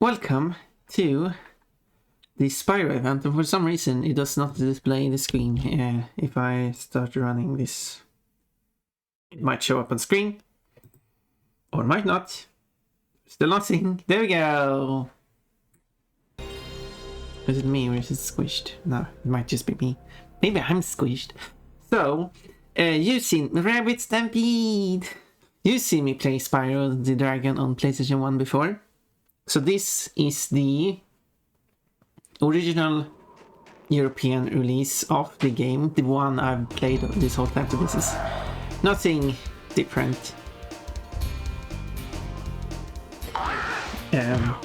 Welcome to the Spyro event, and for some reason it does not display the screen. If I start running this, it might show up on screen, or might not. Still nothing. There we go. Is it me or is it squished? No, it might just be me. Maybe I'm squished. So, you've seen Rabbit Stampede. You've seen me play Spyro the Dragon on PlayStation 1 before. So this is the original European release of the game, the one I've played this whole time. So this is nothing different. Of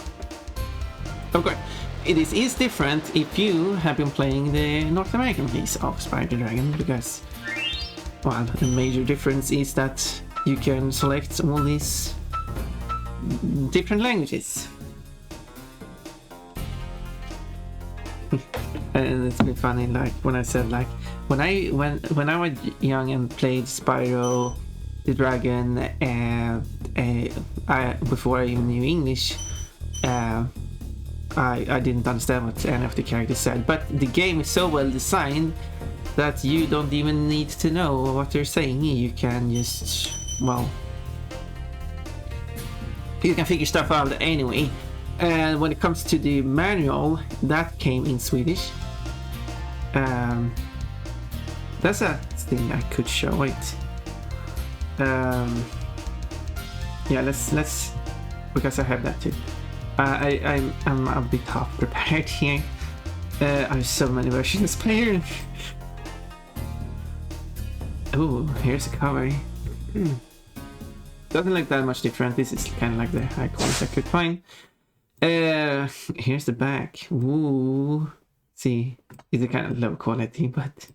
course, it is different if you have been playing the North American release of Spyro the Dragon, because, well, the major difference is that you can select all these different languages. And it's been funny, like when I said, like when I was young and played Spyro the Dragon, before I even knew English, I didn't understand what any of the characters said. But the game is so well designed that you don't even need to know what they're saying. You can just, well, you can figure stuff out anyway. And when it comes to the manual, that came in Swedish. That's a thing I could show it. Yeah, let's because I have that too. I'm a bit half prepared here. I have so many versions playing. Oh, here's a cover. Doesn't look that much different. This is kind of like the icons I could find. Here's the back. Ooh, see, it's a kind of low quality, but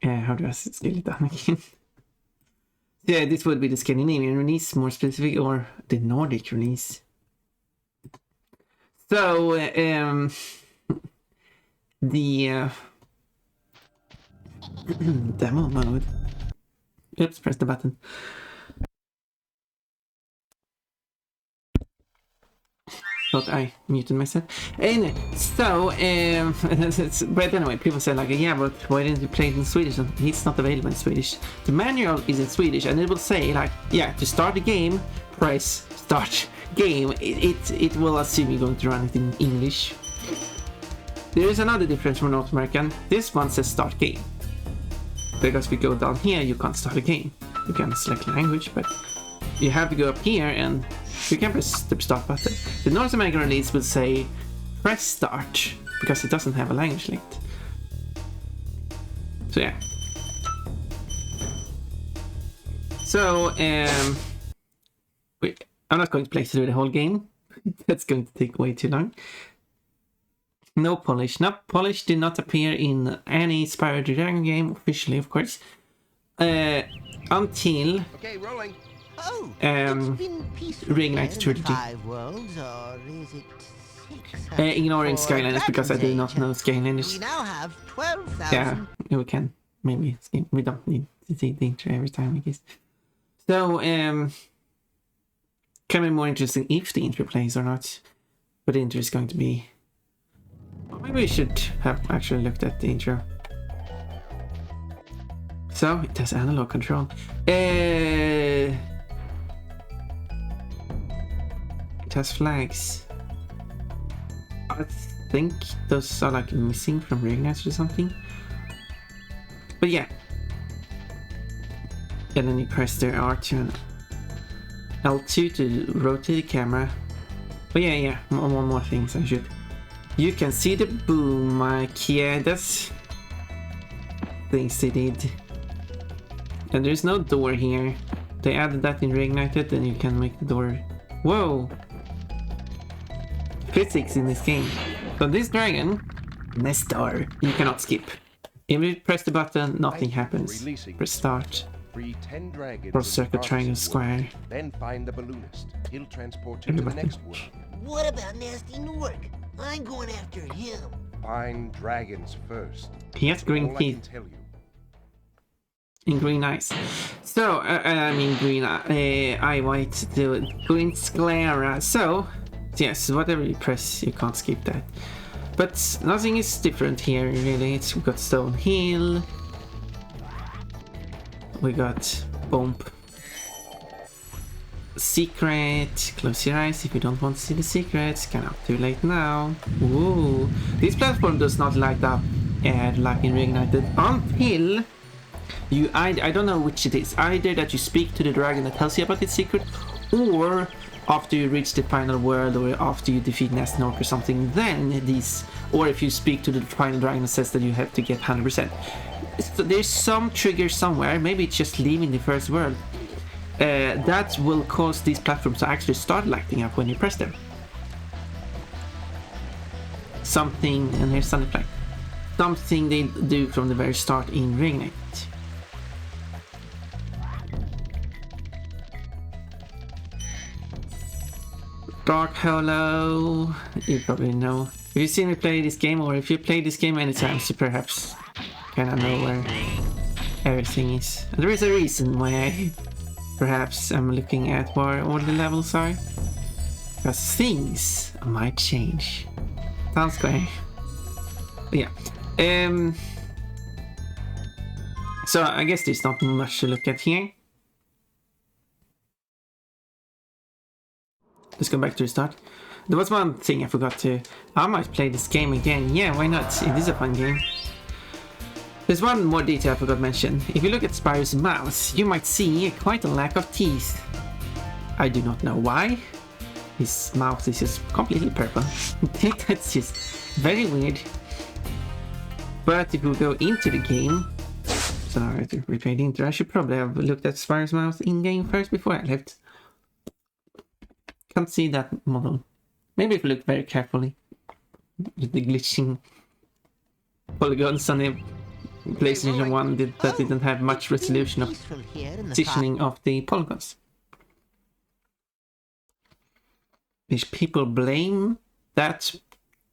how do I scale it down again? Yeah, this would be the Scandinavian release, more specific, or the Nordic release. So, the demo mode. Oops, press the button. Thought I muted myself. Anyway, so, but anyway, people say like, yeah, but why didn't you play it in Swedish? And it's not available in Swedish. The manual is in Swedish, and it will say like, yeah, to start the game, press start game. It will assume you're going to run it in English. There is another difference from North American. This one says start game. Because if you go down here, you can't start a game. You can select language, but you have to go up here and you can press the start button. The North American release will say press start because it doesn't have a language linked. So yeah. So I'm not going to play through the whole game. That's going to take way too long. No polish. No polish did not appear in any Spyro the Dragon game officially, of course. Until okay, rolling. Oh, Reignite Trilogy. Ignoring Skylanders because I do not know Skylanders. We now have 12,000. Yeah, we can maybe skip. We don't need to see the intro every time, I guess. So, can be more interesting if the intro plays or not. But the intro is going to be. Well, maybe we should have actually looked at the intro. So it has analog control. It has flags. I think those are like missing from Reignite or something. But yeah. And then you press the R2 and L2 to rotate the camera. But yeah, one more thing I should. You can see the boom mic. Yeah, that's things they did. And there's no door here. They added that in Reignited, and you can make the door. Whoa! Physics in this game. So this dragon, Nestor, you cannot skip. If you press the button, nothing happens. Press start. Free 10 dragons. Or circle, triangle, square. Then find the balloonist. He'll transport you to the next world. What about Nasty Nork? I'm going after him. Find dragons first. He has green All teeth. I can tell you. in green eyes. So, I mean green eye white to green sclera. So, yes, whatever you press, you can't skip that. But nothing is different here, really. We've got Stone Hill. We got Bump. Secret. Close your eyes if you don't want to see the secrets. Kind of too late now. Ooh. This platform does not light up like in Reignited until you I don't know which it is. Either that you speak to the dragon that tells you about its secret, or after you reach the final world, or after you defeat Nasnork or something, then these, or if you speak to the final dragon that says that you have to get 100%. So there's some trigger somewhere, maybe it's just leaving the first world, that will cause these platforms to actually start lighting up when you press them. Something, and here's Sunny Flag. Something they do from the very start in Reignite. Dark Hollow, you probably know. If you've seen me play this game, or if you play this game anytime, so perhaps kind of know where everything is. And there is a reason why perhaps I'm looking at where all the levels are. Because things might change. Sounds great. Yeah. So I guess there's not much to look at here. Let's go back to the start. There was one thing I forgot to... I might play this game again. Yeah, why not? It is a fun game. There's one more detail I forgot to mention. If you look at Spyro's mouth, you might see quite a lack of teeth. I do not know why. His mouth is just completely purple. That's just very weird. But if we go into the game... So now I have to replay the intro. I should probably have looked at Spyro's mouth in-game first before I left. Can't see that model. Maybe if we look very carefully. With the glitching polygons on the PlayStation 1 that didn't have much resolution of positioning of the polygons. Which people blame that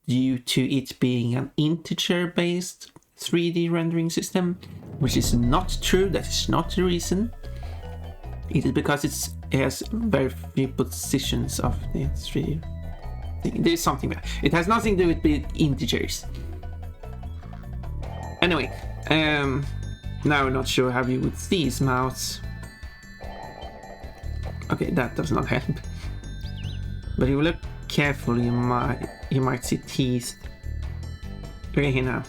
due to it being an integer-based 3D rendering system, which is not true. That is not the reason. It is because it has very few positions of the 3D thing. There's something there. It has nothing to do with integers. Anyway, now I'm not sure how you would see his mouth. Okay, that does not help. But if you look carefully, you might see teeth. Look at here now.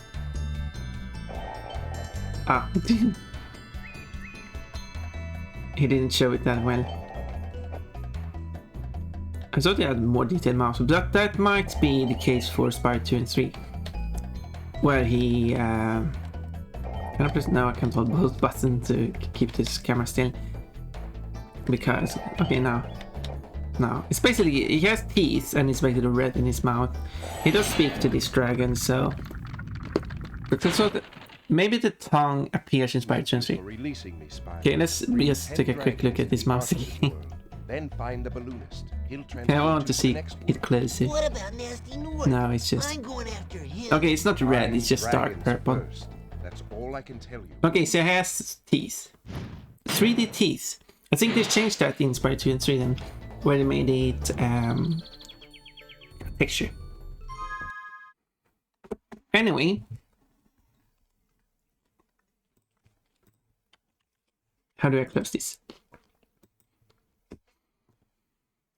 Ah. He didn't show it that well. I thought he had more detailed mouth, but that might be the case for Spyro 2 and 3. Where he... Can I press... No, I can't hold both buttons to keep this camera still. Because... Okay, now. Now. It's basically... He has teeth and it's basically red in his mouth. He does speak to this dragon, so... So maybe the tongue appears in Spyro 2 and 3. Okay, let's just take a quick look at this mouse again. Then find the balloonist. He'll I want to see it closer. What about Nasty Nork? No, it's just... I'm going after him. Okay, it's not red, it's just dark purple. That's all I can tell you. Okay, so it has teeth. 3D teeth. I think they changed that in Spyro 2 and 3 then, where they made it texture. Anyway. How do I close this?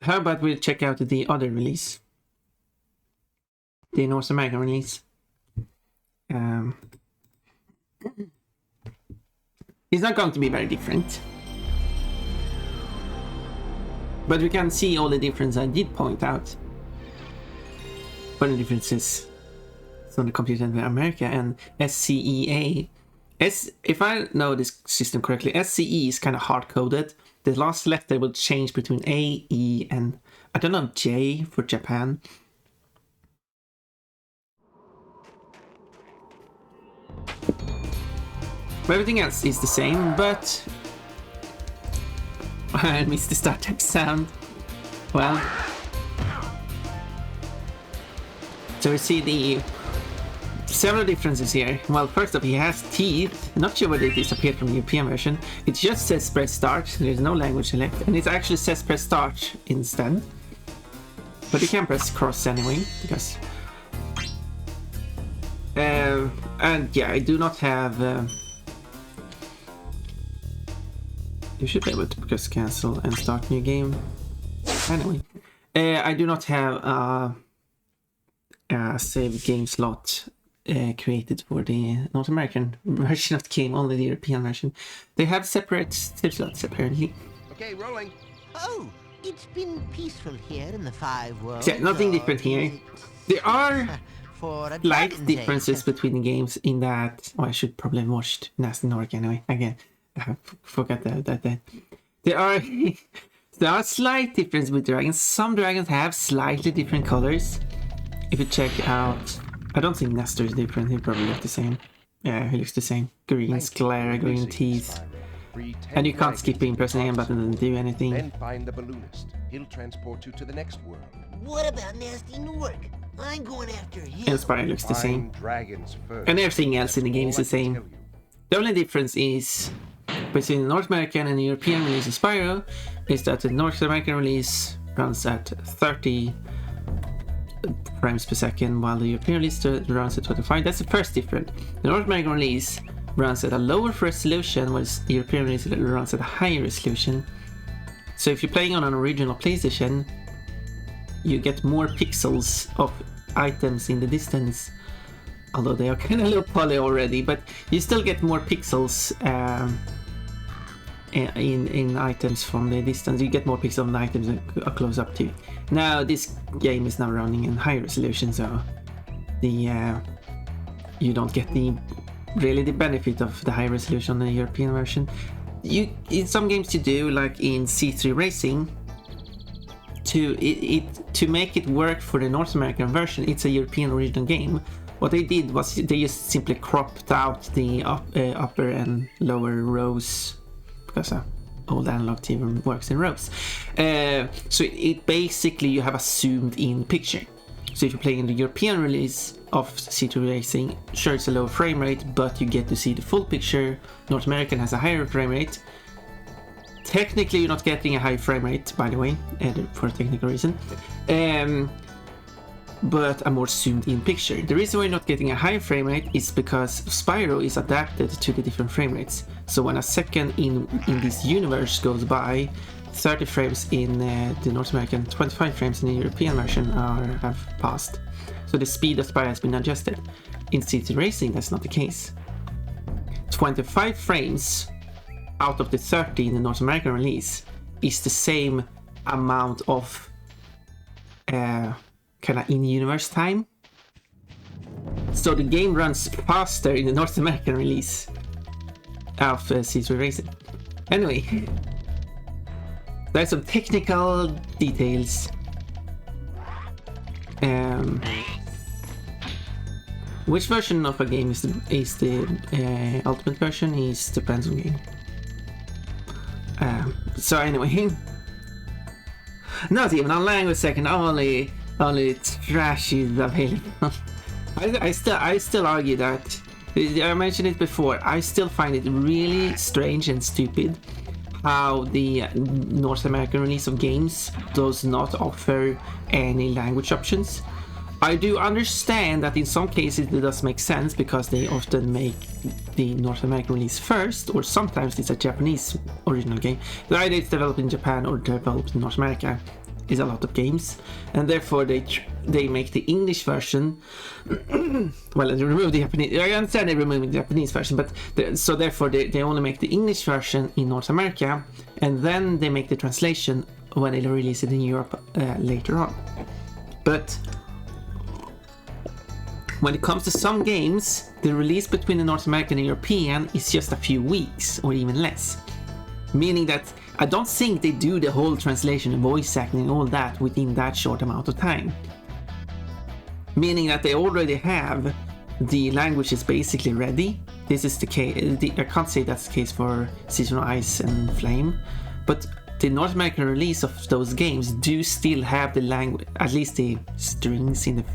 How about we check out the other release? The North American release. It's not going to be very different. But we can see all the differences I did point out. What the differences on the computer in America and SCEA. If I know this system correctly, SCE is kind of hard-coded. The last letter will change between A, E, and I don't know, J for Japan. Everything else is the same, but I missed the StarTech sound. Well, so we see several differences here. Well, first off, he has teeth. Not sure whether it disappeared from the European version. It just says press start. There's no language select, and it actually says press start instead. But you can press cross anyway, because. And yeah, I do not have. You should be able to press cancel and start new game. Anyway, I do not have a save game slot created for the North American version of the game, only the European version. They have separate save slots apparently. Okay, rolling. Oh, it's been peaceful here in the Five Worlds. Yeah, nothing different here. There are For a slight dragon's egg. differences between the games in that. Oh, I should probably have watched Nasty Nork anyway. Again, I forgot that. There are slight differences with dragons. Some dragons have slightly different colors. If you check out, I don't think Nestor is different. He probably looks the same. Yeah, he looks the same. Green sclera, green teeth. And you can't skip in pressing A button and do anything. Then find the balloonist. He'll transport you to the next world. What about Nasty Nork? I'm going after him. And Spyro looks the same. Find dragons first. And everything else in the game is the All I can same. tell you. The only difference is between the North American and the European release of Spyro is that the North American release runs at 30 frames per second while the European release runs at 25. That's the first difference. The North American release runs at a lower resolution, whereas the European release runs at a higher resolution. So if you're playing on an original PlayStation, you get more pixels of items in the distance, although they are kind of low poly already, but you still get more pixels in items from the distance. You get more pixels on items that are close up to you. Now this game is now running in high resolution, so the you don't get really the benefit of the high resolution on the European version. In some games you do, like in C3 Racing, to make it work for the North American version. It's a European original game. What they did was they just simply cropped out the upper and lower rows, because old analog TV works in rows. So it basically, you have a zoomed in picture. So if you're playing the European release of C2 Racing, sure, it's a low frame rate, but you get to see the full picture. North American has a higher frame rate. Technically, you're not getting a high frame rate, by the way, for a technical reason, but a more zoomed in picture. The reason why you're not getting a high frame rate is because Spyro is adapted to the different frame rates. So when a second in this universe goes by, 30 frames in the North American, 25 frames in the European version have passed. So the speed of Spyro has been adjusted. In C2 Racing, that's not the case. 25 frames out of the 30 in the North American release is the same amount of kind of in-universe time. So the game runs faster in the North American release of C3 Racing. Anyway, there's some technical details. Which version of a game is the ultimate version? Is depends on game. So anyway, not even on language second, only trash is available. I still argue that, I mentioned it before, I still find it really strange and stupid how the North American release of games does not offer any language options. I do understand that in some cases it does make sense, because they often make the North American release first, or sometimes it's a Japanese original game. Either it's developed in Japan or developed in North America is a lot of games, and therefore they make the English version. Well, they remove the Japanese. I understand they remove the Japanese version, but so therefore they only make the English version in North America, and then they make the translation when they release it in Europe later on. But when it comes to some games, the release between the North American and European is just a few weeks or even less. Meaning that I don't think they do the whole translation and voice acting and all that within that short amount of time. Meaning that they already have the languages basically ready. This is the case. I can't say that's the case for Season of Ice and Flame, but the North American release of those games do still have the language, at least the strings in the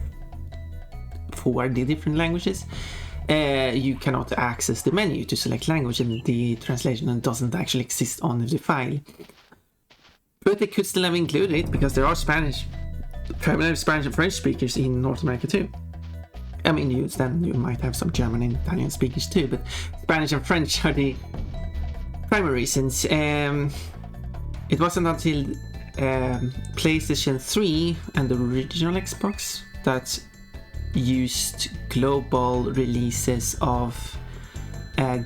for the different languages, you cannot access the menu to select language, and the translation doesn't actually exist on the file. But they could still have included it because there are primarily Spanish and French speakers in North America too. I mean, you might have some German and Italian speakers too, but Spanish and French are the primary reasons. It wasn't until PlayStation 3 and the original Xbox that used global releases of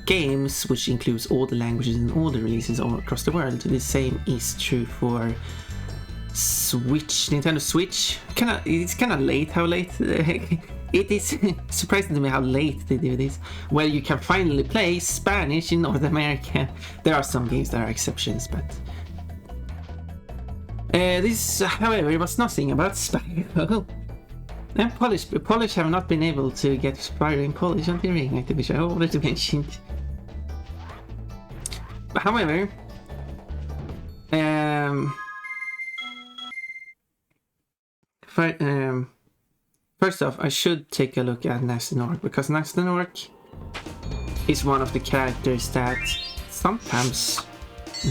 games, which includes all the languages and all the releases all across the world. The same is true for Nintendo Switch. It's kind of late how late it is. Surprising to me how late they do this. Well, you can finally play Spanish in North America. There are some games that are exceptions, but this, however, was nothing about Spyro. And Polish have not been able to get Spyro in Polish until Reignite, which I already mentioned. However, first off, I should take a look at Nasty Nork, because Nasty Nork is one of the characters that sometimes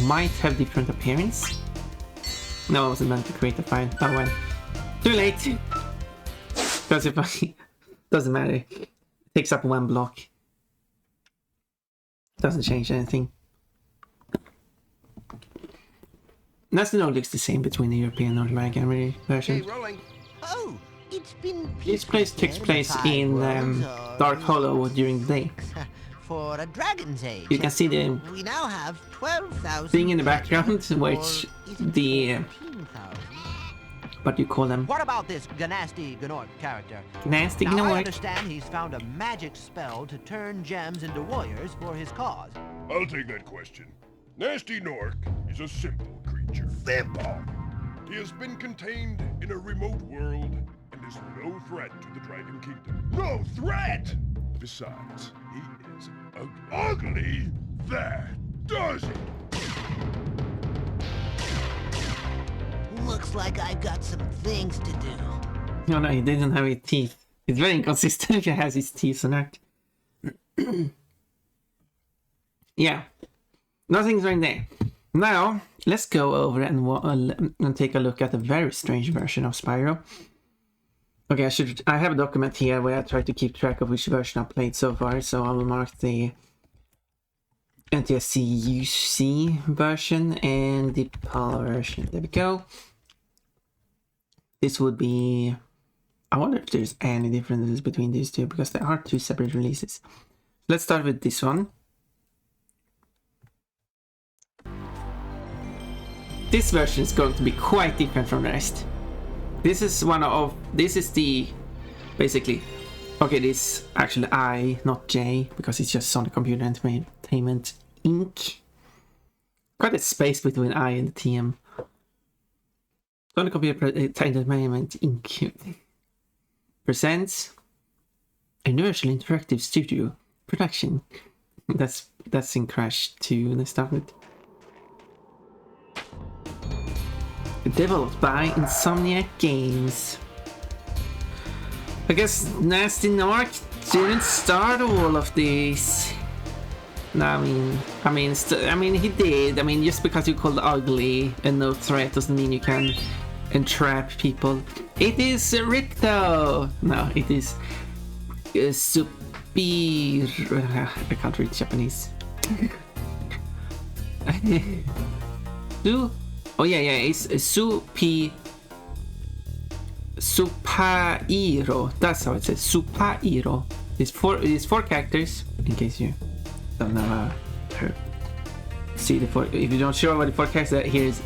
might have different appearance. No, I wasn't meant to create a file. Oh well. Too late! Because if I... doesn't matter. It takes up one block. Doesn't change anything. Nasty Nork looks the same between the European and North American version. Oh, it's been... This place takes place in Dark Hollow during the day. For a dragon's age. You can see the We now have 12,000 thing in the background, which the what do you call them? What about this Gnasty Gnork character? Nasty Now, I Gnork. understand he's found a magic spell to turn gems into warriors for his cause. I'll take that question. Nasty Nork is a simple creature. Simple! He has been contained in a remote world and is no threat to the Dragon Kingdom. No threat! Besides, he is ugly. Ugly? That does it! Looks like I've got some things to do. No, no, he didn't have his teeth. It's very inconsistent if he has his teeth or not. Yeah. Nothing's right there. Now, let's go over and take a look at a very strange version of Spyro. Okay, I have a document here where I try to keep track of which version I've played so far, so I will mark the NTSC UC version and the PAL version. There we go. This would be... I wonder if there's any differences between these two, because there are two separate releases. Let's start with this one. This version is going to be quite different from the rest. This is the, basically, okay, this actually I, not J, because it's just Sonic Computer Entertainment Inc. Quite a space between I and the TM. Sonic Computer Entertainment Inc. presents a Universal Interactive Studio production. That's in Crash 2 and stuff. Developed by Insomniac Games. I guess Nasty Nork didn't start all of this. No, I mean he did. I mean, just because you called ugly and no threat doesn't mean you can entrap people. It is Ricto. No, it is I can't read Japanese. Oh yeah, it's Supairo. That's how it says. Supairo. It's four characters, in case you don't know how to see the four. If you don't sure what the four characters are, here's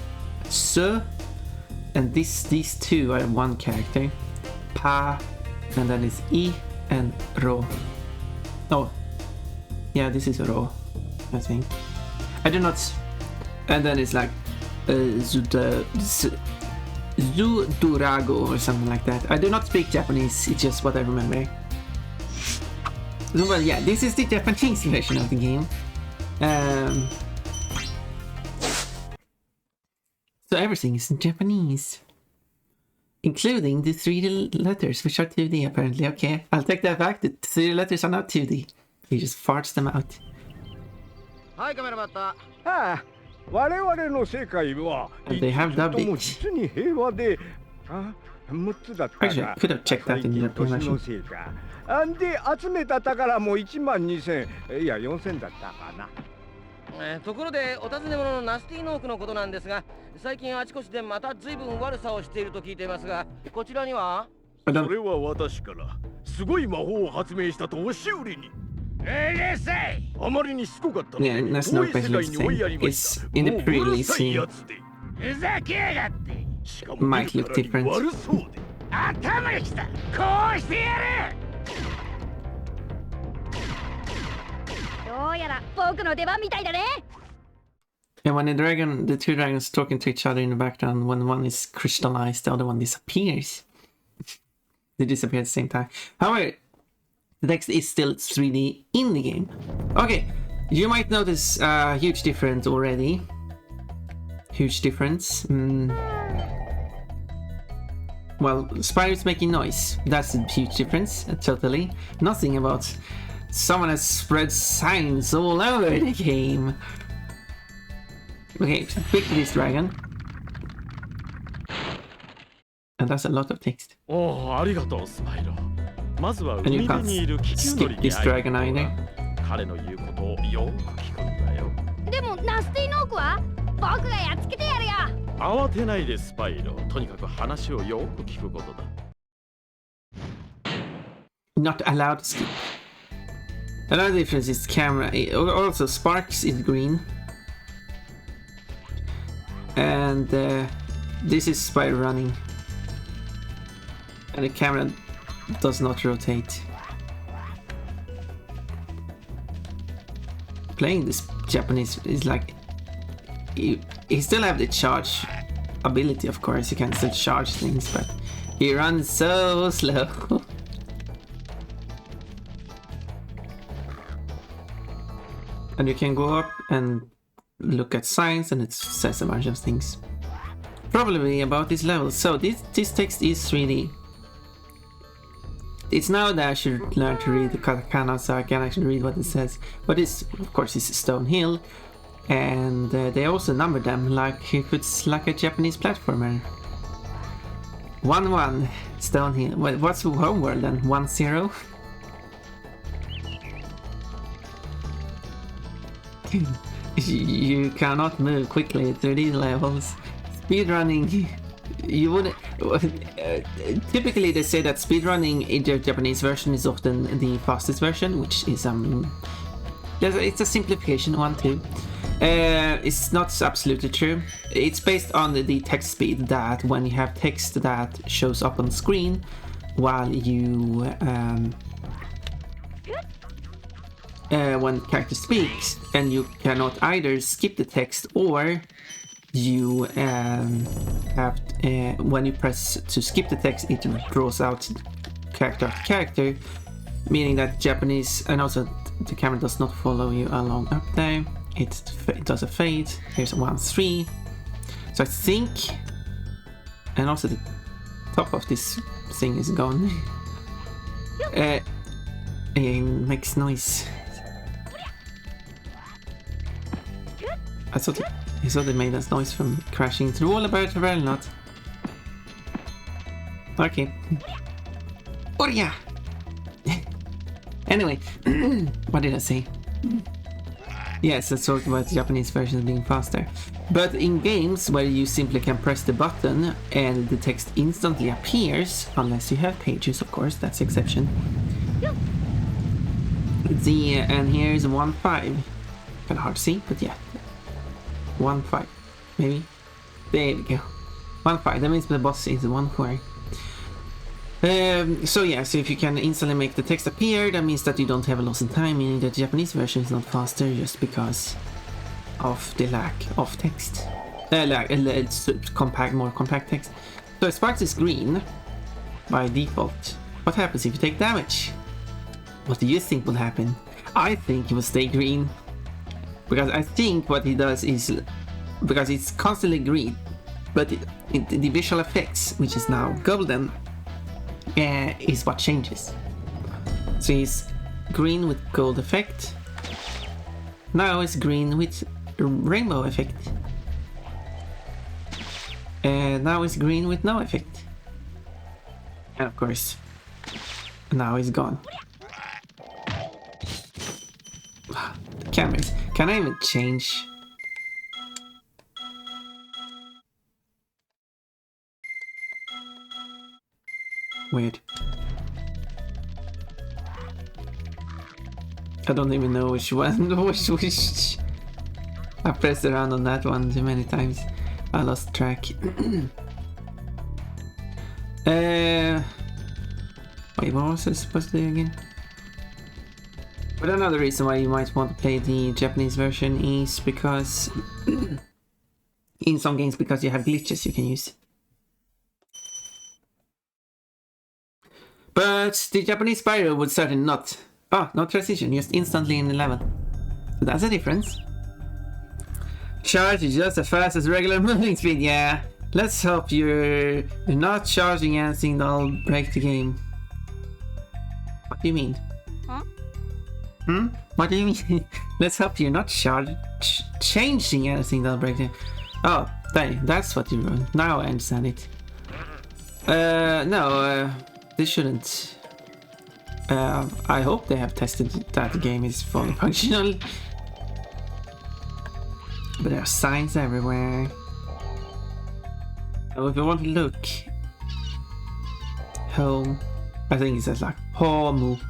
Su, and these two are one character. Pa, and then it's I and Ro. Oh, yeah, this is Ro, I think. I do not. And then it's like Zudurago or something like that. I do not speak Japanese, it's just what I remember. Well, yeah, this is the Japanese version of the game. So everything is in Japanese. Including the 3D letters, which are 2D apparently. Okay, I'll take that back. The 3D letters are not 2D. He just farts them out. はい、カメラマット。ああ、我々の世界は And they have と dubbed も it. 実に平和で、あ、6つだったが Actually, I could have checked that in the 最近年の animation. せいか。あんで集めた宝も12000、いや4000だったかな。ところでお尋ね者のナスティノークのことなんですが、最近あちこちでまた随分悪さをしていると聞いていますが、こちらには I そ don't. れは私からすごい魔法を発明したと押し売りに。あまりにしつこかったので Yeah, that's 遠 no い世 question 界 it's に the 追い same. やりまし It's た。 in the もううる pre-release さい scene. やつで。ふざけやがって。しかも Might 見 look るからに different. 悪そうで。頭にきた。こうしてやる。どうやら僕の出番みたいだね。 And when the two dragons talking to each other in the background, when one is crystallized, the other one disappears. They disappear at the same time. However, the text is still 3D in the game. Okay, you might notice a huge difference already. Huge difference. Well, Spyro's making noise. That's a huge difference, totally. Nothing about someone has spread signs all over the game. Okay, pick this dragon. And that's a lot of text. おお、ありがとう、スパイロ。まずは And 海 you 辺にいる気球乗り can't に skip 会 this い dragon た either. 彼の言うことをよーく聞くんだよ。でもナスティノークは僕がやっつけてやるよ。慌てないで、スパイロ。とにかく話をよーく聞くことだ。Not allowed to skip. Another difference is camera. Also, Sparks is green. And this is Spyro running. And the camera does not rotate. Playing this Japanese is like... He still have the charge ability, of course. He can still charge things, but he runs so slow. And you can go up and look at signs, and it says a bunch of things. Probably about this level. So this text is 3D. It's now that I should learn to read the katakana so I can actually read what it says. But this, of course, is Stone Hill. And they also number them like if it's like a Japanese platformer. 1-1, Stone Hill. What's homeworld then? 1-0? You cannot move quickly through these levels. Speedrunning, you would... typically they say that speedrunning in the Japanese version is often the fastest version, which is it's a simplification, 1-2. It's not absolutely true. It's based on the text speed, that when you have text that shows up on screen while you when the character speaks, and you cannot either skip the text or you have when you press to skip the text, it draws out character after character, meaning that Japanese, and also the camera does not follow you along up there. It does a fade. Here's 1-3. So I think, and also the top of this thing is gone. It makes noise. I thought it made that noise from crashing through all about the rail not. Okay. Oh yeah. Anyway, what did I say? Yes, I talked about the Japanese version being faster. But in games where you simply can press the button and the text instantly appears, unless you have pages, of course, that's the exception. And here is 1-5. Kind of hard to see, but yeah. 1-5, maybe. There we go. 1-5. That means the boss is 1-4. So yeah, so if you can instantly make the text appear, that means that you don't have a loss in time, meaning that the Japanese version is not faster just because of the lack of text. It's more compact text. So Sparks is green by default. What happens if you take damage? What do you think will happen? I think he will stay green. Because I think what he does is, because it's constantly green, but the visual effects, which is now golden, is what changes. So it's green with gold effect. Now it's green with rainbow effect. And now it's green with no effect. And of course, now it's gone. The cameras. Can I even change? Weird. I don't even know which one, which. I pressed around on that one too many times. I lost track. Wait, what was I supposed to do again? But another reason why you might want to play the Japanese version is because in some games, because you have glitches you can use. But the Japanese Spyro would certainly not. Oh, no transition, just instantly in the level. So that's a difference. Charge is just as fast as regular moving speed, yeah. Let's hope you're not charging anything that'll break the game. What do you mean? Huh? What do you mean? Let's hope you're not changing anything that'll break the game. Oh, that's what you mean. Now I understand it. No, this shouldn't. I hope they have tested that the game is fully functional. But there are signs everywhere. Oh, if you want to look, home, I think it says like home.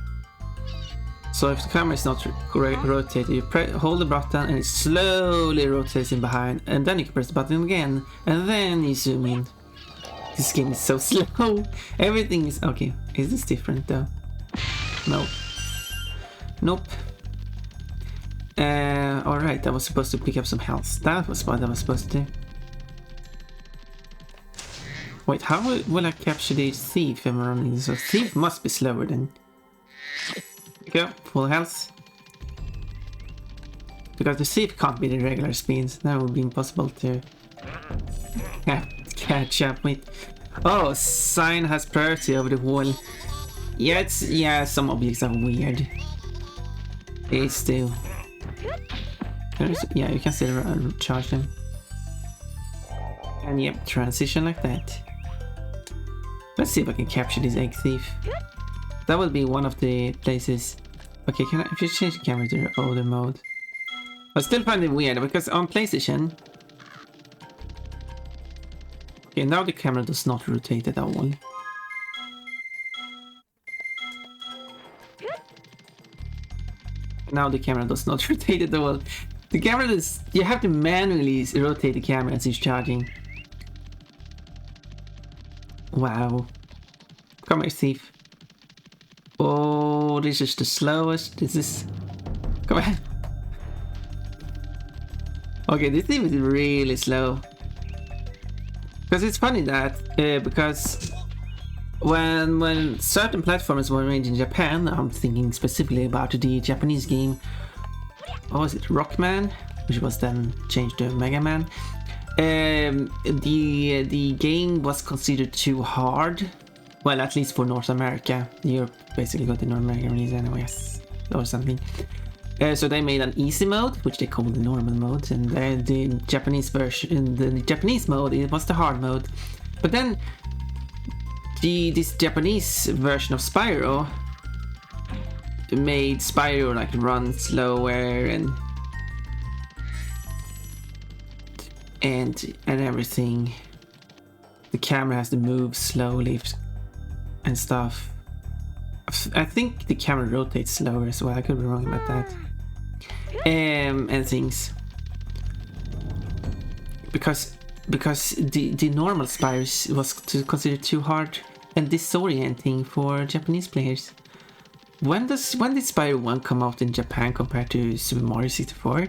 So if the camera is not rotated, you hold the button and it slowly rotates in behind, and then you can press the button again, and then you zoom in. This game is so slow. Everything is okay. Is this different though? No. Nope. Alright, I was supposed to pick up some health. That was what I was supposed to do. Wait, how will I capture the thief if I'm running this? So thief must be slower then. Go, full health. Because the thief can't be the regular speeds. That would be impossible to catch up with. Oh, sign has priority over the wall. Yeah, some objects are weird. They still. Yeah, you can still charge them. And yep, transition like that. Let's see if I can capture this egg thief. That will be one of the places. Okay, can I if you change the camera to older mode? I still find it weird because on PlayStation. Okay, now the camera does not rotate at all. Now the camera does not rotate at all. The camera is... You have to manually rotate the camera as it's charging. Wow. Come here, thief. Oh, this is the slowest. This is... Come on. Okay, this thief is really slow. Because it's funny that... because... When certain platforms were made in Japan, I'm thinking specifically about the Japanese game, what was it, Rockman, which was then changed to Mega Man. The game was considered too hard, well, at least for North America. Europe basically got the North American release anyways, or something. So they made an easy mode, which they called the normal mode, and the Japanese version, the Japanese mode, it was the hard mode. But then this Japanese version of Spyro made Spyro like run slower and everything. The camera has to move slowly and stuff. I think the camera rotates slower as well. I could be wrong about that. And things because the normal Spyro was considered too hard and disorienting for Japanese players. When did Spyro 1 come out in Japan compared to Super Mario 64?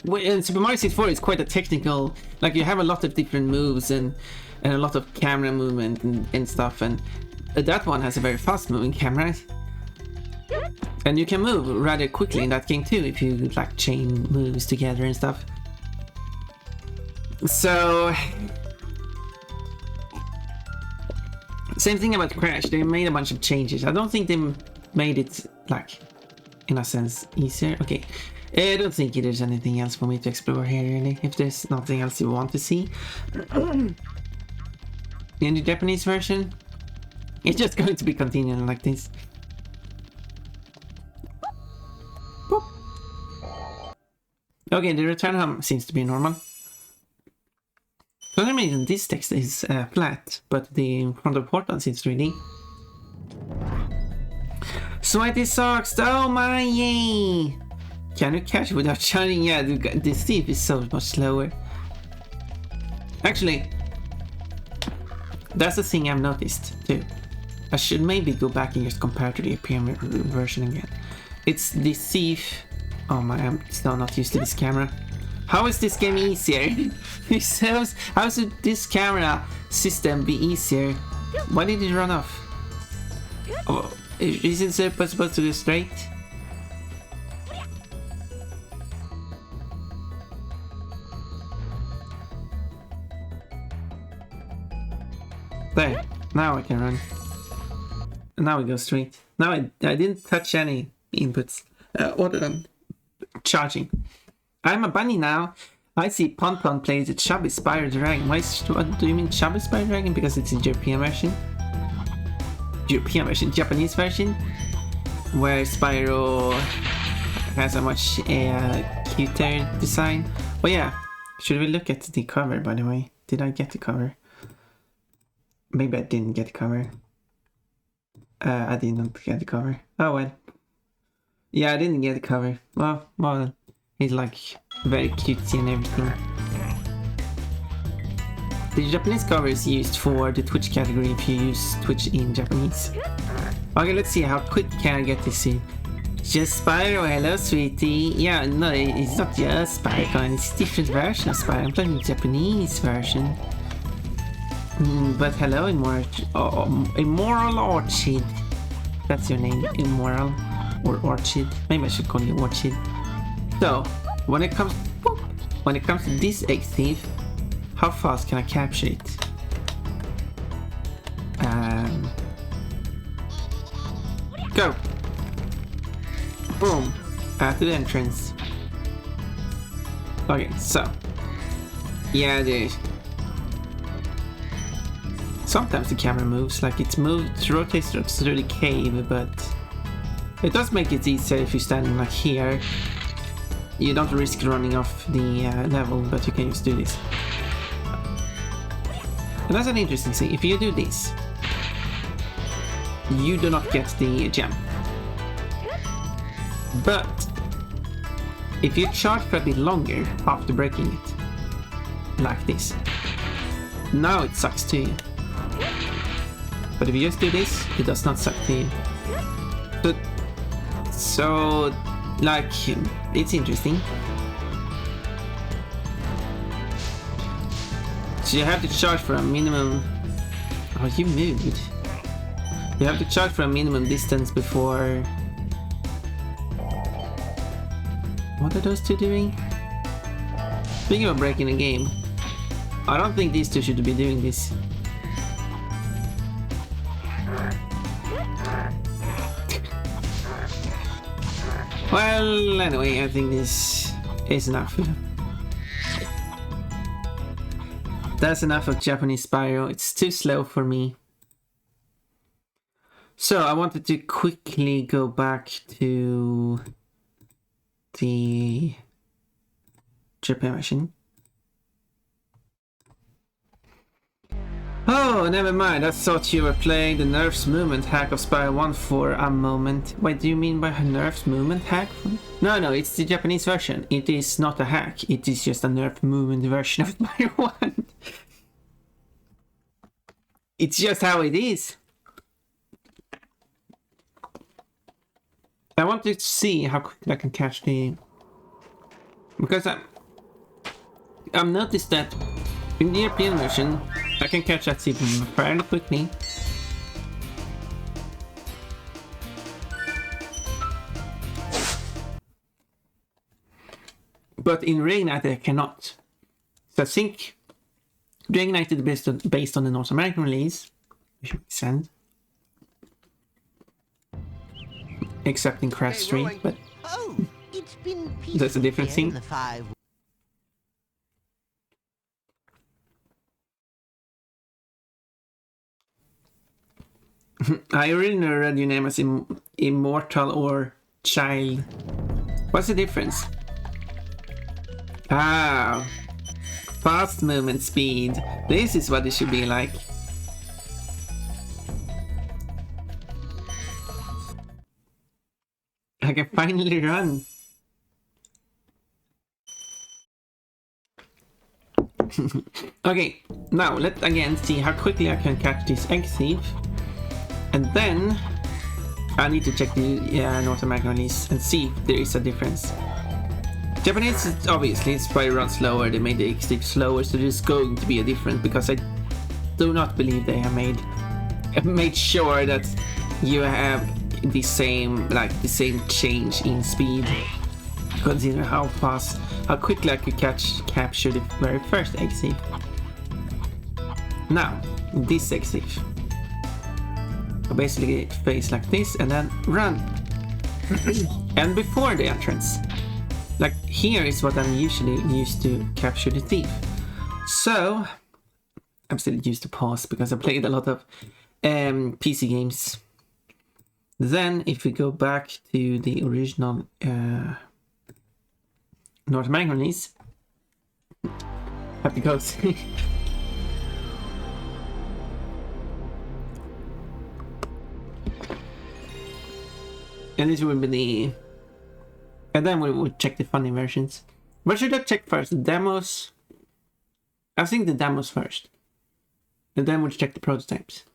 Well, Super Mario 64 is quite a technical, like you have a lot of different moves and a lot of camera movement and stuff, and that one has a very fast moving camera. And you can move rather quickly in that game too if you like chain moves together and stuff. So same thing about Crash. They made a bunch of changes. I don't think they made it like in a sense easier. Okay, I don't think there's anything else for me to explore here really. If there's nothing else you want to see. In the Japanese version, it's just going to be continuing like this. Boop. Okay, the return home seems to be normal. For some reason this text is flat, but the front of portal seems 3D. Sweaty socks! Oh my yay! Can you catch without shouting? Yeah, the thief is so much slower. Actually, that's the thing I've noticed too. I should maybe go back and just compare to the PM version again. It's the thief. Oh my, I'm still not used to this camera. How is this game easier? How should this camera system be easier? Why did it run off? Oh, isn't it supposed to go straight? There, now I can run. Now we go straight. Now I didn't touch any inputs other than charging. I'm a bunny now. I see Pon plays a chubby Spyro the Dragon. What do you mean chubby Spyro the Dragon? Because it's a European version. Japanese version, where Spyro has a much cuter design. Oh yeah, should we look at the cover by the way? Did I get the cover? Maybe I didn't get the cover. I didn't get the cover. Oh well. Yeah, I didn't get the cover. Well, he's like very cutesy and everything. The Japanese cover is used for the Twitch category if you use Twitch in Japanese. Okay, let's see how quick can I get this in. Just Spyro, hello sweetie. Yeah, no, it's not just Spyro, it's a different version of Spyro. I'm playing the Japanese version. But hello, Immoral Orchid. That's your name, Immoral or Orchid. Maybe I should call you Orchid. So, when it comes to this egg thief, how fast can I capture it? Go! Boom! At the entrance. Okay, so. Yeah, dude. Sometimes the camera moves, like it rotates through the cave, but it does make it easier if you're standing like here. You don't risk running off the level, but you can just do this. And that's an interesting thing. If you do this, you do not get the gem. But if you charge for a bit longer after breaking it, like this, now it sucks to you. But if you just do this, it does not suck to you. So, like, it's interesting. So you have to charge for a minimum... Oh, you moved. You have to charge for a minimum distance before... What are those two doing? Speaking of breaking the game, I don't think these two should be doing this. Well, anyway, I think this is enough. That's enough of Japanese Spyro. It's too slow for me. So I wanted to quickly go back to the Japan version. Oh, never mind. I thought you were playing the Nerf's movement hack of Spyro 1 for a moment. What do you mean by Nerf's movement hack? No, it's the Japanese version. It is not a hack. It is just a Nerf movement version of Spyro 1. It's just how it is. I want to see how quickly I can catch the... Because I've noticed that in the European version, I can catch that seed fairly quickly. But in Rain I cannot. So I think Reignited based on the North American release, which makes sense. Except in Crash Street, but Oh, it's been peaceful that's a different here thing. in the five. I originally read your name as Immortal or Child. What's the difference? Ah, fast movement speed. This is what it should be like. I can finally run. Okay, now let's again see how quickly I can catch this egg thief. And then I need to check the North American release and see if there is a difference. Japanese is obviously Spyro runs slower, they made the egg thief slower, so there's going to be a difference because I do not believe they have made sure that you have the same change in speed. Consider how quickly I could capture the very first egg thief. Now, this egg thief. I basically face like this and then run. And before the entrance. Like here is what I'm usually used to capture the thief. So I'm still used to pause because I played a lot of PC games. Then if we go back to the original North American release, have to go see. And this will be the... And then we will check the funny versions. What should I check first? The demos? I think the demos first. And then we'll check the prototypes.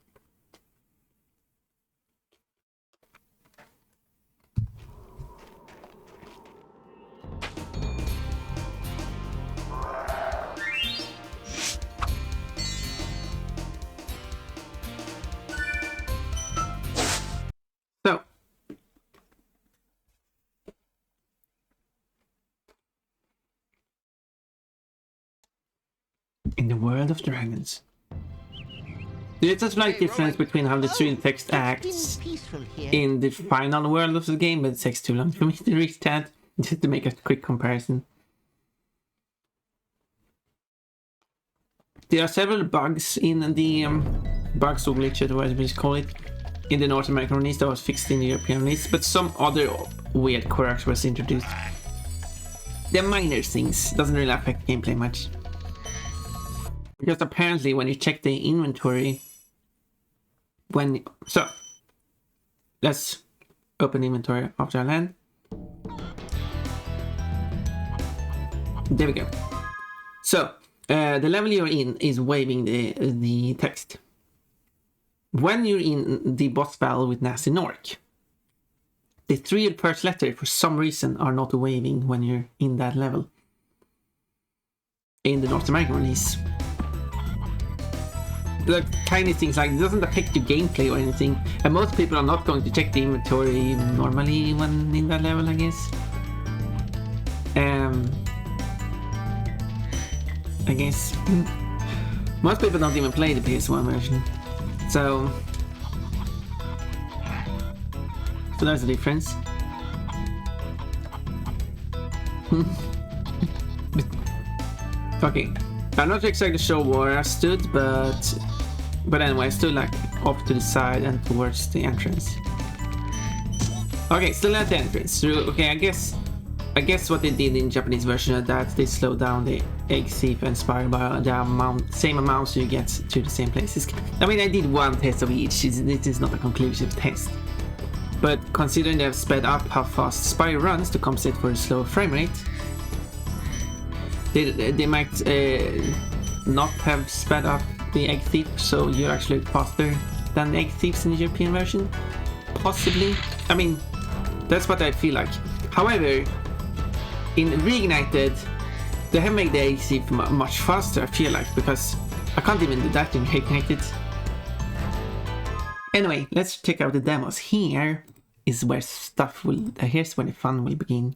So, in the world of dragons, there's a slight difference between how the 3D text acts in the final world of the game, but it takes too long for me to reach that. Just to make a quick comparison. There are several bugs in the bugs or glitches, whatever you call it, in the North American release that was fixed in the European release, but some other weird quirks was introduced. They're minor things, doesn't really affect gameplay much. Because apparently when you check the inventory, so let's open inventory after I land. There we go. So the level you're in is waving the text. When you're in the boss battle with Nasty Nork, the 3 first letters for some reason are not waving when you're in that level. In the North American release. The tiny things like it doesn't affect your gameplay or anything, and most people are not going to check the inventory normally when in that level, I guess. I guess most people don't even play the PS1 version, so there's a difference. Okay, I'm not exactly sure where I stood, but anyway, I stood like off to the side and towards the entrance. Okay, still at the entrance. So, okay, I guess what they did in Japanese version of that, they slowed down the egg thief and Spyro by the same amount so you get to the same places. I mean, I did one test of each. This is not a conclusive test. But considering they have sped up how fast Spyro runs to compensate for the slower frame rate, they might not have sped up the egg thief, so you're actually faster than the egg thieves in the European version. Possibly. I mean, that's what I feel like. However, in Reignited, they have made the egg thief much faster, I feel like, because I can't even do that in Reignited. Anyway, let's check out the demos. Here is where here's where the fun will begin.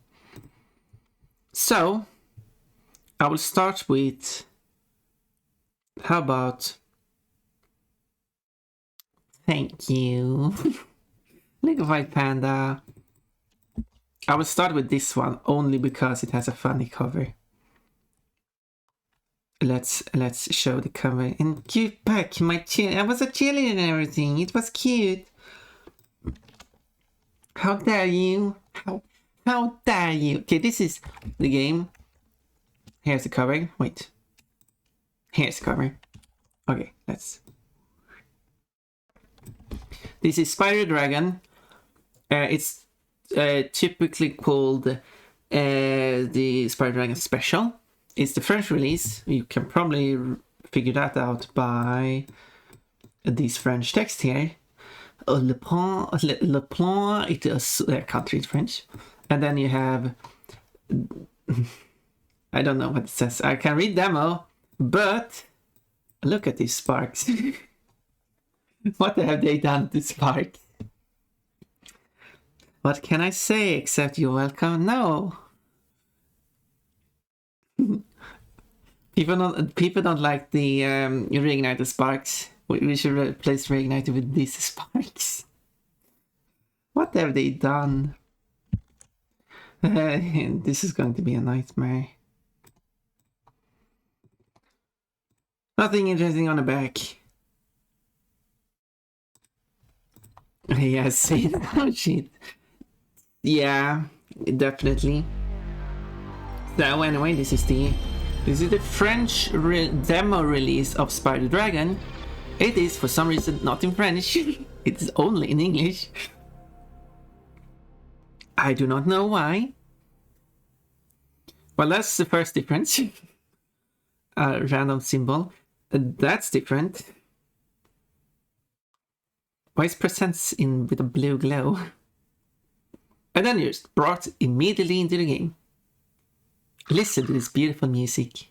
So, I will start with How about... Thank you. Little White Panda. I will start with this one only because it has a funny cover. Let's show the cover. And cute pack, my chill. I was a cheerleader and everything. It was cute. How dare you? How dare you? Okay, this is the game. Here's the cover. Wait. Here's the cover. Okay, let's... This is Spyro the Dragon. It's typically called the Spyro the Dragon Special. It's the French release. You can probably figure that out by this French text here. Le plan, it is country in French. And then you have... I don't know what it says. I can read demo, but look at these sparks. What have they done to Spark? What can I say except you're welcome? No. People don't like the reignited sparks. We should replace reignited with these sparks. What have they done? This is going to be a nightmare. Nothing interesting on the back. Yeah, see, oh shit. Yeah, definitely. So anyway, this is the French demo release of Spyro the Dragon. It is for some reason not in French. It is only in English. I do not know why. Well, that's the first difference. Random symbol. That's different. Why is presents in with a blue glow? And then you're brought immediately into the game. Listen to this beautiful music.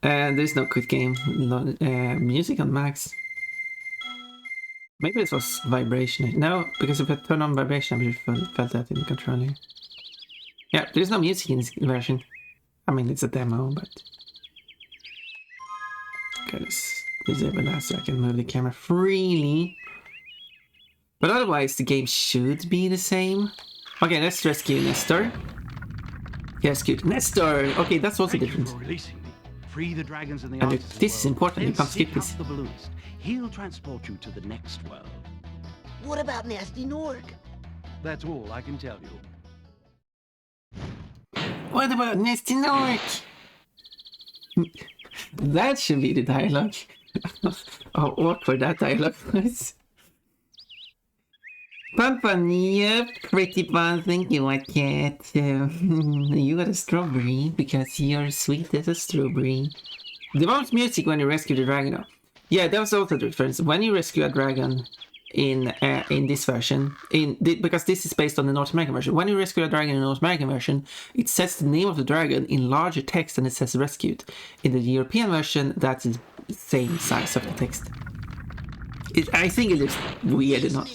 And there's no quick game. Music on max. Maybe this was vibration. No, because if I turn on vibration, I would have felt that in the controller. Yeah, there's no music in this version. I mean, it's a demo, but... Okay, let's disable that so I can move the camera freely. But otherwise, the game should be the same. Okay, let's rescue Nestor. Rescue Nestor! Okay, that's also different. Free the dragons in the And this is important, you can't skip this. The balloonist. He'll transport you to the next world. What about Nasty Nork? That's all I can tell you. What about Nasty Nork? That should be the dialogue. How awkward that dialogue was. Yep, pretty fun, thank you, White Cat. You got a strawberry because you're sweet as a strawberry. The most music when you rescue the dragon. Oh. Yeah, that was also the difference. When you rescue a dragon in this version, because this is based on the North American version. When you rescue a dragon in the North American version, it says the name of the dragon in larger text than it says rescued. In the European version, that's the same size of the text. I think it looks weird enough.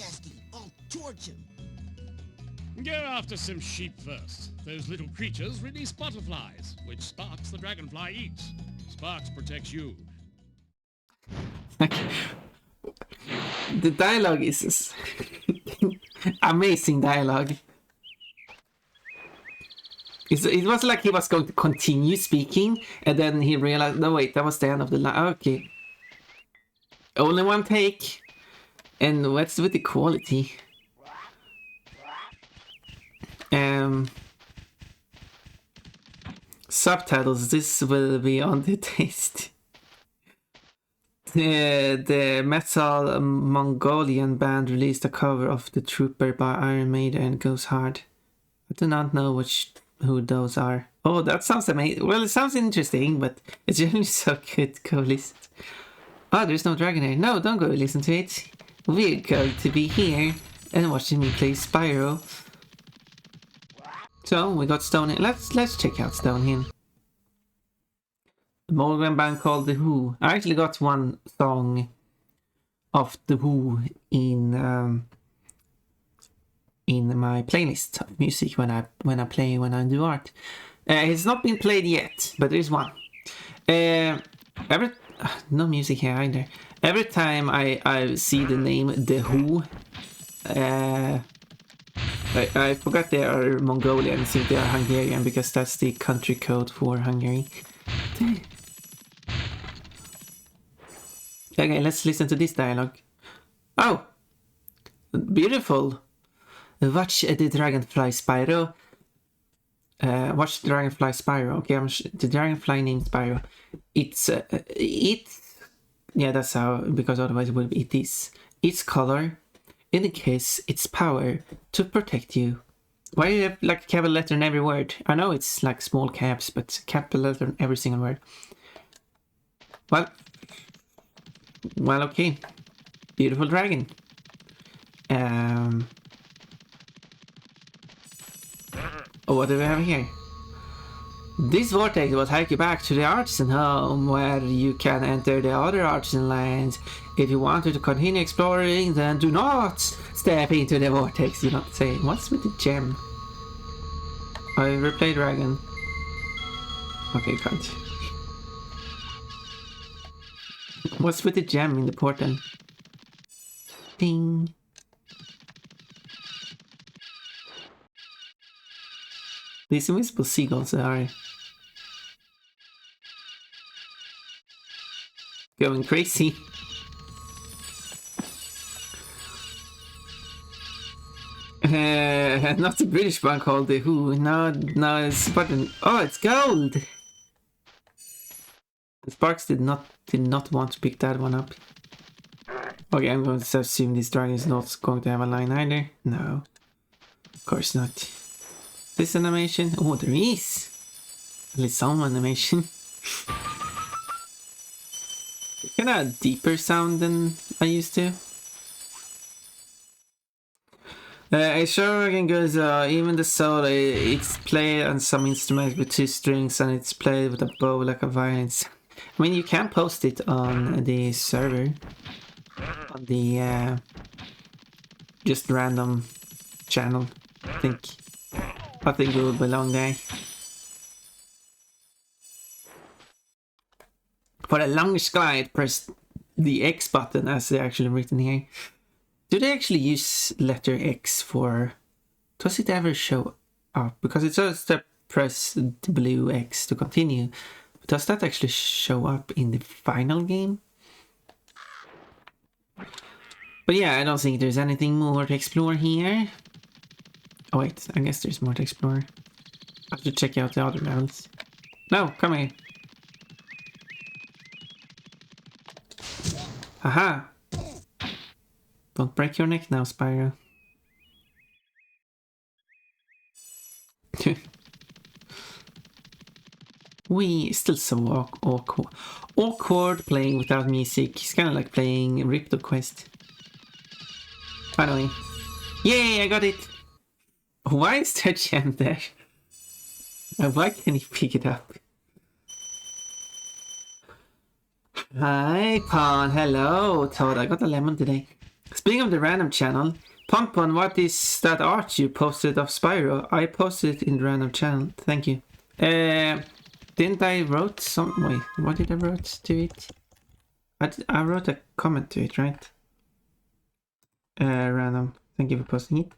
Go after some sheep first. Those little creatures release butterflies, which Sparks the dragonfly eats. Sparks protects you. The dialogue is amazing dialogue. It was like he was going to continue speaking, and then he realized, no wait, that was the end of the line. Okay. Only one take. And what's with the quality? Subtitles, this will be on the taste. The metal Mongolian band released a cover of The Trooper by Iron Maiden and goes hard. I do not know who those are. Oh, that sounds amazing. Well, it sounds interesting, but it's generally so good. Go listen. Oh, there's no dragon here. No, don't go listen to it. We're going to be here and watching me play Spyro. So we got Stonehill. Let's check out Stonehill. The Morgan band called The Who. I actually got one song of The Who in my playlist of music when I do art. It's not been played yet, but there is one. No music here either. Every time I see the name The Who, I forgot they are Mongolian. I think they are Hungarian because that's the country code for Hungary. Okay, let's listen to this dialogue. Oh! Beautiful! Watch the dragonfly Spyro. Watch the dragonfly Spyro. Okay, the dragonfly named Spyro. It's yeah, that's how, because otherwise it would be it is. Its color indicates its power to protect you. Why do you have like a capital letter in every word? I know it's like small caps, but capital letter in every single word. Well, okay. Beautiful dragon. What do we have here? This vortex will take you back to the artisan home, where you can enter the other artisan lands. If you want to continue exploring, then do not step into the vortex. You not say, what's with the gem? I replay dragon. Okay, can't. What's with the gem in the portal? Ding. These invisible seagulls are going crazy. Not the British one called the Who. No, it's button. Oh, it's gold. The Sparks did not want to pick that one up. Okay, I'm going to assume this dragon is not going to have a line either. No, of course not. This animation? Oh, there is! At least some animation. Kind of deeper sound than I used to. It sure again goes, even the solo, it's played on some instruments with 2 strings and it's played with a bow like a violin. I mean, you can post it on the server. On the just random channel, I think it would belong there. For the longest glide, press the X button as they're actually written here. Do they actually use letter X for... Does it ever show up? Because it says to press the blue X to continue. But does that actually show up in the final game? But yeah, I don't think there's anything more to explore here. Oh wait, I guess there's more to explore. I have to check out the other levels. No, come here. Haha! Don't break your neck now, Spyro. We still so awkward playing without music. It's kind of like playing Ripto Quest. Finally. Yay, I got it! Why is there gem there? Why can't he pick it up? Hi, Pon. Hello, Todd. I got a lemon today. Speaking of the random channel, Pon, what is that art you posted of Spyro? I posted it in the random channel. Thank you. Didn't I wrote some... Wait, what did I wrote to it? I wrote a comment to it, right? Random. Thank you for posting it.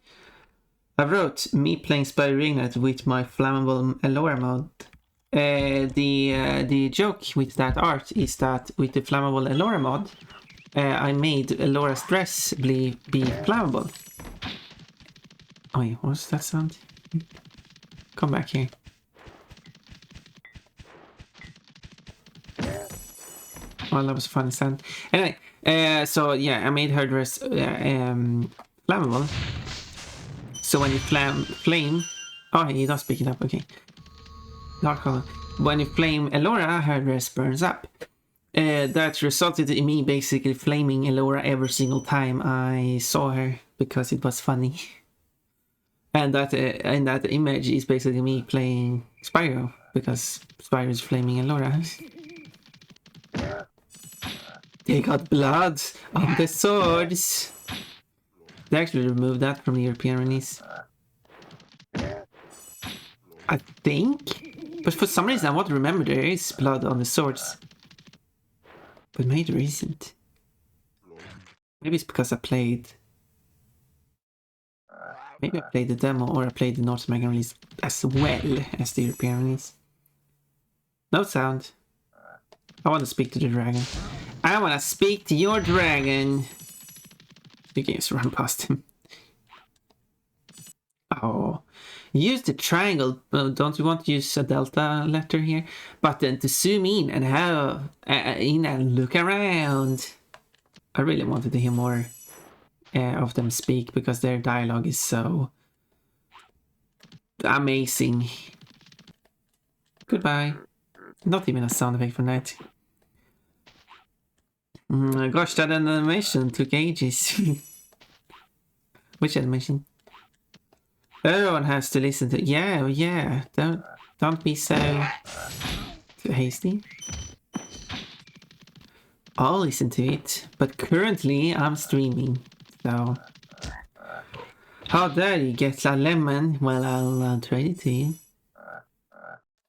I wrote me playing Spyro Ignite with my flammable Elora mod. The joke with that art is that with the flammable Elora mod, I made Elora's dress be flammable. Oh wait, what's that sound? Come back here. Well, that was a fun sound. Anyway, so yeah, I made her dress flammable. So when you flame... Oh, he does pick it up, okay. Dark color. When you flame Elora, her dress burns up. That resulted in me basically flaming Elora every single time I saw her, because it was funny. And that image is basically me playing Spyro, because Spyro is flaming Elora. They got blood on the swords. They actually removed that from the European release. I think. But for some reason I won't remember there is blood on the swords. But maybe there isn't. Maybe it's because I played... Maybe I played the demo or I played the North American release as well as the European release. No sound. I want to speak to the dragon. I want to speak to your dragon. You can just run past him. Oh. Use the triangle. Don't you want to use a delta letter here? Button to zoom in and have in and look around. I really wanted to hear more of them speak because their dialogue is so amazing. Goodbye. Not even a sound effect for that. Gosh, that animation took ages. Which animation? Everyone has to listen to. Yeah. Don't be so hasty. I'll listen to it, but currently I'm streaming, so how dare you get a lemon? Well, I'll trade it to you.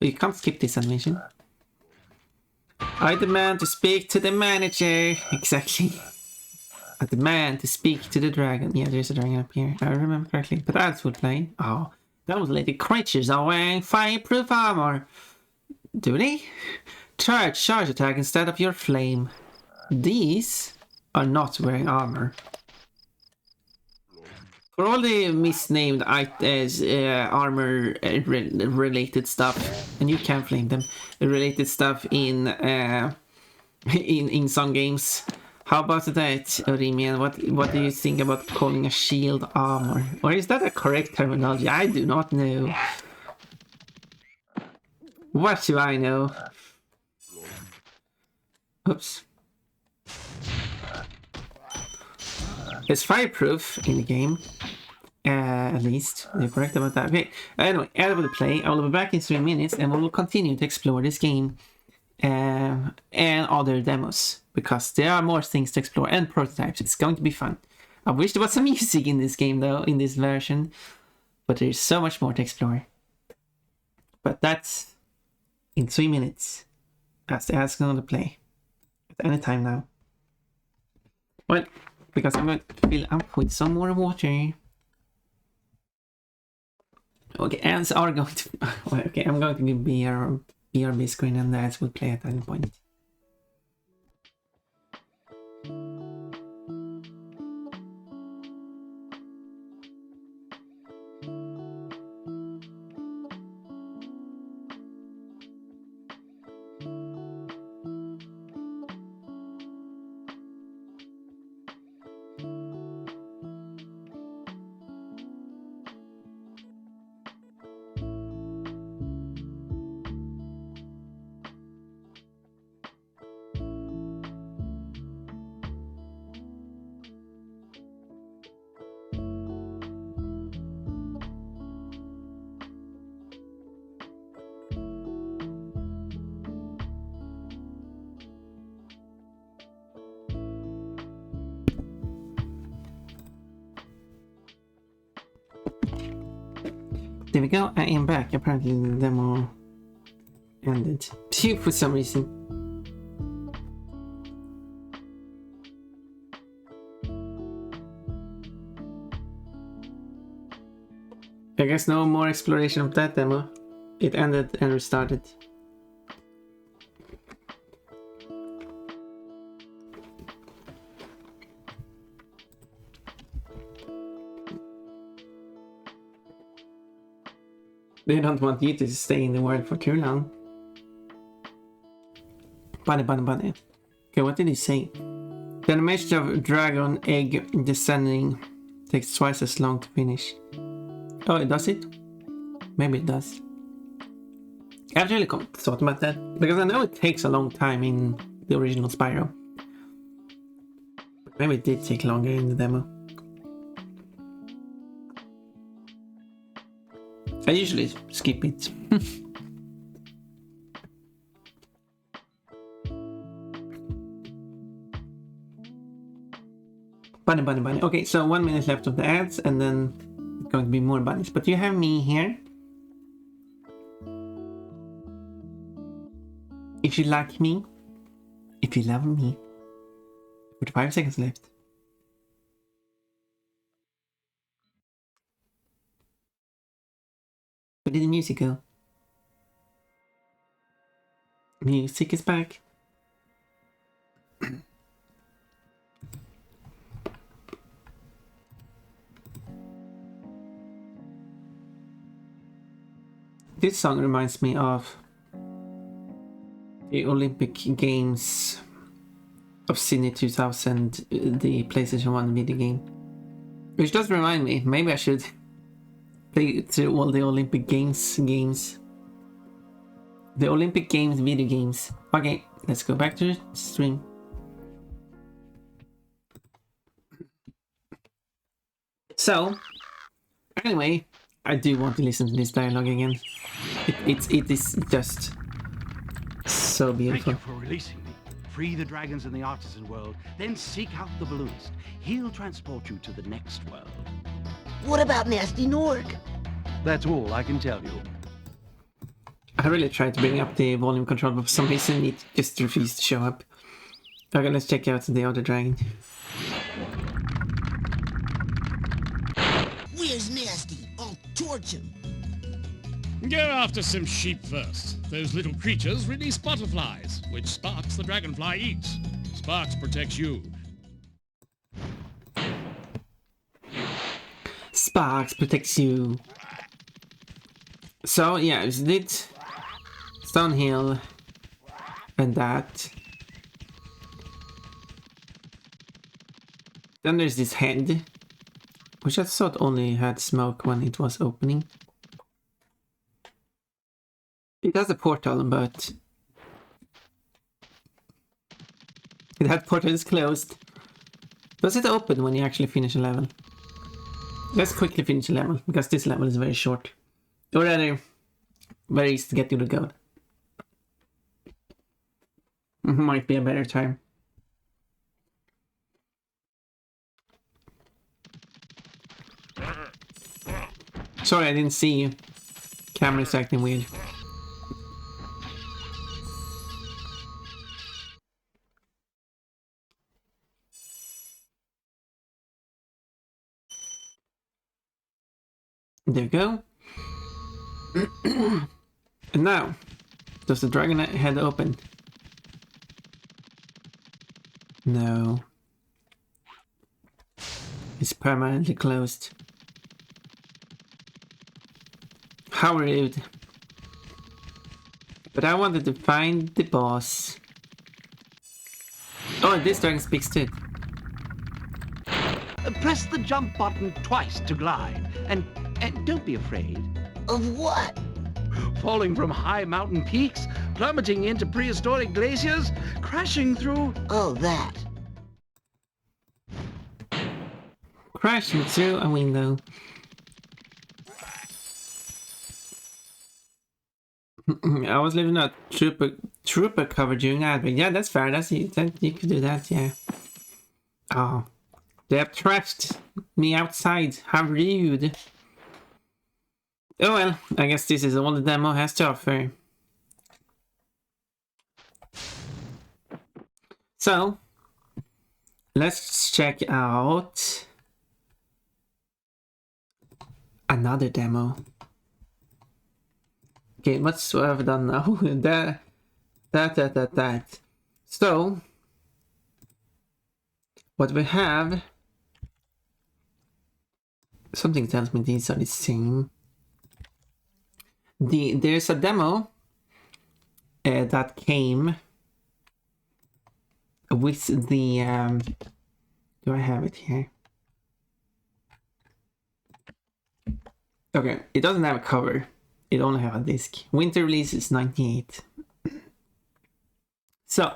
You can't skip this animation. I demand to speak to the manager. Exactly. I demand to speak to the dragon. Yeah, there's a dragon up here. I remember correctly. But that's would play. Oh, those little creatures are wearing fireproof armor. Do they? Charge attack instead of your flame. These are not wearing armor. For all the misnamed armor related stuff, and you can flame them, related stuff in some games. How about that, Rimian? What do you think about calling a shield armor? Or is that a correct terminology? I do not know. What do I know? Oops. It's fireproof in the game. At least. You're correct about that. Okay. Anyway, out of the play. I will be back in 3 minutes and we will continue to explore this game and other demos. Because there are more things to explore and prototypes. It's going to be fun. I wish there was some music in this game though, in this version. But there's so much more to explore. But that's in 3 minutes. That's the ads going to play. At any time now. Well, because I'm going to fill up with some more water. Okay, ads are going to... Okay, I'm going to give BRB screen and the ads will play at any point. There we go, I am back. Apparently the demo ended. For some reason. I guess no more exploration of that demo. It ended and restarted. They don't want you to stay in the world for too long. Bunny. Okay, what did he say? The animation of dragon egg descending takes twice as long to finish. Oh, it does it? Maybe it does. I haven't really thought about that, because I know it takes a long time in the original Spyro. Maybe it did take longer in the demo. I usually skip it. Bunny. Okay, so 1 minute left of the ads, and then it's going to be more bunnies. But you have me here. If you like me, if you love me. 45 seconds left. Where did the music go? Music is back. This song reminds me of the Olympic Games of Sydney 2000, the PlayStation 1 video game. Which does remind me, maybe I should play through all the Olympic Games. The Olympic Games video games. Okay, let's go back to the stream. So, anyway, I do want to listen to this dialogue again. It is just so beautiful. Thank you for releasing me. Free the dragons in the artisan world, then seek out the balloonist. He'll transport you to the next world. What about Nasty Nork? That's all I can tell you. I really tried to bring up the volume control, but for some reason it just refused to show up. Okay, let's check out the other dragon. Where's Nasty? I'll torch him. Go after some sheep first. Those little creatures release butterflies, which Sparks the dragonfly eats. Sparks protects you. Sparks protects you. So yeah, it's it. Stonehill and that. Then there's this head, which I thought only had smoke when it was opening. It has a portal, but that portal is closed. Does it open when you actually finish a level? Let's quickly finish a level, because this level is very short. Or rather, very easy to get to the goal. Might be a better time. Sorry, I didn't see you. Camera's acting weird. There we go. And now, does the dragon head open? No. It's permanently closed. How rude. But I wanted to find the boss. Oh, this dragon speaks too. Press the jump button twice to glide. And don't be afraid. Of what? Falling from high mountain peaks, plummeting into prehistoric glaciers, crashing through... Oh, that. Crashing through a window. I was living a trooper cover during that, but yeah, that's fair. That's you could do that, yeah. Oh, they have trashed me outside. How rude. Oh well, I guess this is all the demo has to offer. So, let's check out another demo. Okay, what's what I've done now? that. So, what we have, something tells me these are the same. There's a demo that came with the do I have it here? Okay, it doesn't have a cover. It only have a disc. Winter release is 98. So,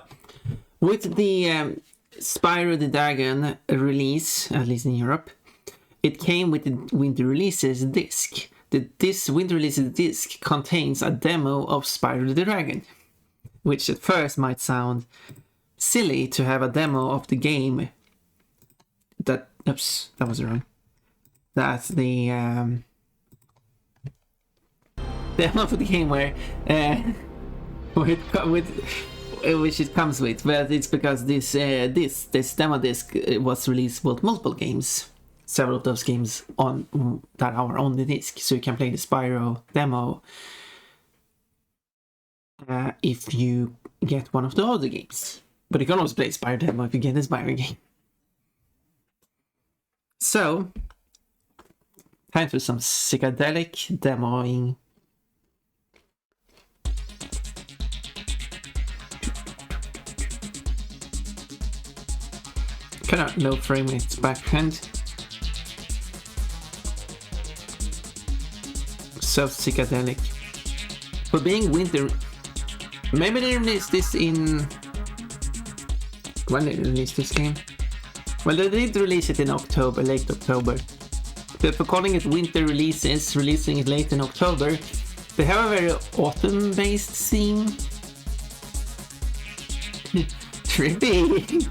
with the Spyro the Dragon release, at least in Europe, it came with the winter releases disc. This winter releases disc contains a demo of Spyro the Dragon, which at first might sound silly to have a demo of the game. Oops, that was wrong. That's the demo of the game where which it comes with, but it's because this demo disc was released with multiple games. Several of those games that are on the disc, so you can play the Spyro demo if you get one of the other games. But you can also play Spyro demo if you get the Spyro game. So, time for some psychedelic demoing. Kind of low frame rate background. So psychedelic. For being winter, maybe they released this in... When did they release this game? Well, they did release it in October, late October. But for calling it winter releases, releasing it late in October, they have a very autumn-based theme. Trippy!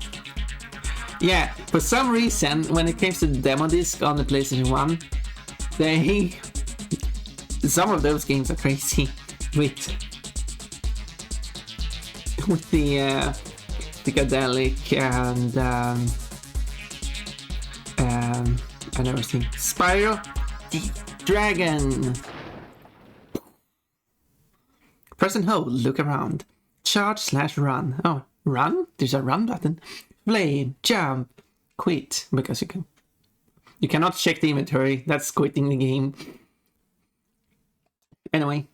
Yeah, for some reason, when it came to the demo disc on the PlayStation 1, some of those games are crazy with the psychedelic and everything. Spyro the Dragon. Press and hold, look around. Charge/run. Oh, run? There's a run button. Play, jump, quit, because you cannot check the inventory. That's quitting the game. Anyway,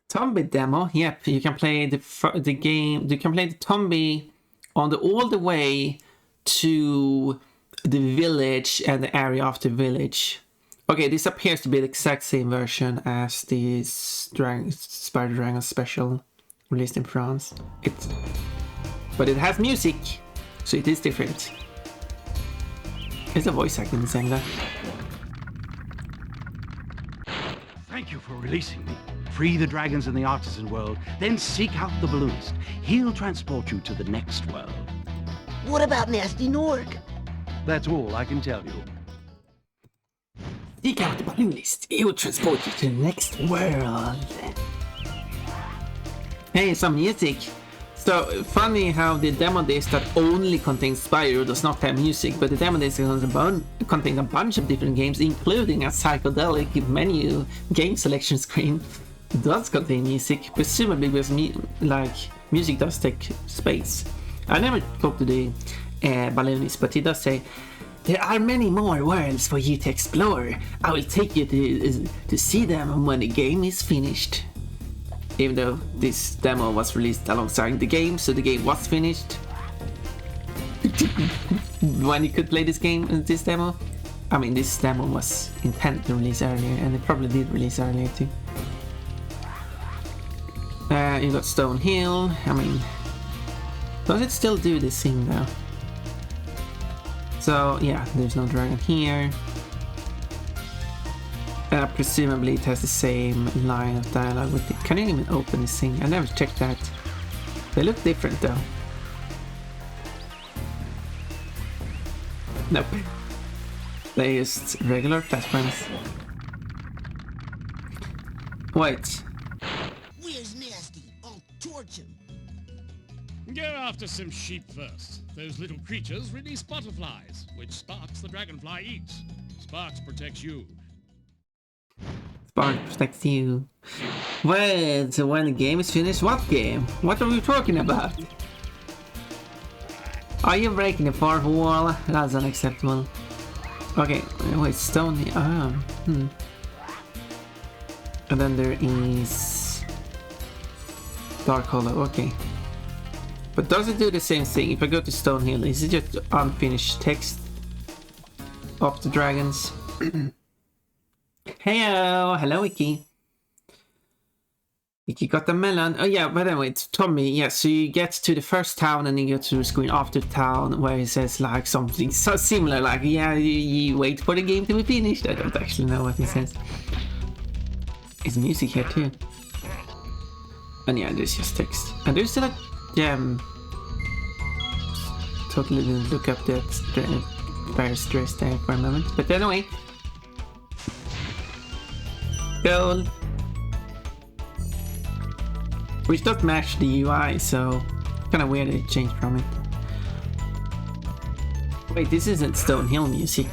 Tombi demo. Yep, you can play the game. You can play the Tombi on all the way to the village and the area of the village. Okay, this appears to be the exact same version as the Spyro the Dragon special released in France. But it has music, so it is different. Is the voice acting the same there? Thank you for releasing me. Free the dragons in the artisan world, then seek out the balloonist. He'll transport you to the next world. What about Nasty Nork? That's all I can tell you. Seek out the balloonist. He will transport you to the next world. Hey, some music. So funny how the demo disc that only contains Spyro does not have music, but the demo disc contains a bunch of different games, including a psychedelic menu game selection screen. It does contain music, presumably because music does take space. I never talked to the balloonist, but he does say, "There are many more worlds for you to explore. I will take you to see them when the game is finished." Even though this demo was released alongside the game, so the game was finished when you could play this demo. I mean, this demo was intended to release earlier, and it probably did release earlier too. You got Stone Hill. I mean, does it still do this thing though? So yeah, there's no dragon here. Presumably it has the same line of dialogue with it. Can you even open this thing? I never checked that. They look different though. Nope. They used regular platforms. Wait. Where's Nasty? I'll torch him. Go after some sheep first. Those little creatures release butterflies, which Sparks the dragonfly eats. Sparks protects you. Spark protects you. Wait, so when the game is finished, what game? What are we talking about? Are you breaking the fourth wall? That's unacceptable. Okay, wait, stone here. And then there is Dark Hollow, okay. But does it do the same thing? If I go to Stone Hill, is it just unfinished text of the dragons? Heyo! Hello, Iki. Iki got the melon. Oh yeah, but anyway, Tommy, yeah, so you get to the first town and you go to the screen after town where it says like something so similar, like, yeah, you wait for the game to be finished. I don't actually know what it says. It's music here too. And yeah, there's just text. And there's still a totally didn't look up that Bear's dress there for a moment. But anyway. Gold. Which does match the UI, so kind of weird it changed from it. Wait, this isn't Stonehill music.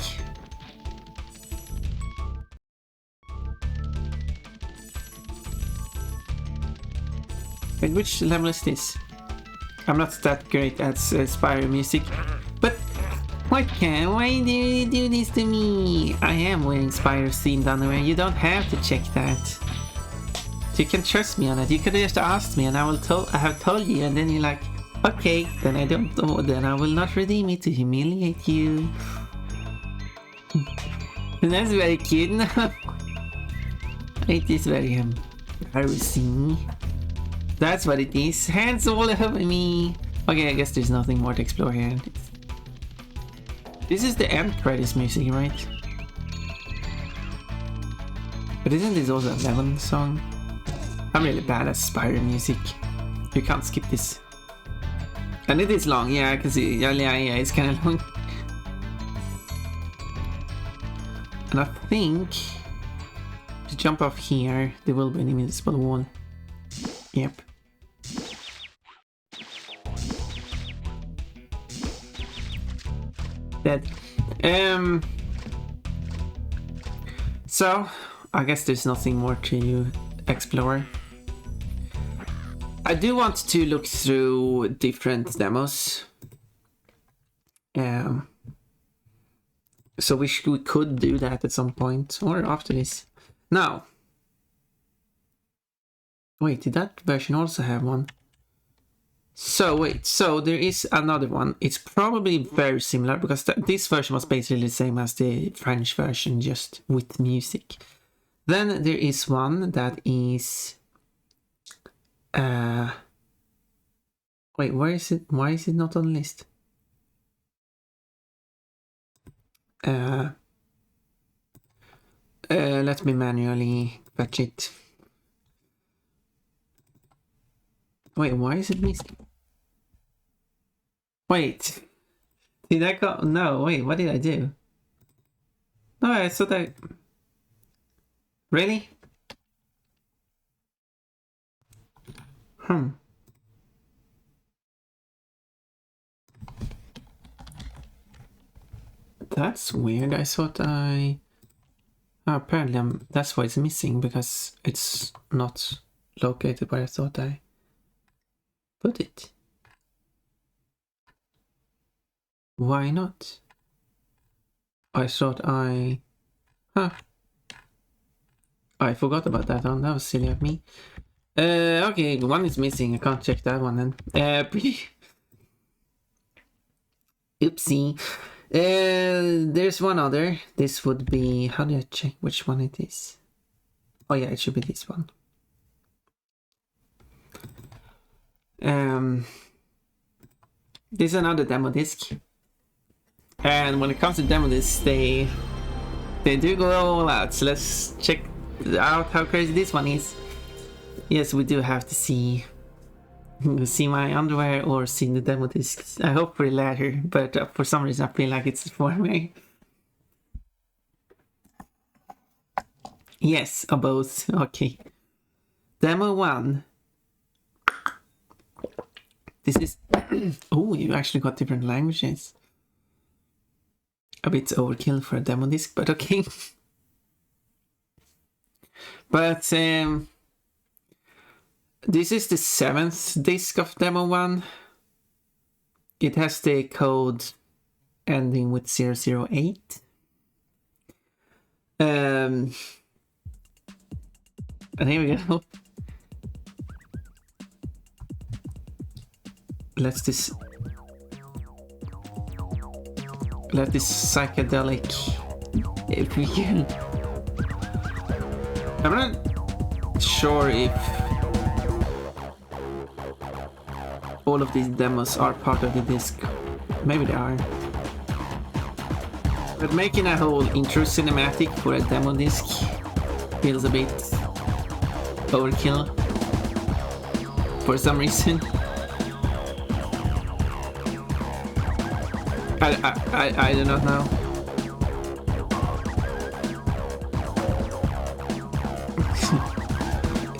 Wait, which level is this? I'm not that great at Spyro music, but why do you do this to me? I am wearing Spyro's themed underwear. You don't have to check that. You can trust me on it. You could have just asked me and I have told you, and then you're like, okay, then I don't know, then I will not redeem it to humiliate you. That's very cute. It is very embarrassing. That's what it is. Hands all over me. Okay, I guess there's nothing more to explore here. This is the end credits music, right? But isn't this also a Lemon song? I'm really bad at Spyro music. You can't skip this. And it is long, yeah, I can see. Yeah, it's kind of long. And I think to jump off here, there will be an invisible wall. Yep. Dead. So I guess there's nothing more to explore. I do want to look through different demos. So we could do that at some point or after this. Now, wait, did that version also have one? So wait, so there is another one. It's probably very similar because this version was basically the same as the French version, just with music. Then there is one that is wait, where is it? Why is it not on the list? Let me manually fetch it. Wait, why is it missing? Wait, did I go? No, wait, what did I do? No, I thought I... Really? That's weird. I thought I... Oh, apparently that's why it's missing, because it's not located where I thought I put it. Why not? I thought I... Huh. I forgot about that one. That was silly of me. Okay, one is missing. I can't check that one then. Oopsie. There's one other. This would be... How do I check which one it is? Oh yeah, it should be this one. This is another demo disc. And when it comes to demo discs, they do go all out. So let's check out how crazy this one is. Yes, we do have to see my underwear or see the demo discs. I hope for the latter, but for some reason I feel like it's the former. Yes, or both. Okay. Demo 1. This is... Oh, you actually got different languages. A bit overkill for a demo disc, but okay. But this is the 7th disc of demo 1. It has the code ending with 008. And here we go. Let this psychedelic, if we can. I'm not sure if all of these demos are part of the disc. Maybe they are. But making a whole intro cinematic for a demo disc feels a bit overkill for some reason. I do not know.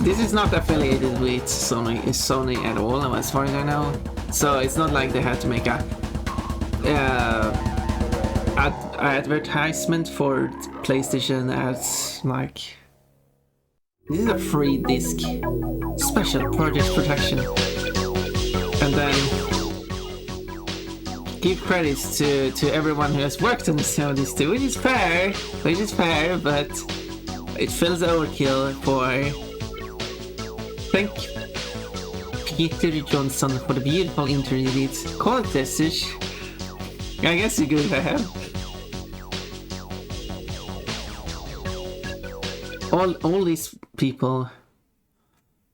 This is not affiliated with Sony at all, as far as I know. So it's not like they had to make a advertisement for PlayStation as like, this is a free disc, special project protection, and then give credits to everyone who has worked on this too, which is fair, but it feels overkill for. Thank Peter Johnson for the beautiful interview. Call it this. I guess you could have. All these people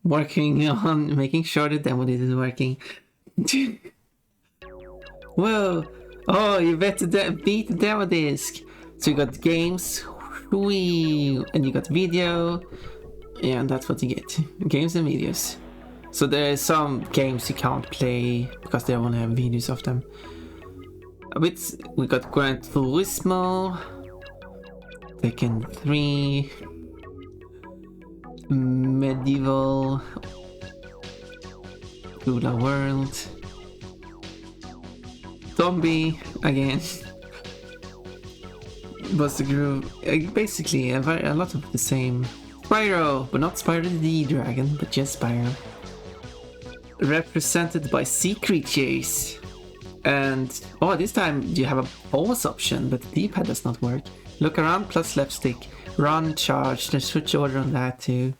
working on making sure the demo is working. Whoa! Oh, you beat the demo disc. So you got games, and you got video. Yeah, and that's what you get. Games and videos. So there are some games you can't play because they only have videos of them. We got Gran Turismo, Tekken 3, Medieval, Lula World, Zombie again, Buster Groove. Basically a lot of the same. Spyro, but not Spyro the Dragon, but just Spyro. Represented by sea creatures. And oh, this time you have a pause option, but the D-pad does not work. Look around plus left stick. Run, charge. There's switch order on that too.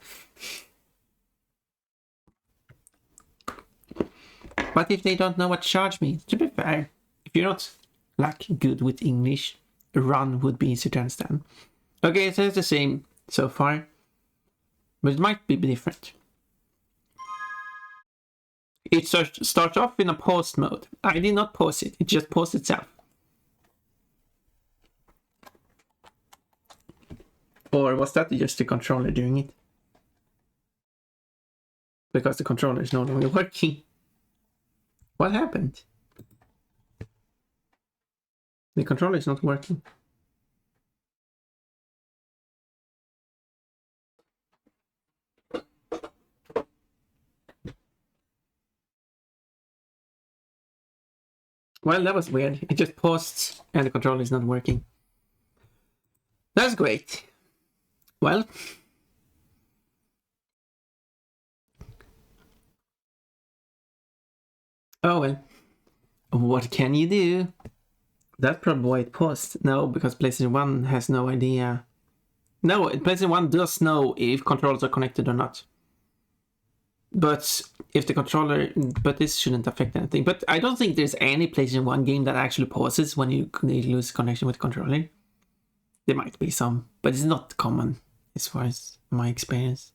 But if they don't know what charge means, to be fair, if you're not like good with English, run would be easy to understand. Okay, so it's the same so far, but it might be different. It starts off in a pause mode. I did not pause it, it just paused itself. Or was that just the controller doing it? Because the controller is no longer working. What happened? The controller is not working. Well, that was weird. It just paused and the controller is not working. That's great. Well, oh well, what can you do? That's probably why it paused. No, because PlayStation 1 has no idea. No, PlayStation 1 does know if controllers are connected or not. But if the controller, but this shouldn't affect anything. But I don't think there's any PlayStation 1 game that actually pauses when you lose connection with the controller. There might be some, but it's not common as far as my experience.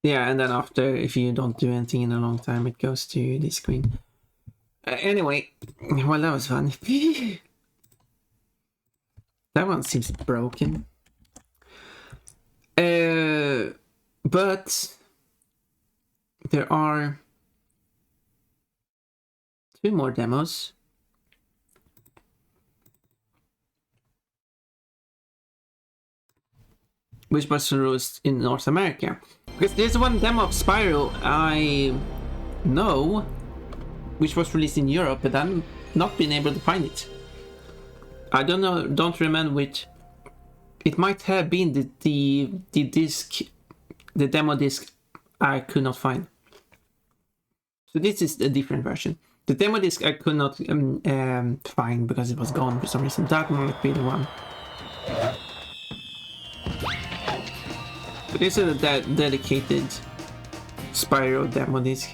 Yeah, and then after, if you don't do anything in a long time, it goes to this screen. Anyway, well, that was fun. That one seems broken. But there are 2 more demos. Which was released in North America. Because there's one demo of Spyro I know, which was released in Europe, but I'm not been able to find it. I don't remember which. It might have been the disc, the demo disc I could not find. So this is a different version. The demo disc I could not find because it was gone for some reason. That might be the one. But this is a dedicated Spyro demo disc.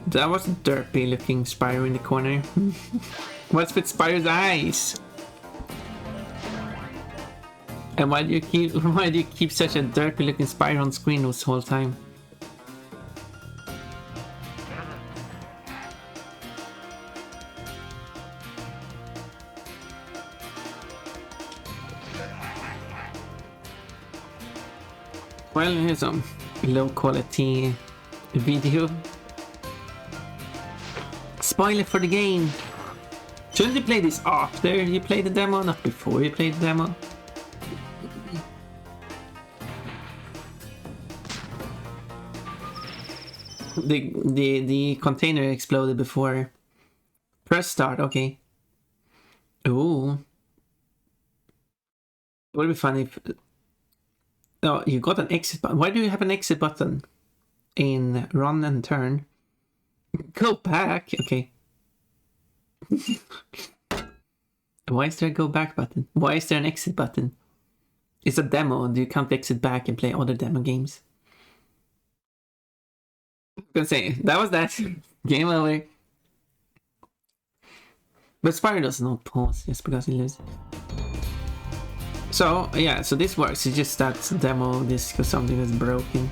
That was a derpy looking Spyro in the corner. What's with Spyro's eyes? And why do you keep such a derpy looking Spyro on screen this whole time? Well, here's some low quality video. Spoiler for the game. Shouldn't you play this after you play the demo, not before you play the demo? the container exploded before. Press start, okay. Ooh. It would be funny if... Oh, you got an exit button. Why do you have an exit button in run and turn? Go back, okay. Why is there a go back button? Why is there an exit button? It's a demo and you can't exit back and play other demo games. I'm gonna say, that was that. Game over. But Spyro does not pause just because he lives. So, yeah, so this works. It's just that demo disk or something that's broken.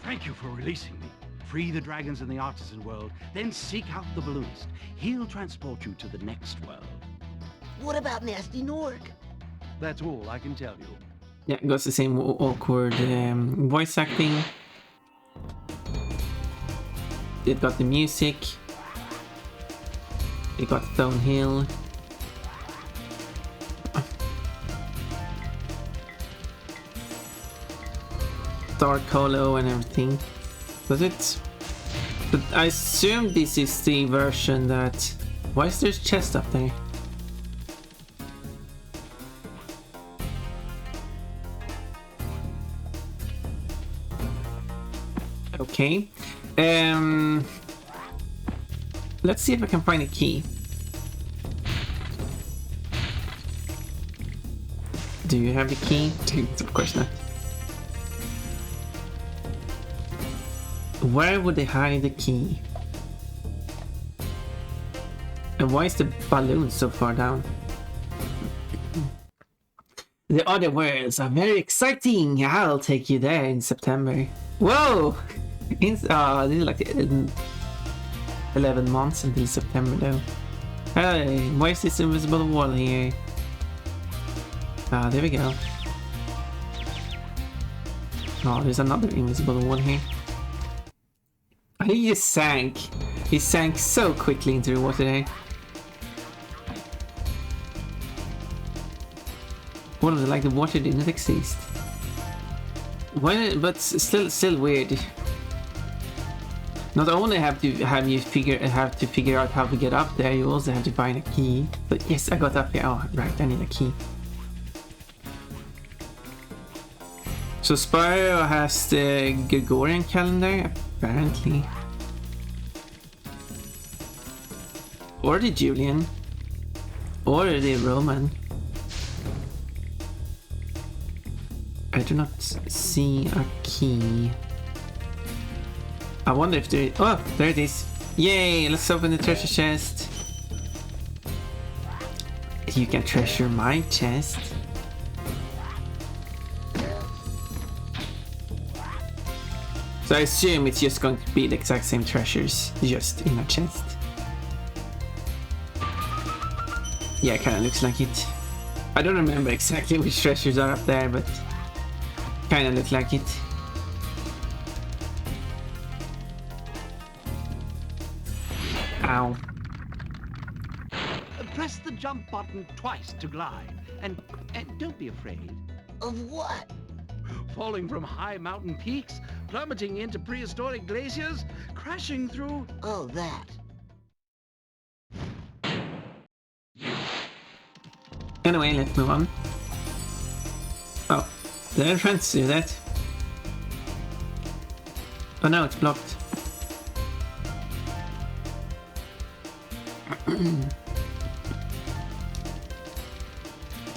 Thank you for releasing me. Free the dragons in the artisan world, then seek out the balloonist. He'll transport you to the next world. What about Nasty Nork? That's all I can tell you. Yeah, it goes the same awkward voice acting. It got the music. It got Stonehill. Dark Hollow and everything. Was it? But I assume this is the version that... Why is there a chest up there? Okay. Let's see if I can find a key. Do you have the key? Of course not. Where would they hide the key? And why is the balloon so far down? The other worlds are very exciting. I'll take you there in September. Whoa! This is like 11 months until September though. Hey, why is this invisible wall here? Ah, there we go. Oh, there's another invisible wall here. He just sank. He sank so quickly into the water there. What was it, like the water didn't exist? Well, but still weird. Not only have to figure out how to get up there, you also have to find a key. But yes, I got up here. Oh, right, I need a key. So Spyro has the Gregorian calendar, apparently. Or the Julian. Or the Roman. I do not see a key. I wonder if there... Oh, there it is. Yay, let's open the treasure chest. You can treasure my chest. So I assume it's just going to be the exact same treasures, just in a chest. Yeah, it kind of looks like it. I don't remember exactly which treasures are up there, but kind of look like it. Ow. Press the jump button twice to glide, and don't be afraid. Of what? Falling from high mountain peaks, plummeting into prehistoric glaciers, crashing through... Oh, that. Anyway, let's move on. Oh, did I try to do that? Oh no, it's blocked.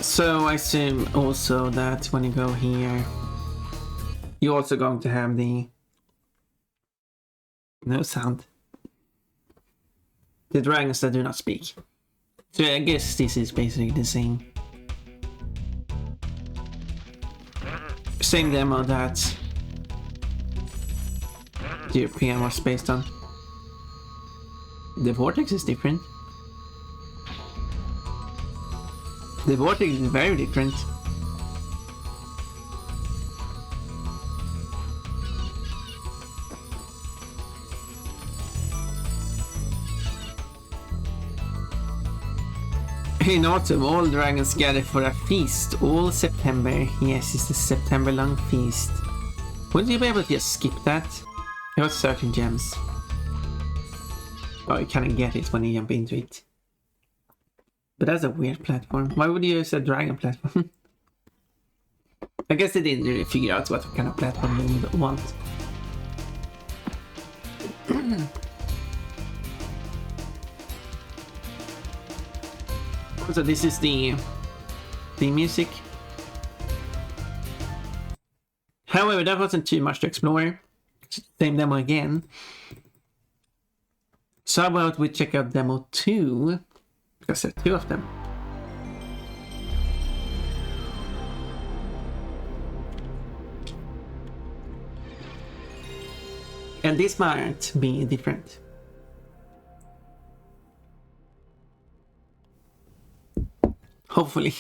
So I assume also that when you go here, you're also going to have the... No sound. The dragons that do not speak. So I guess this is basically the same. Same demo that the European was based on. The vortex is different. The vortex is very different. In autumn, all dragons gather for a feast all September. Yes, it's the September long feast. Would you be able to just skip that? It was 13 gems. Oh, you kind of get it when you jump into it. But that's a weird platform. Why would you use a dragon platform? I guess they didn't really figure out what kind of platform they would want. So this is the music. However, that wasn't too much to explore. Same demo again. So how about we check out demo 2? Because there are 2 of them. And this might be different. Hopefully.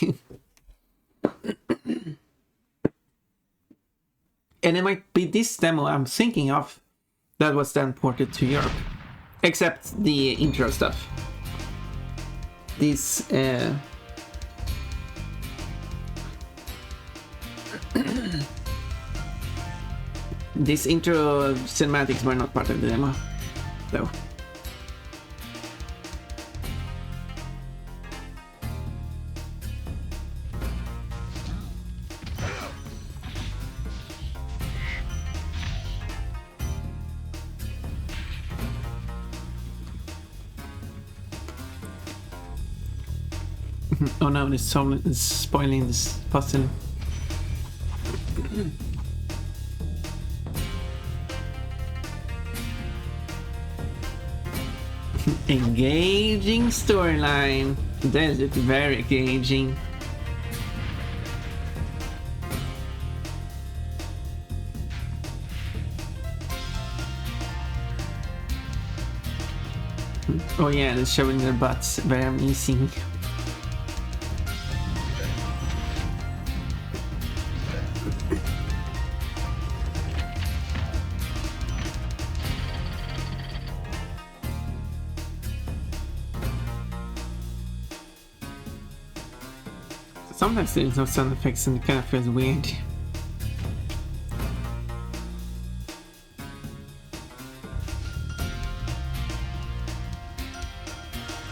And it might be this demo I'm thinking of that was then ported to Europe. Except the intro stuff. This this intro cinematics were not part of the demo, though. Oh no, this song is spoiling this puzzle. Engaging storyline. That is very engaging. Oh yeah, they're showing their butts. Very amazing. Sometimes there's no sound effects and it kind of feels weird.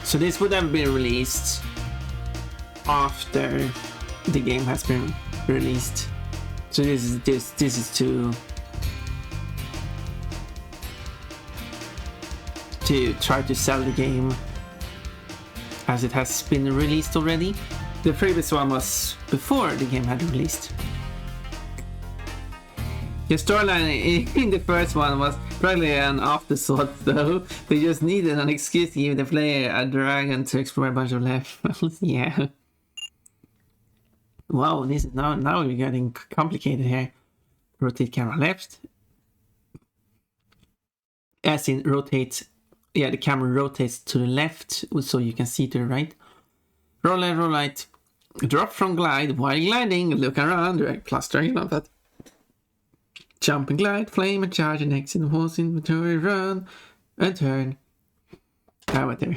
So this would have been released after the game has been released. So this is to try to sell the game as it has been released already. The previous one was before the game had released. The storyline in the first one was probably an afterthought though. They just needed an excuse to give the player a dragon to explore a bunch of levels. Yeah. Wow, this is now we're getting complicated here. Rotate camera left. As in rotate, yeah, the camera rotates to the left so you can see to the right. Roll left, roll right. Drop from glide while gliding. Look around. Direct plus dragon on that. Jump and glide. Flame and charge and exit. Horse inventory. Run and turn. Ah, whatever.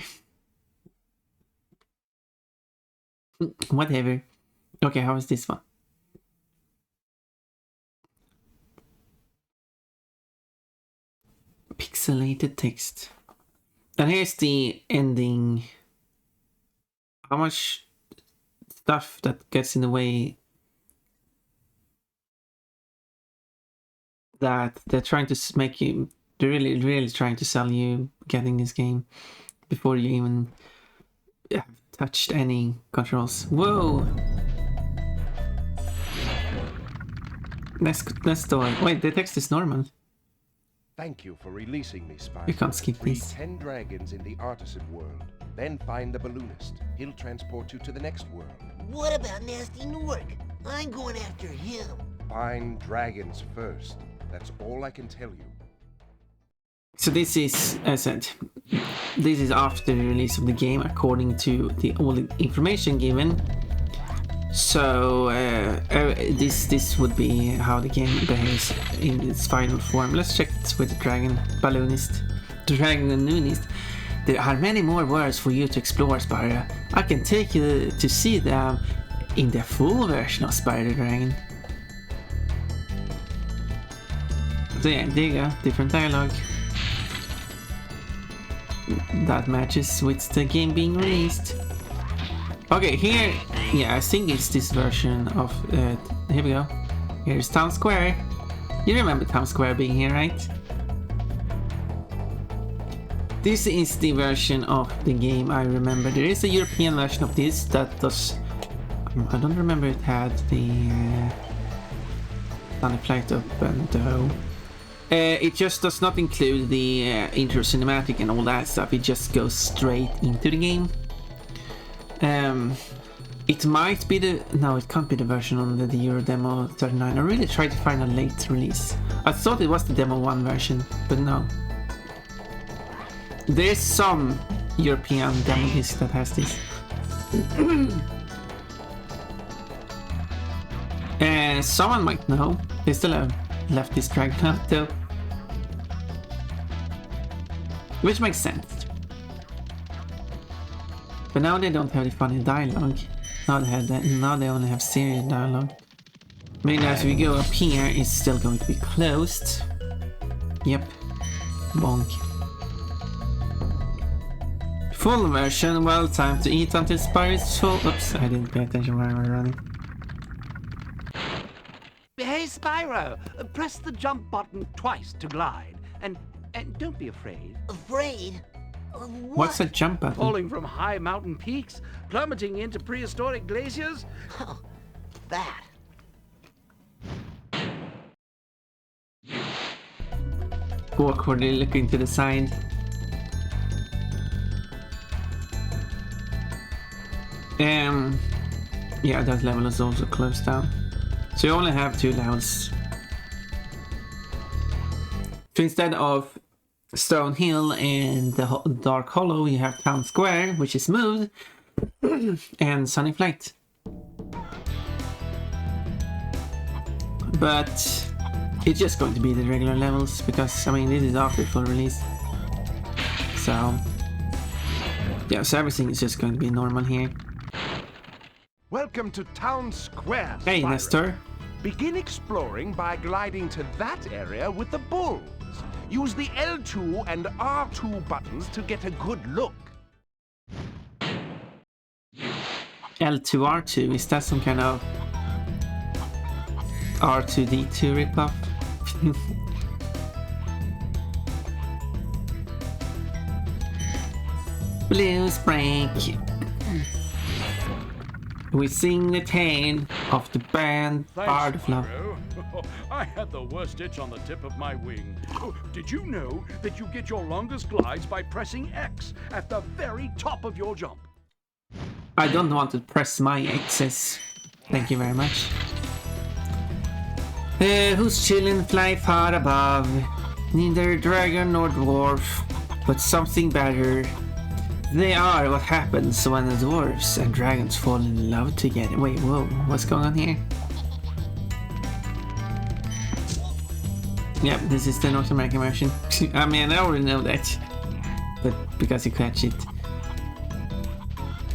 Whatever. Okay, how is this one? Pixelated text. And here's the ending. How much stuff that gets in the way that they're trying to make you, they're really trying to sell you getting this game before you even have touched any controls. Whoa! Next door. Wait, the text is normal. Thank you for releasing me, Spyro. You can't skip Free this. 10 dragons in the artisan world. Then find the balloonist. He'll transport you to the next world. What about Nasty Nork? I'm going after him. Find dragons first. That's all I can tell you. So this is, as I said, this is after the release of the game according to all the information given. So this would be how the game behaves in its final form. Let's check this with the dragon balloonist. Dragonunist. There are many more worlds for you to explore, Spyro. I can take you to see them in the full version of Spyro the Dragon. So yeah, there you go, different dialogue. That matches with the game being released. Okay, here, yeah, I think it's this version of, here we go. Here's Town Square. You remember Town Square being here, right? This is the version of the game I remember. There is a European version of this that does... I don't remember it had the Sunny Flight open though. It just does not include the intro cinematic and all that stuff. It just goes straight into the game. It might be the... No, it can't be the version on the Euro Demo 39. I really tried to find a late release. I thought it was the Demo 1 version, but no. There's some European demo disc that has this. Someone might know. They still have left this Dragon out though. Which makes sense. But now they don't have the funny dialogue. Now they have that. Now they only have serious dialogue. Maybe as we go up here, it's still going to be closed. Yep. Bonk. Full version. Well, time to eat until Spyro is full. Oops, I didn't pay attention while I was running. Hey, Spyro, press the jump button twice to glide. And don't be afraid. Afraid? Of what? What's a jump button? Falling from high mountain peaks, plummeting into prehistoric glaciers. Oh, that. Awkwardly looking to the side. Yeah, that level is also closed down. So you only have 2 levels. So instead of Stone Hill and the Dark Hollow, you have Town Square, which is moved, and Sunny Flight. But it's just going to be the regular levels, because, I mean, this is after full release. So, yeah, so everything is just going to be normal here. Welcome to Town Square, Hey, Spyro. Nestor. Begin exploring by gliding to that area with the bulls. Use the L2 and R2 buttons to get a good look. L2R2, is that some kind of R2D2 ripoff? Blues break. We sing the tale of the band Bard of Love. I had the worst itch on the tip of my wing. Oh, did you know that you get your longest glides by pressing X at the very top of your jump? I don't want to press my X's. Thank you very much. Who's chillin' fly far above? Neither dragon nor dwarf, but something better. They are what happens when the dwarves and dragons fall in love together. Wait, whoa, what's going on here? Yep, this is the North American version. I mean, I already know that, but because you catch it.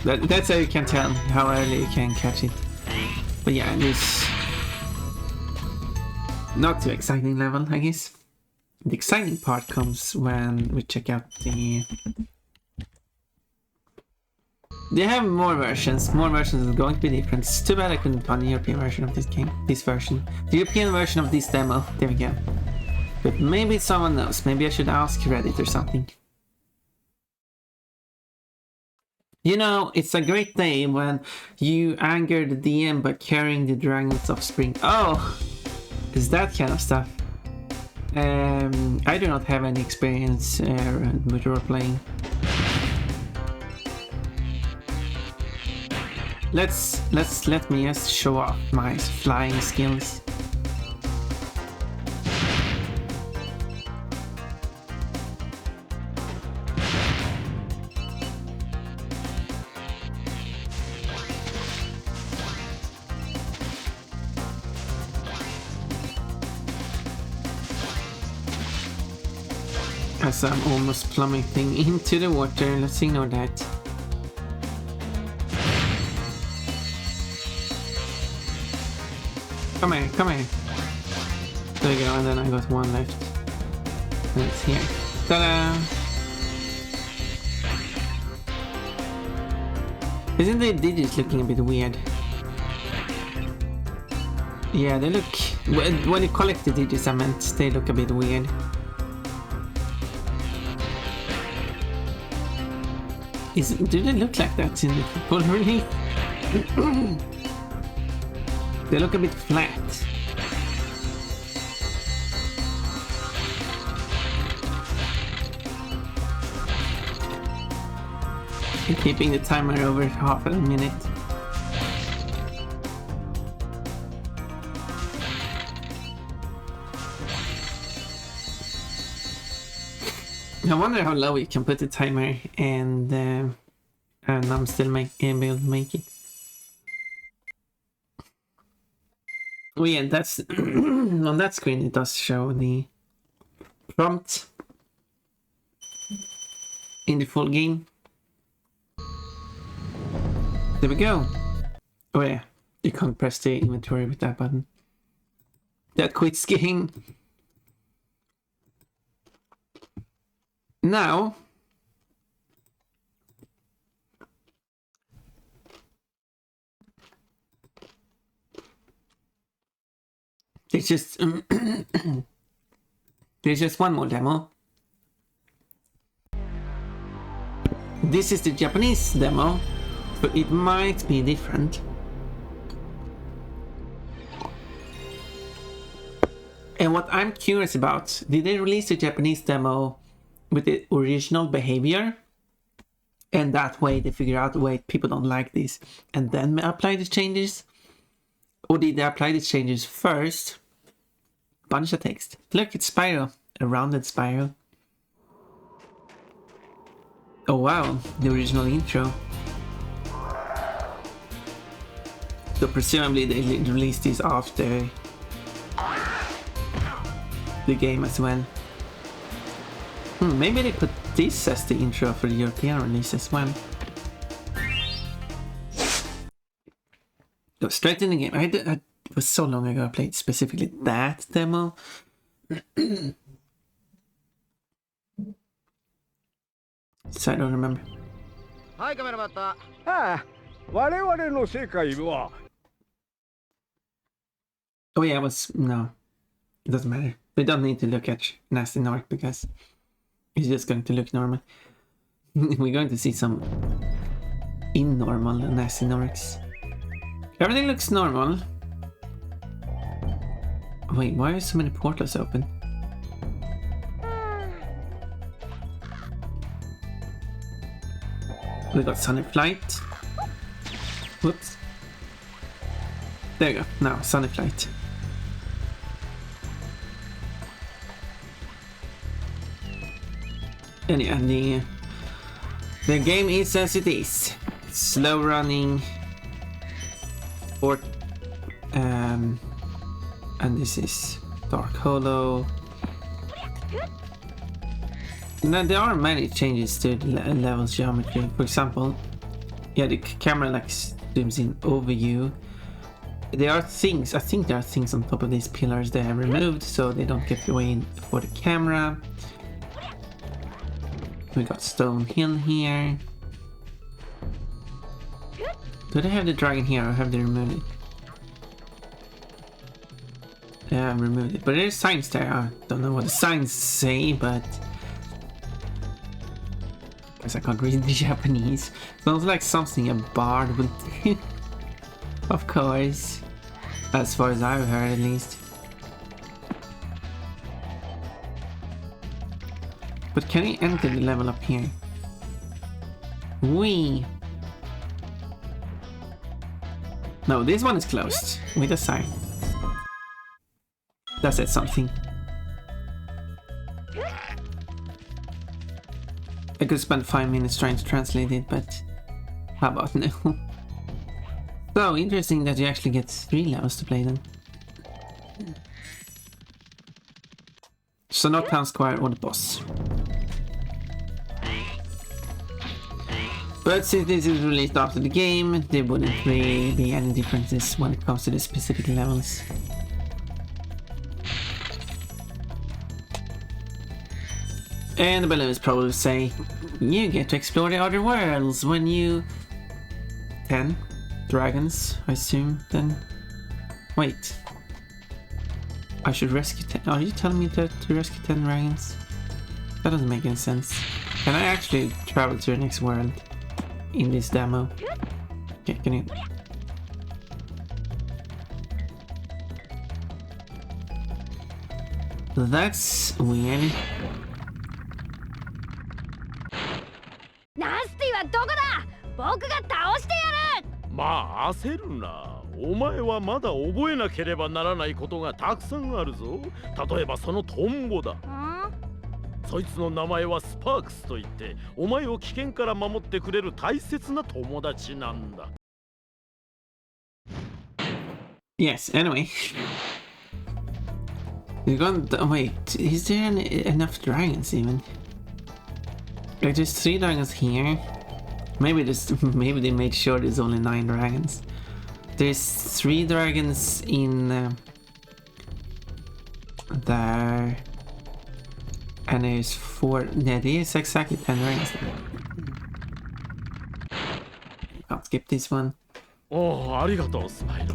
That's how you can tell how early you can catch it. But yeah, this not too exciting level, I guess. The exciting part comes when we check out the... They have more versions. More versions is going to be different. It's too bad I couldn't find the European version of this game. This version. The European version of this demo. There we go. But maybe someone knows. Maybe I should ask Reddit or something. You know, it's a great day when you anger the DM by carrying the Dragon's Offspring. Oh! It's that kind of stuff. I do not have any experience with role-playing. Let me just show off my flying skills. As I'm almost plummeting into the water, let's ignore that. Come here, come here. There we go, and then I got one left. And it's here. Ta-da! Isn't the digits looking a bit weird? Yeah, they look... When you collect the digits, I meant they look a bit weird. Do they look like that in the full release? They look a bit flat. I'm keeping the timer over half a minute. I wonder how low you can put the timer and I'm still able to make it. Oh yeah, that's on that screen it does show the prompt in the full game. There we go. Oh yeah, you can't press the inventory with that button. That quits game. Now, there's just there's just one more demo. This is the Japanese demo, but it might be different. And what I'm curious about, did they release the Japanese demo with the original behavior, and that way they figure out, wait, people don't like this, and then apply the changes? Or did they apply the changes first? Bunch of text. Look, it's Spyro, a rounded Spyro. Oh wow, the original intro. So presumably they released this after the game as well. Maybe they put this as the intro for the European release as well. Go straight in the game. It was so long ago I played specifically that demo. So I don't remember. Hi, Kameramata. Oh yeah, no. It doesn't matter. We don't need to look at Nasty Nork because it's just going to look normal. We're going to see some in-normal Nasty Norks. Everything looks normal. Wait, why are so many portals open? We got Sunny Flight. Whoops. There you go. Now, Sunny Flight. And yeah, the game is as it is. Slow running. And this is Dark Hollow. Now there are many changes to the level's geometry. For example, yeah, the camera like zooms in over you. There are things, I think there are things on top of these pillars they have removed so they don't get away for the camera. We got Stone Hill here. Do they have the dragon here or have they removed it? Yeah, I've removed it. But there's signs there. I don't know what the signs say, but I guess I can't read the Japanese. Sounds like something a bard would do. Of course. As far as I've heard at least. But can he enter the level up here? Whee! No, this one is closed. With a sign. That said something. I could spend 5 minutes trying to translate it, but how about no? So interesting that you actually get 3 levels to play them. So not Town Square or the boss. But since this is released after the game, there wouldn't really be any differences when it comes to the specific levels. And the balloons probably say, you get to explore the other worlds when you... 10 dragons, I assume, then... Wait. I should rescue 10... Are you telling me to rescue 10 dragons? That doesn't make any sense. Can I actually travel to the next world in this demo? Okay, can you... That's weird. ナスティはどこだ？僕が倒してやる。まあ焦るな。お前はまだ覚えなければならないことがたくさんあるぞ。例えばそのトンボだ。そいつの名前はスパークスといって、お前を危険から守ってくれる大切な友達なんだ。Yes, anyway. You're gonna... Wait, is there enough dragons even? Like, there's 3 dragons here. Maybe they made sure there's only 9 dragons. There's 3 dragons in... there. And there's 4... Yeah, there's exactly 10 dragons there. Can't skip this one. おお、ありがとう、スパイロ。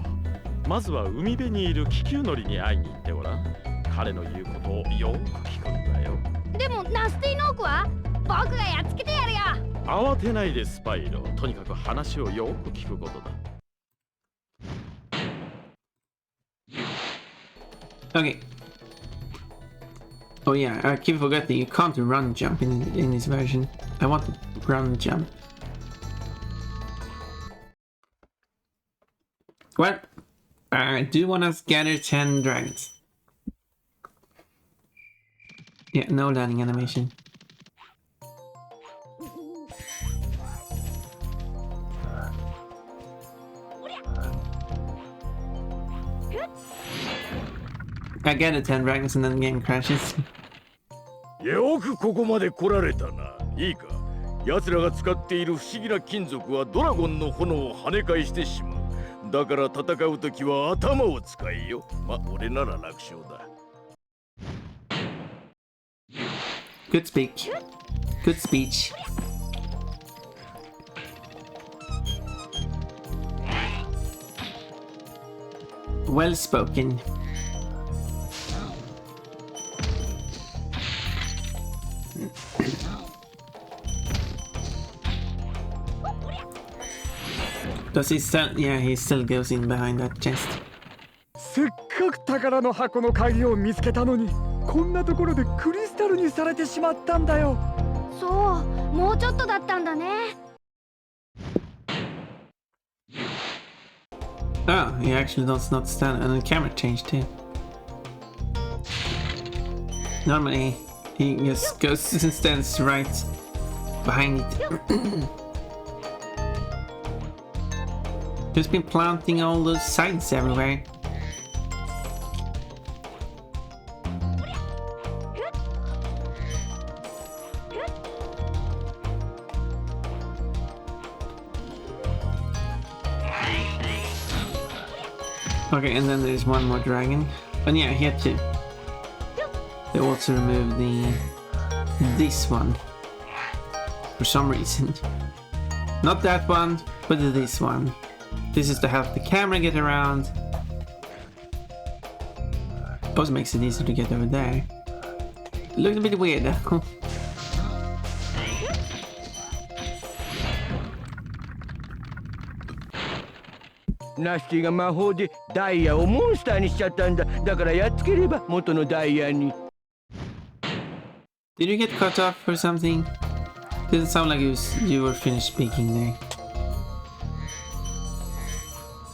まずは海辺にいる気球乗りに会いに行ってごらん。彼の言うことをよく聞くんだよ。でもナスティノークは？僕がやっつけてやるよ。慌てないでスパイロ。とにかく話をよく聞くことだ。Okay. Oh yeah, I keep forgetting you can't run jump in this version. I want to run jump. Well, I do want to gather 10 dragons. Yeah, no landing animation. I get it, 10 dragons and then the game crashes. よくここまで来られたな。いいか。奴らが使っている不思議な金属はドラゴンの炎を跳ね返してしまう。だから戦うときは頭を使えよ。ま、俺なら楽勝だ。Good speech. Good speech. Well spoken. Does he still? Yeah, he still goes in behind that chest. せっかく宝の箱の鍵を見つけたのに、こんなところでクリスタルにされてしまったんだよ。そう、もうちょっとだったんだね。Oh, he actually does not stand, and the camera changed too. Normally, he just goes and stands right behind it. Just been planting all those signs everywhere. Okay, and then there's one more dragon. And yeah, here too. They also removed this one. For some reason. Not that one, but this one. This is to help the camera get around. Also makes it easier to get over there. Looks a bit weird though.ナスティが魔法でダイヤをモンスターにしちゃったんだ。だからやっつければ元のダイヤに。Did you get cut off or something? Didn't sound like you were finished speaking there.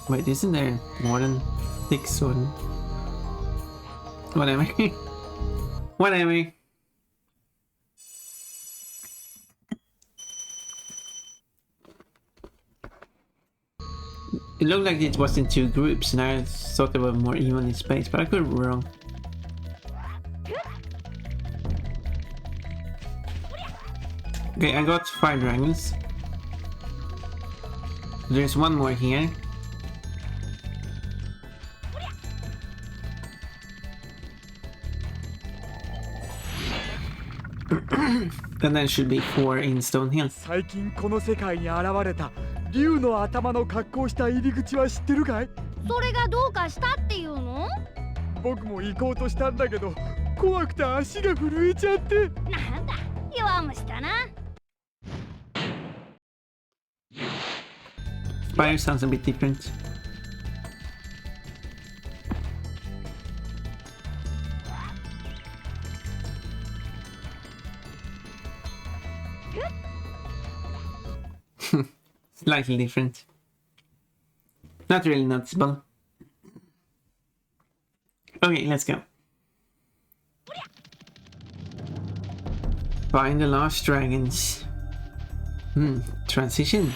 Wait, isn't there more than 6 or... Whatever. Whatever. It looked like it was in 2 groups and I thought they were more evenly spaced, but I could be wrong. Okay, I got 5 dragons. There's one more here. And then should be 4 in Stone Hill. 最近この世界に現れた竜の頭の格好した入り口は知ってるかい？それがどうかしたっていうの？僕も行こうとしたんだけど怖くて足が震えちゃって。なんだ、弱虫だな。Spyro sounds a bit different. Slightly different. Not really noticeable. Okay, let's go. Find the lost dragons. Transition.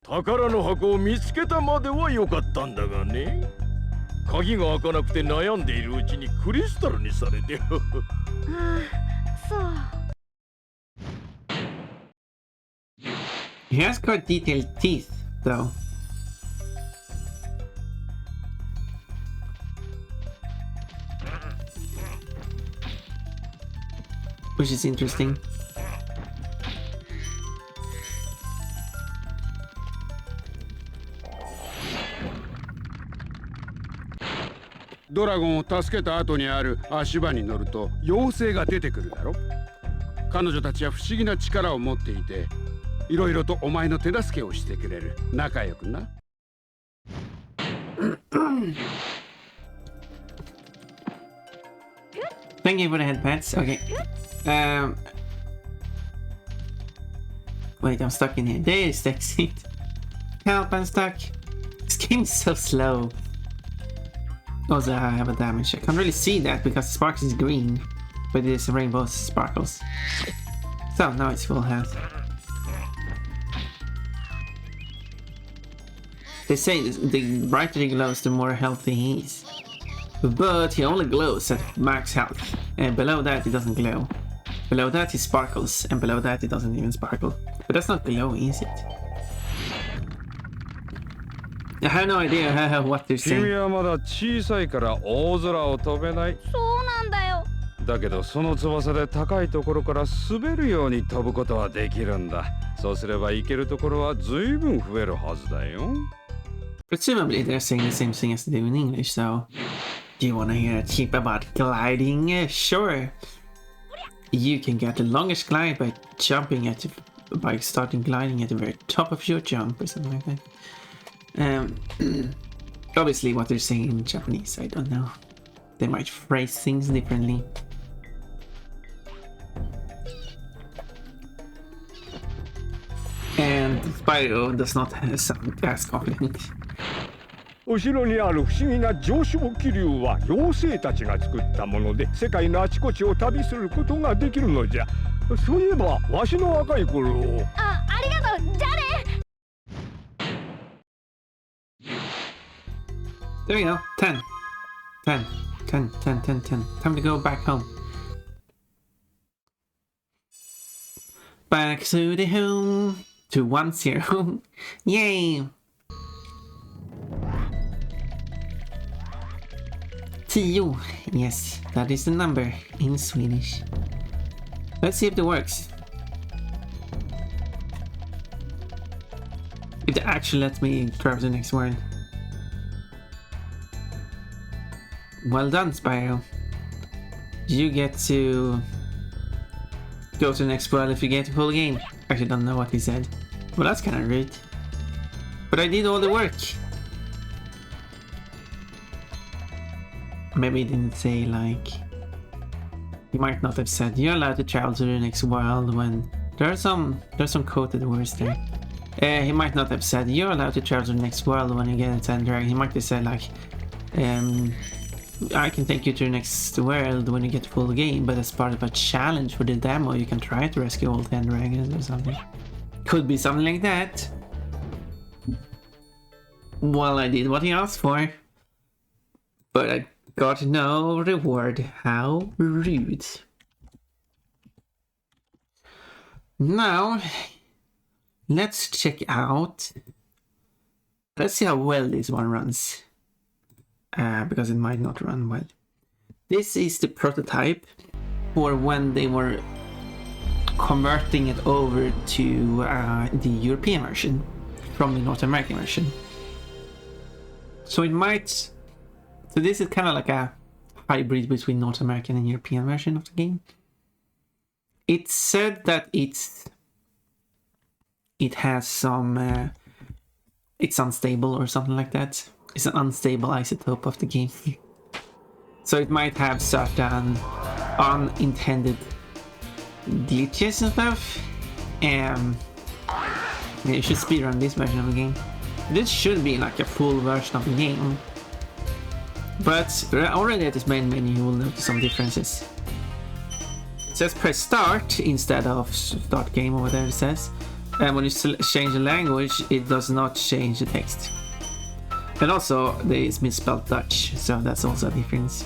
宝の箱を見つけたまでは良かったんだがね。鍵が開かなくて悩んでいるうちにクリスタルにされて。ああ、そう。He has quite detailed teeth, though. Which is interesting. ドラゴンを助けた後にある足場に乗ると妖精が出てくるだろ。彼女たちは不思議な力を持っていて、いろいろとお前の手助けをしてくれる。仲良くな。Thank you for the head pats. Okay. Wait, I'm stuck in here. There's the exit. Help, I'm stuck. This game is so slow. Also, I have a damage. I can't really see that because Sparks is green, but it is rainbow sparkles. So now it's full health. They say the brighter he glows, the more healthy he is. But he only glows at max health, and below that he doesn't glow. Below that he sparkles, and below that he doesn't even sparkle. But that's not glowing, is it? I have no idea what they're saying. 君はまだ小さいから大空を飛べない。そうなんだよ。だけどその翼で高いところから滑るように飛ぶことはできるんだ。そうすれば行けるところは随分増えるはずだよ。Presumably they're saying the same thing as they do in English, so... Do you want to hear a tip about gliding? Sure. You can get the longest glide by starting gliding at the very top of your jump or something like that. Obviously what they're saying in Japanese, I don't know. They might phrase things differently. And Spyro does not sound as confident. 後ろにある不思議な上昇気流は妖精たちが作ったもので世界のあちこちを旅することができるのじゃ。そういえばわしの若い頃。ありがとう。じゃあね。There you go. 10. 10. 10. 10. 10. 10. Time to go back home. Back to the home. To 1-0. Yay! 10. Yes, that is the number in Swedish. Let's see if it works. If it actually lets me grab the next word. Well done, Spyro. You get to go to the next world if you get a full game. Actually, don't know what he said. Well, that's kind of rude. But I did all the work. Maybe he didn't say, like... He might not have said, you're allowed to travel to the next world when... There's some quoted words there. He might not have said, you're allowed to travel to the next world when you get a 10 dragon. He might have said, like... I can take you to the next world when you get the full game, but as part of a challenge for the demo, you can try to rescue all 10 dragons or something. Could be something like that. Well, I did what he asked for. But I got no reward. How rude. Now, let's check out... Let's see how well this one runs. Because it might not run well. This is the prototype for when they were converting it over to the European version from the North American version. So it might... So this is kind of like a hybrid between North American and European version of the game. It said that it has some... it's unstable or something like that. It's an unstable isotope of the game. So it might have certain unintended glitches and stuff. Yeah, you should speedrun this version of the game. This should be like a full version of the game. But already at this main menu you will notice some differences. It says press start instead of start game or whatever it says. And when you change the language, it does not change the text. And also, it's misspelled Dutch, so that's also a difference.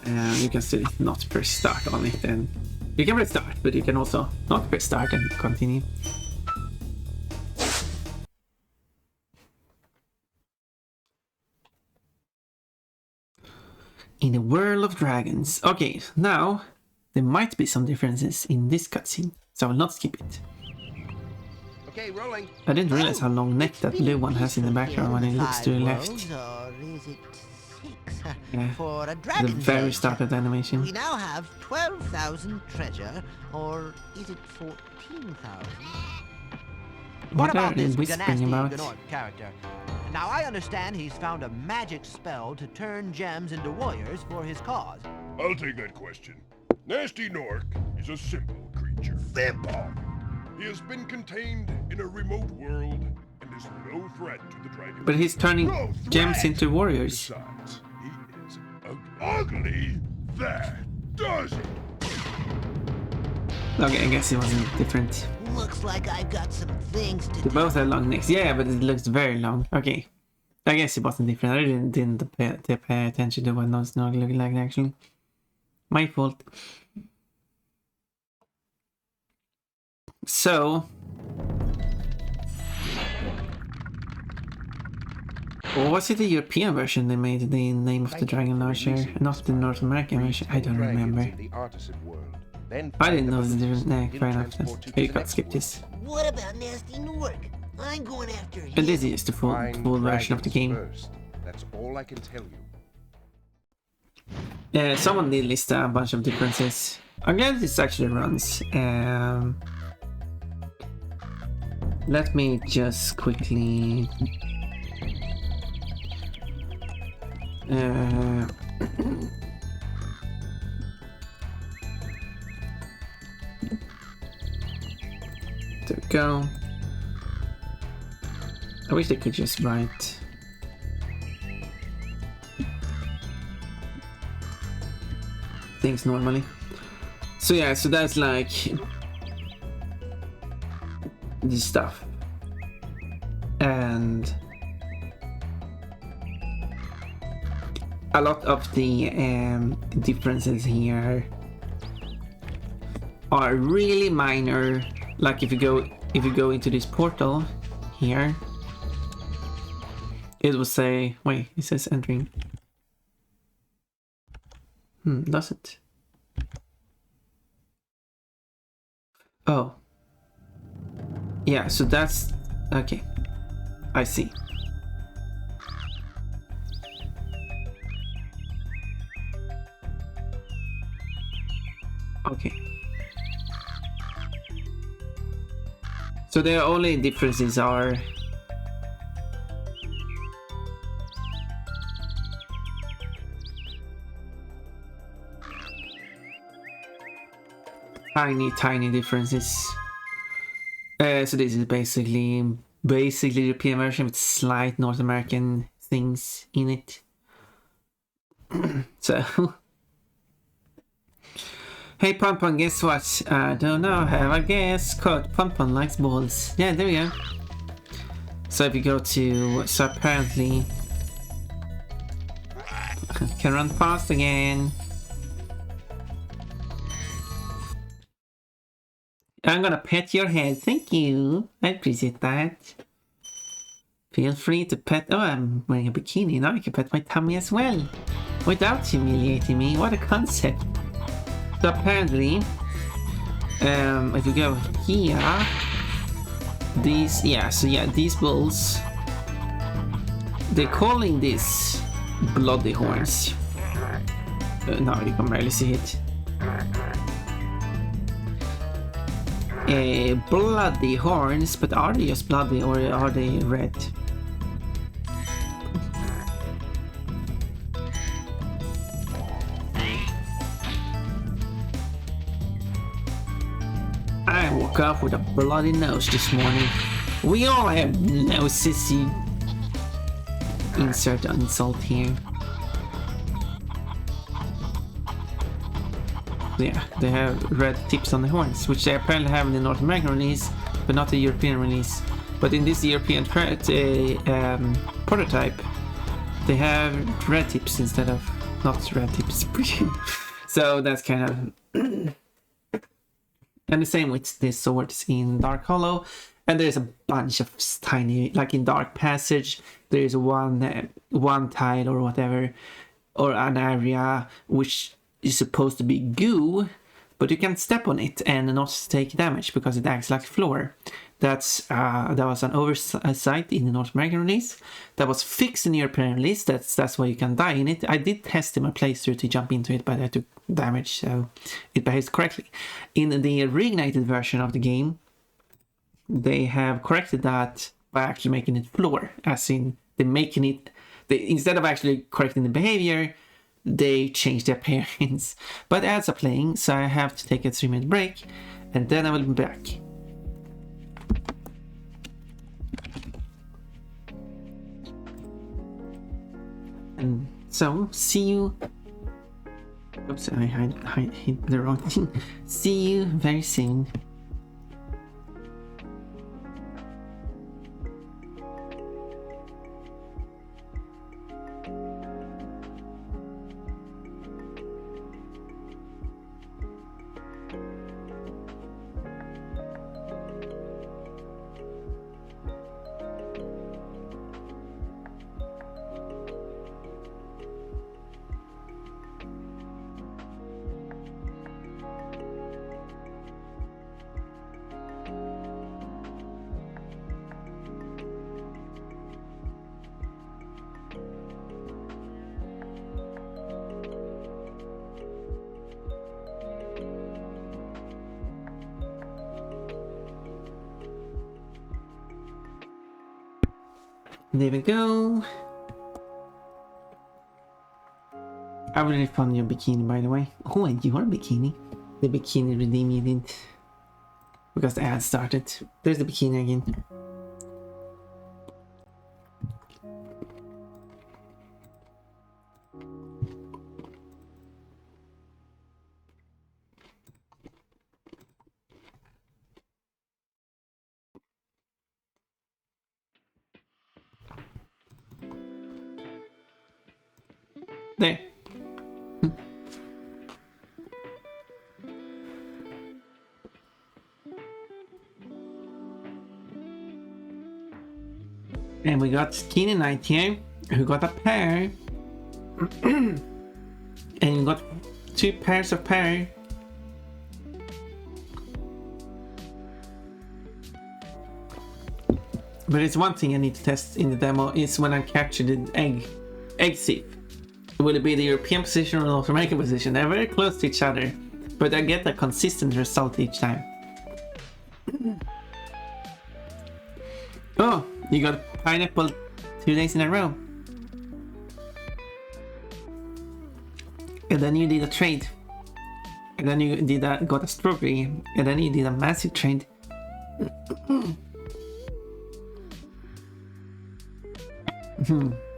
You can still not press start on it, and you can press start, but you can also not press start and continue. In the world of dragons. Okay, now there might be some differences in this cutscene, so I will not skip it. Okay, rolling. I didn't realize how long neck that blue one has in the background when it looks to the left. Or is it 6? Yeah, For a the dragon's very age, start of the animation. we now have 12,000 treasure, or is it 14,000? What are about they this whispering about? Ganassi character? Now I understand he's found a magic spell to turn gems into warriors for his cause. I'll take that question. Nasty Nork is a simple creature. Vampire. He has been contained in a remote world and is no threat to the dragon. But he's turning gems into warriors. Besides, he is ugly. That does it. Okay, I guess it wasn't different. Looks like I've got some things to They do. both have long necks. Yeah, but it looks very long. Okay. I guess it wasn't different. I didn't pay attention to what those nog look like actually. My fault. So... Or was it the European version they made the name of the dragon larger? Not the North American version? I don't remember. I didn't know the difference. Nah, fair enough then. You can't skip this. What about Nasty Nork? I'm going after him. And this is the full version of the game. That's all I can tell you. Someone did list a bunch of differences. I'm glad this actually runs. Let me just quickly... There we go. I wish they could just write things normally. So yeah, so that's like this stuff. And a lot of the differences here are really minor. Like if you go into this portal here, it will say, wait, it says entering. Does it? Oh. Yeah, so that's okay. I see. Okay. So the only differences are tiny differences. So this is basically European version with slight North American things in it. So hey Pompon, guess what? I don't know, have a guess. Code Pompon likes balls. Yeah, there we go. So if you go to, so apparently can run fast again. I'm gonna pet your head, thank you. I appreciate that. Feel free to pet... Oh, I'm wearing a bikini. Now I can pet my tummy as well. Without humiliating me. What a concept. So apparently... if we go here... These... Yeah, so yeah, these bulls... They're calling this... bloody horns. No, you can barely see it. Bloody horns, but are they just bloody or are they red? I woke up with a bloody nose this morning. We all have noses. Insert insult here. Yeah, they have red tips on the horns, which they apparently have in the North American release, but not the European release. But in this European prototype, they have red tips instead of not red tips. So that's kind of... And the same with the swords in Dark Hollow. And there's a bunch of tiny, like in Dark Passage, there's one tile or whatever, or an area which is supposed to be goo, but you can step on it and not take damage because it acts like floor. That was an oversight in the North American release. That was fixed in the European release. That's why you can die in it. I did test in my playthrough to jump into it, but I took damage, so it behaves correctly. In the reignited version of the game, they have corrected that by actually making it floor, as in instead of actually correcting the behavior, they changed the appearance. But ads are playing, so I have to take a 3-minute break, and then I will be back. And so, see you... Oops, I hit the wrong thing. See you very soon. There we go. I really found your bikini, by the way. Oh, and your bikini. The bikini redeem you did. Because the ad started. There's the bikini again. There. And we got Skinny Knight here, who got a pair. And you got 2 pairs of pair. But it's one thing I need to test in the demo is when I capture the egg thief. Will it be the European position or North American position? They're very close to each other, but I get a consistent result each time. Oh, you got pineapple 2 days in a row. And then you did a trade. And then you got a strawberry. And then you did a massive trade.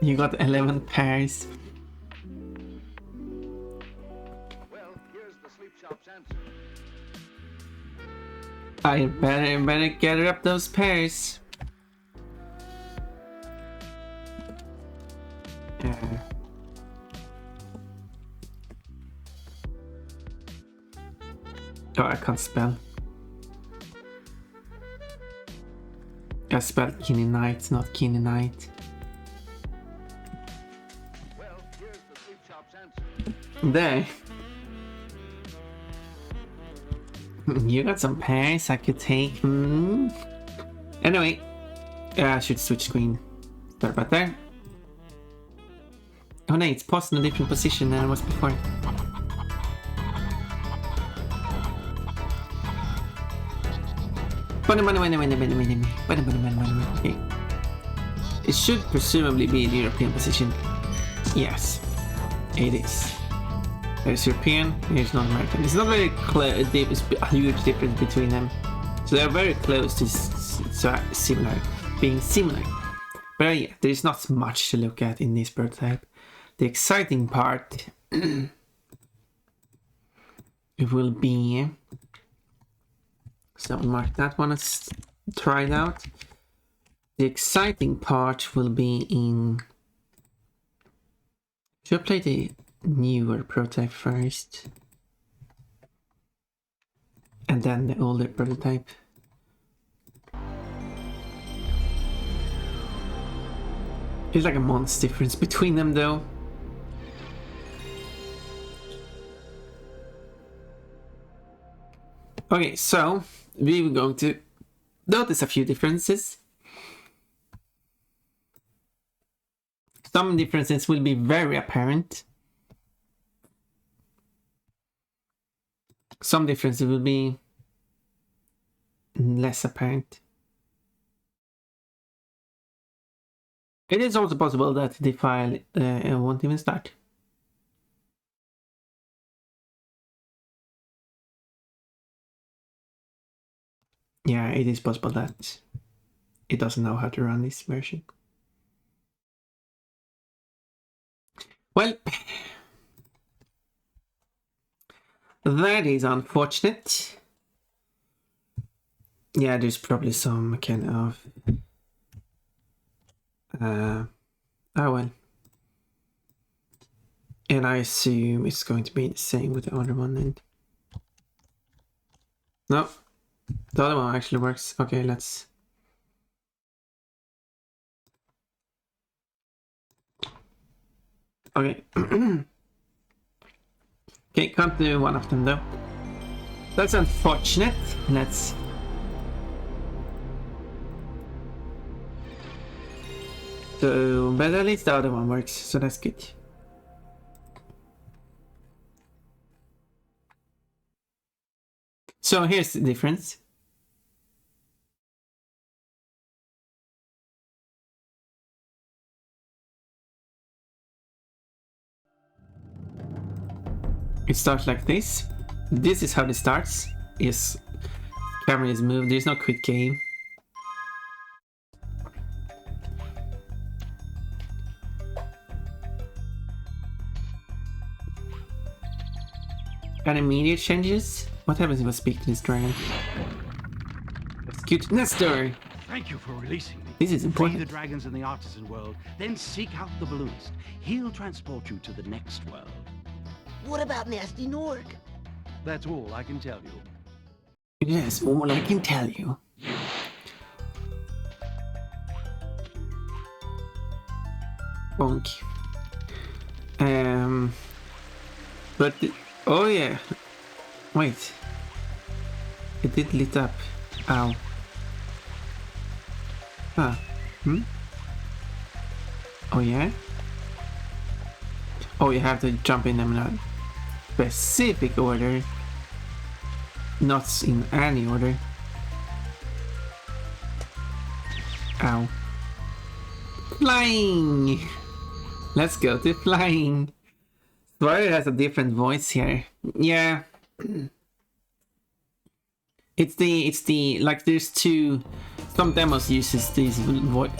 You got 11 pairs. I better gather up those pairs. Oh, I can't spell. spelled Kinney Knight, not Kinney Knight. There. You got some pairs I could take. Anyway, I should switch screen. Sorry about that. Oh no, it's paused in a different position than it was before. Okay. It should presumably be the European position. Yes, it is. There's European, there's North American. It's not very close, there's a huge difference between them. So they're very close to similar, being similar. But yeah, there's not much to look at in this prototype. The exciting part it will be, so mark that one as tried out. The exciting part will be in, should I play the newer prototype first and then the older prototype? There's like a month's difference between them though. Okay, so we're going to notice a few differences. Some differences will be very apparent. Some differences will be less apparent. It is also possible that the file won't even start. Yeah, it is possible that it doesn't know how to run this version. Well, that is unfortunate. Yeah, there's probably some kind of oh well. And I assume it's going to be the same with the other one then. No, the other one actually works. Okay, let's. Okay. Okay, can't do one of them though. That's unfortunate. Let's. So, but at least the other one works, so that's good. So here's the difference. It starts like this. This is how it starts. Yes, camera is moved. There's no quick game. And immediate changes. What happens if I speak to this dragon? Execute Nestor. Thank you for releasing me. This is important. Free the dragons in the artisan world, then seek out the balloonist. He'll transport you to the next world. What about Nasty Nork? That's all I can tell you. Yes, all I can tell you. Bonk. But oh yeah. Wait. It did lit up. Ow. Ah. Oh yeah. Oh, you have to jump in them in a specific order. Not in any order. Ow. Flying! Let's go to flying. Spyro has a different voice here. Yeah. It's the like there's two, some demos uses this voice.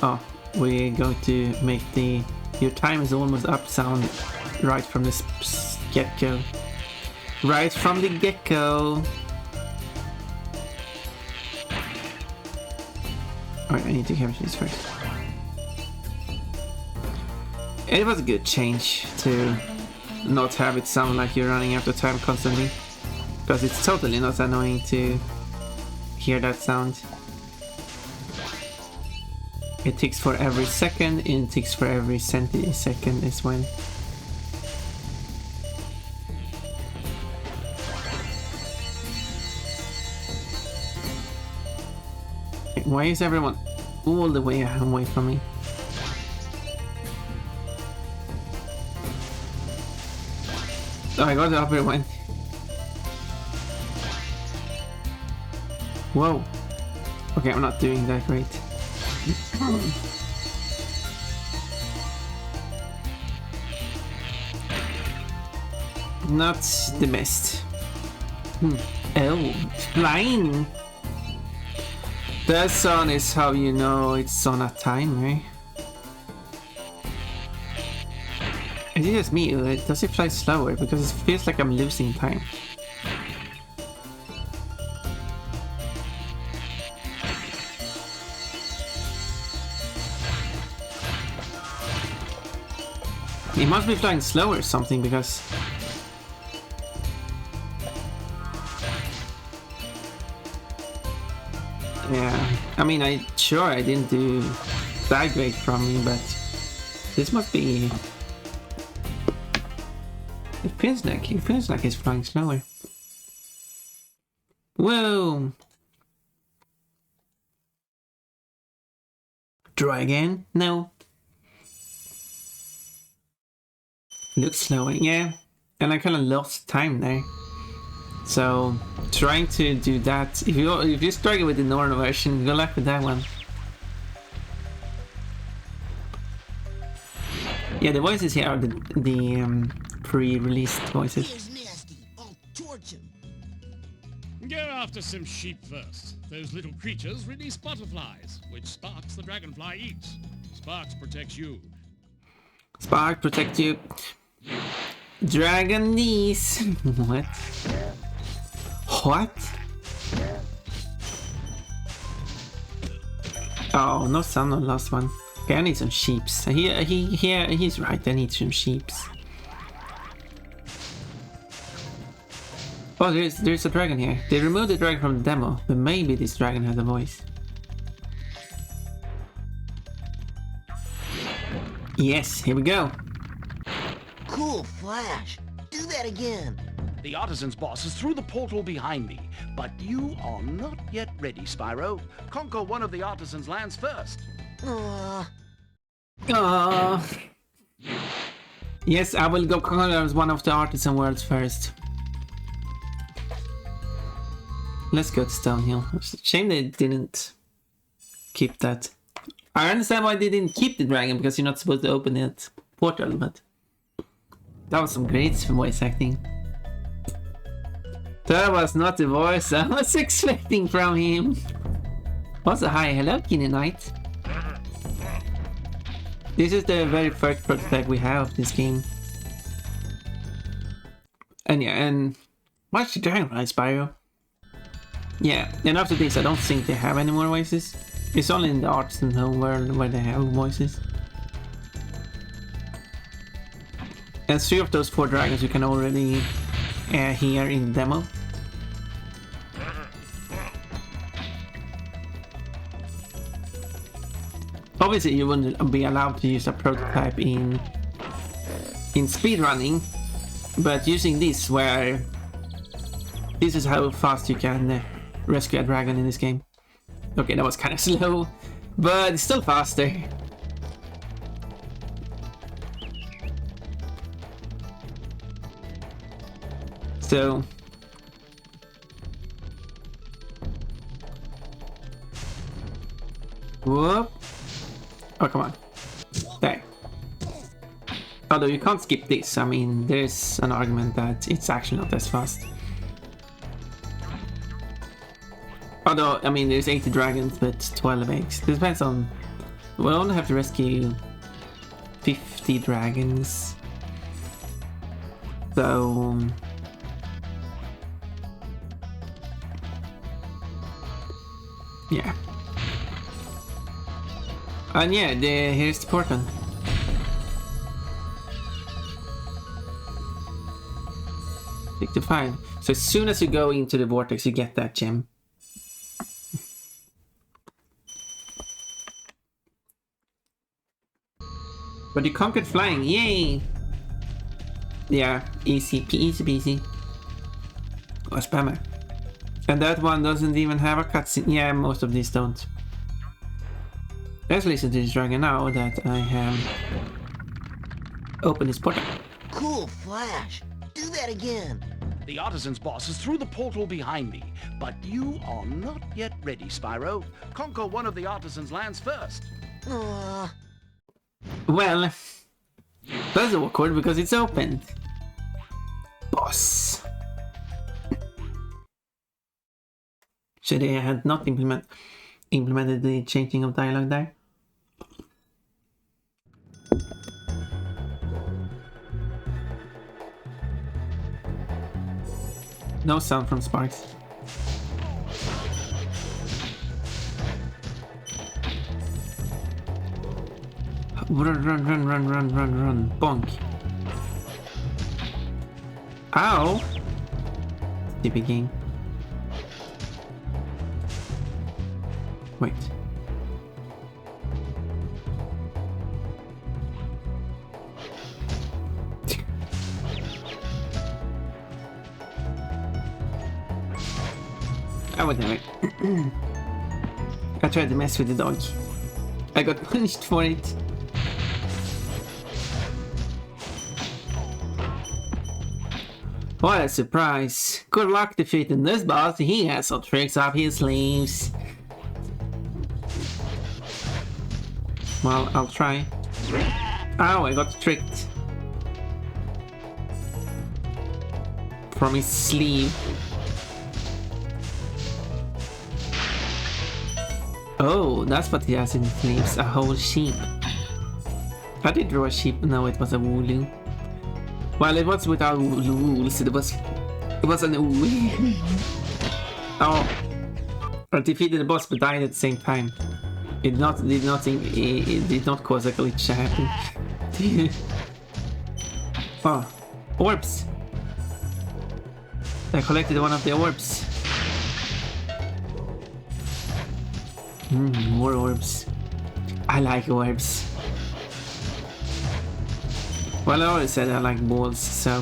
Oh, we're going to make the your time is almost up sound right from the get-go. Right from the get-go. Alright, I need to capture this first. It was a good change to not have it sound like you're running out of time constantly. Because it's totally not annoying to hear that sound. It ticks for every second, and it ticks for every centisecond as well. Why is everyone all the way away from me? Oh, I got up and went. Whoa. Okay, I'm not doing that great. Not the best. Oh, flying. The sun is how you know it's on a time, right? Is it just me, or does it fly slower? Because it feels like I'm losing time. It must be flying slower or something, because... Yeah, I mean, I didn't do that great from me, but this must be... It feels like it's flying slower. Whoa! Try again? No. Looks slower, yeah. And I kind of lost time there. So trying to do that, if you struggle with the normal version, good luck with that one. Yeah, the voices here are the pre-released voices. Go after some sheep first. Those little creatures release butterflies, which Sparks the dragonfly eats. Sparks protects you. Spark protect you. Dragon knees. What? What? Oh, no sun on last one. Okay, I need some sheeps. He's right, I need some sheeps. Oh, there's a dragon here. They removed the dragon from the demo, but maybe this dragon has a voice. Yes, here we go. Cool flash. Do that again. The artisan's boss is through the portal behind me, but you are not yet ready, Spyro. Conquer one of the artisan's lands first. Yes, I will go conquer one of the artisan worlds first. Let's go to Stonehill. Shame they didn't keep that. I understand why they didn't keep the dragon, because you're not supposed to open that portal, but that was some great voice acting. That was not the voice I was expecting from him. Also, hi, hello, Keenan Knight. This is the very first prototype we have of this game. And yeah, and watch the dragon fly, Spyro. Yeah, and after this I don't think they have any more voices. It's only in the Artisan Home world where they have voices. And 3 of those 4 dragons you can already hear in the demo. Obviously you wouldn't be allowed to use a prototype in speedrunning, but using this, where this is how fast you can rescue a dragon in this game. Okay, that was kind of slow, but it's still faster. So whoop. Oh, come on. There. Although you can't skip this, I mean, there's an argument that it's actually not as fast. Although, I mean, there's 80 dragons, but 12 eggs. It depends on... We'll only have to rescue 50 dragons. So... yeah. And yeah, here's the portal. Pick the 5. So as soon as you go into the vortex, you get that gem. But you conquered flying, yay! Yeah, easy peasy. Oh, spammer. And that one doesn't even have a cutscene. Yeah, most of these don't. Let's listen to this dragon now that I have opened this portal. Cool flash. Do that again. The artisan's boss is through the portal behind me, but you are not yet ready, Spyro. Conquer one of the artisan's lands first. Well, that's awkward because it's open. Boss. So they had not implemented the changing of dialogue there. No sound from Sparks. Run. Bonk. Ow! Stupid game. Wait. I would never. I tried to mess with the dog. I got punished for it. What a surprise. Good luck defeating this boss. He has some tricks up his sleeves. Well, I'll try. Ow, I got tricked. From his sleeve. Oh, that's what he has in his sleeves. A whole sheep. I did draw a sheep. No, it was a wooloo. Well, it was without wools. It was an wool. Oh, I defeated the boss but died at the same time. It did not cause a glitch to happen. Oh, orbs. I collected one of the orbs. More orbs. I like orbs. Well, I already said I like balls, so...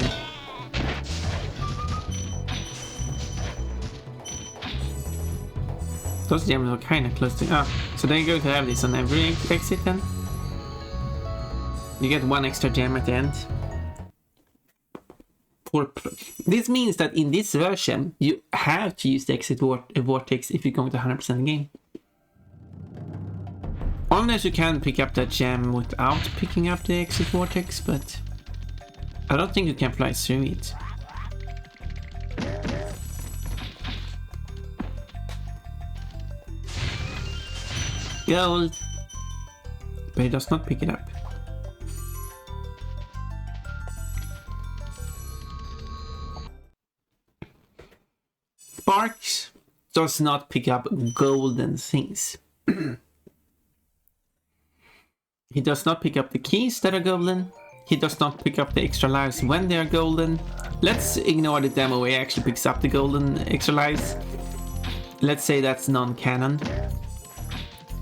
Those gems are kind of close to... Ah, so then you're going to have this on every exit then? You get one extra gem at the end. This means that in this version, you have to use the exit vortex if you're going to 100% the game. Unless you can pick up that gem without picking up the exit vortex, but I don't think you can fly through it. Gold! But it does not pick it up. Sparks does not pick up golden things. He does not pick up the keys that are golden. He does not pick up the extra lives when they are golden. Let's ignore the demo where he actually picks up the golden extra lives. Let's say that's non-canon.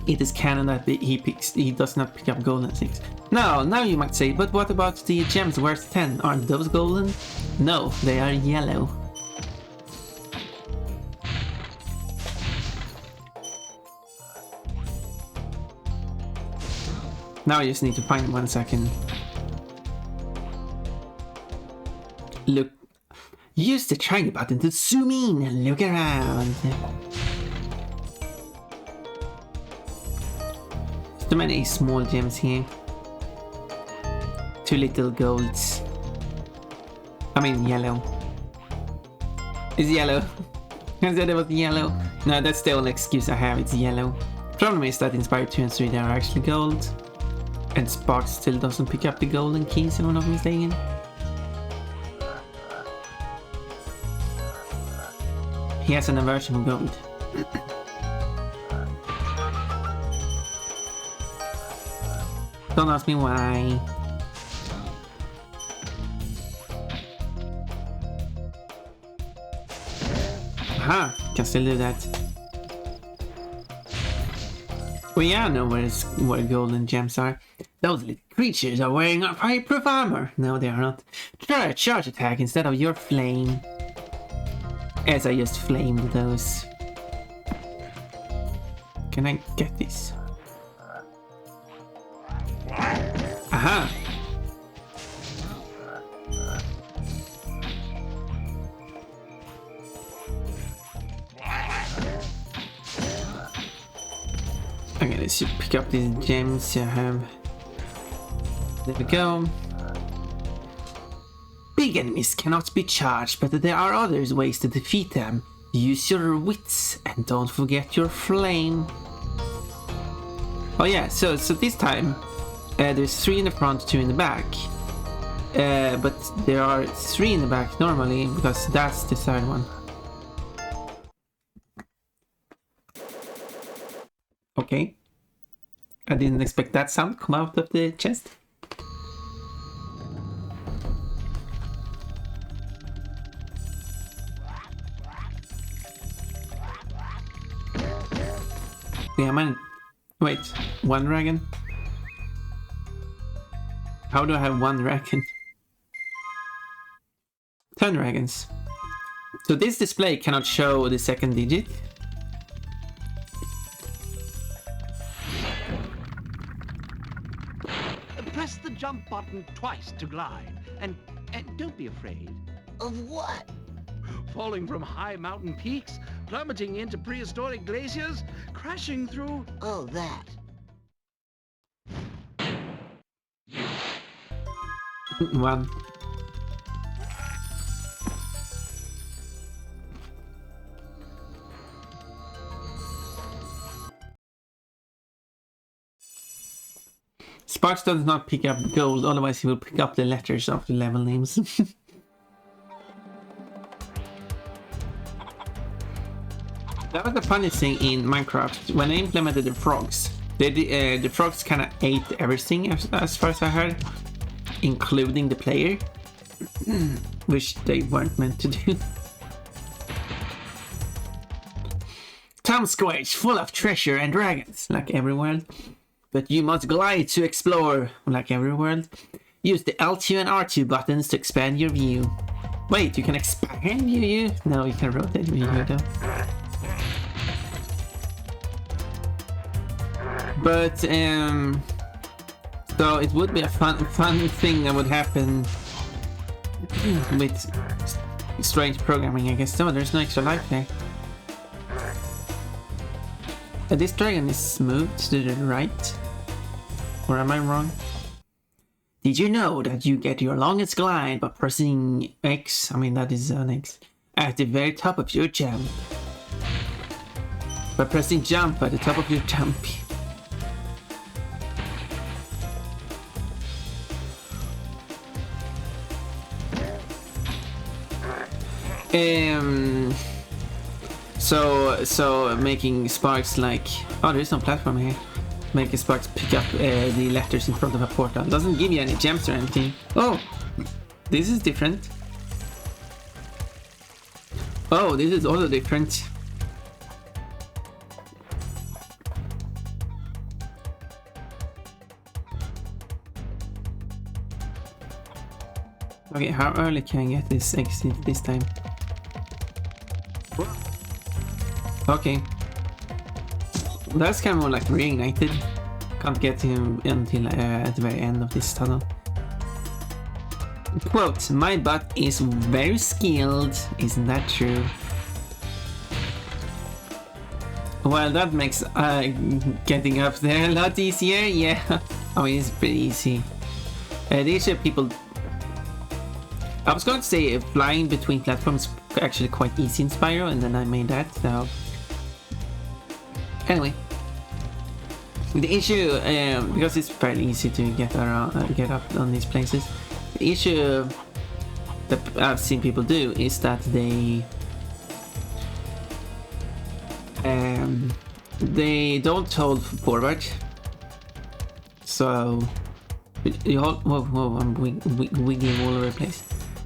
It is canon that he does not pick up golden things. Now you might say, but what about the gems worth 10? Aren't those golden? No, they are yellow. Now I just need to find 1 second. Look. Use the triangle button to zoom in and look around. Too many small gems here. Too little golds. I mean yellow. It's yellow. I said it was yellow. No, that's the only excuse I have, it's yellow. Problem is that in Spyro 2 and 3 they are actually gold. And Sparks still doesn't pick up the golden keys, if I'm not mistaken. He has an aversion of gold. Don't ask me why. Aha, can still do that. We all know where golden gems are. Those little creatures are wearing our fireproof armor. No, they are not. Try a charge attack instead of your flame. As I just flamed those. Can I get this? Aha! Okay, let's just pick up these gems I have. There we go. Big enemies cannot be charged, but there are other ways to defeat them. Use your wits and don't forget your flame. Oh yeah, so this time there's 3 in the front, 2 in the back. But there are 3 in the back normally because that's the third one. Okay. I didn't expect that sound to come out of the chest. Yeah, man. Wait, 1 dragon? How do I have 1 dragon? 10 dragons. So this display cannot show the second digit. Press the jump button twice to glide, and don't be afraid. Of what? Falling from high mountain peaks, plummeting into prehistoric glaciers, crashing through... Oh, that. One. Sparks does not pick up gold, otherwise he will pick up the letters of the level names. That was the funniest thing in Minecraft. When I implemented the frogs, the frogs kind of ate everything as far as I heard, including the player, which they weren't meant to do. Town Square is full of treasure and dragons, like every world. But you must glide to explore, like every world. Use the L2 and R2 buttons to expand your view. Wait, you can expand your view? No, you can rotate your view though. But, so it would be a fun thing that would happen with strange programming, I guess. No, there's no extra life there. This dragon is moved to the right. Or am I wrong? Did you know that you get your longest glide by pressing X? I mean, that is an X. At the very top of your jump. By pressing jump at the top of your jump. So making Sparks like... Oh, there's no platform here. Making Sparks pick up the letters in front of a portal. Doesn't give you any gems or anything. Oh! This is different. Oh, this is also different. Okay, how early can I get this exit this time? Okay. That's kind of more like reignited. Can't get him until at the very end of this tunnel. Quote, my butt is very skilled. Isn't that true? Well, that makes getting up there a lot easier. Yeah, I mean, it's pretty easy. The issue people... I was going to say flying between platforms is actually quite easy in Spyro, and then I made that, so... Anyway. The issue, because it's fairly easy to get around, get up on these places, the issue that I've seen people do is that they don't hold forward. So you hold. Whoa! I'm wiggling all over the place.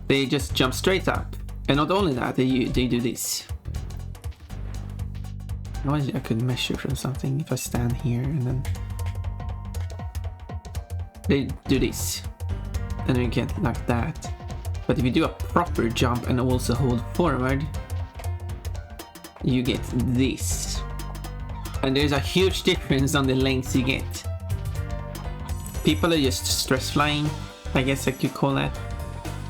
They just jump straight up, and not only that, they do this. I could measure from something if I stand here and then they do this. And then you get like that. But if you do a proper jump and also hold forward, you get this. And there's a huge difference on the lengths you get. People are just stress flying, I guess I could call that.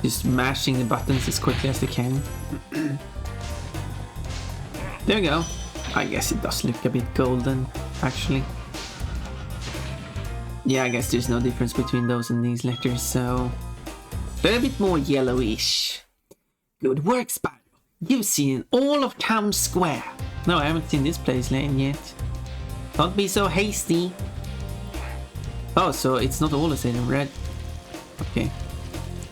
Just mashing the buttons as quickly as they can. There we go. I guess it does look a bit golden, actually. Yeah, I guess there's no difference between those and these letters, so... they're a bit more yellowish. Good work, Spyro. You've seen all of Town Square. No, I haven't seen this place yet. Don't be so hasty. Oh, so it's not all the same in red. Okay.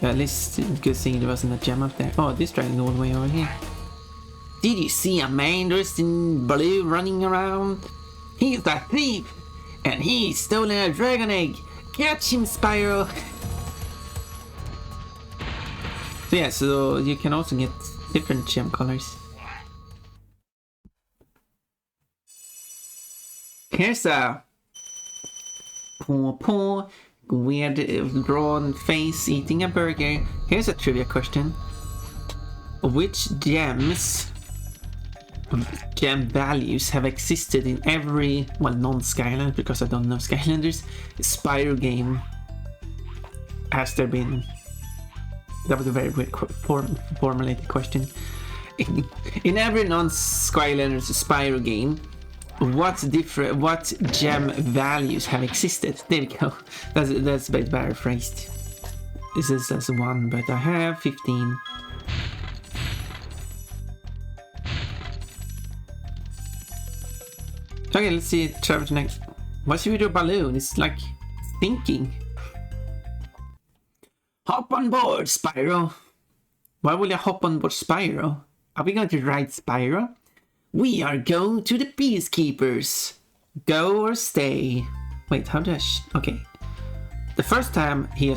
At least good thing there wasn't a gem up there. Oh, this dragon all the way over here. Did you see a man dressed in blue running around? He's a thief! And he's stolen a dragon egg! Catch him, Spyro! So yeah, so you can also get different gem colors. Here's a poor weird drawn face eating a burger. Here's a trivia question. Which gem values have existed in every, well, non-Skylander, because I don't know Skylanders, Spyro game has there been? That was a very weird formulated question. In every non-Skylanders Spyro game, what gem values have existed? There we go. That's a bit paraphrased. This is as 1, but I have 15. Okay, let's see. Travel to next. What's with your balloon? It's like thinking. Hop on board, Spyro. Why will you hop on board Spyro? Are we going to ride Spyro? We are going to the Peacekeepers. Go or stay. Wait, how do I... okay. The first time he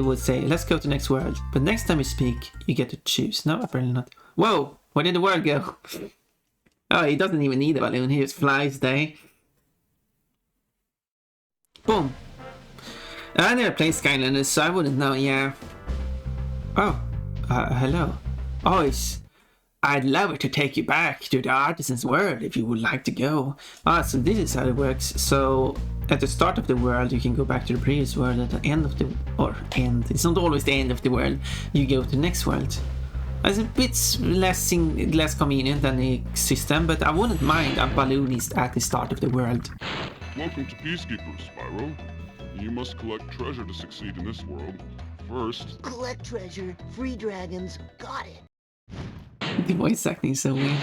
would say, let's go to next world. But next time you speak, you get to choose. No, apparently not. Whoa, where did the world go? Oh, he doesn't even need a balloon. He just flies there. Boom. I never played Skylanders, so I wouldn't know, yeah. Oh, hello. Oh, I'd love to take you back to the Artisan's World if you would like to go. Ah, so this is how it works. So, at the start of the world, you can go back to the previous world. At the end of the... or end. It's not always the end of the world. You go to the next world. It's a bit less convenient than the system, but I wouldn't mind a balloonist at the start of the world. Welcome to Peacekeepers, Spyro. You must collect treasure to succeed in this world. First... collect treasure, free dragons, got it. The voice acting is so weird.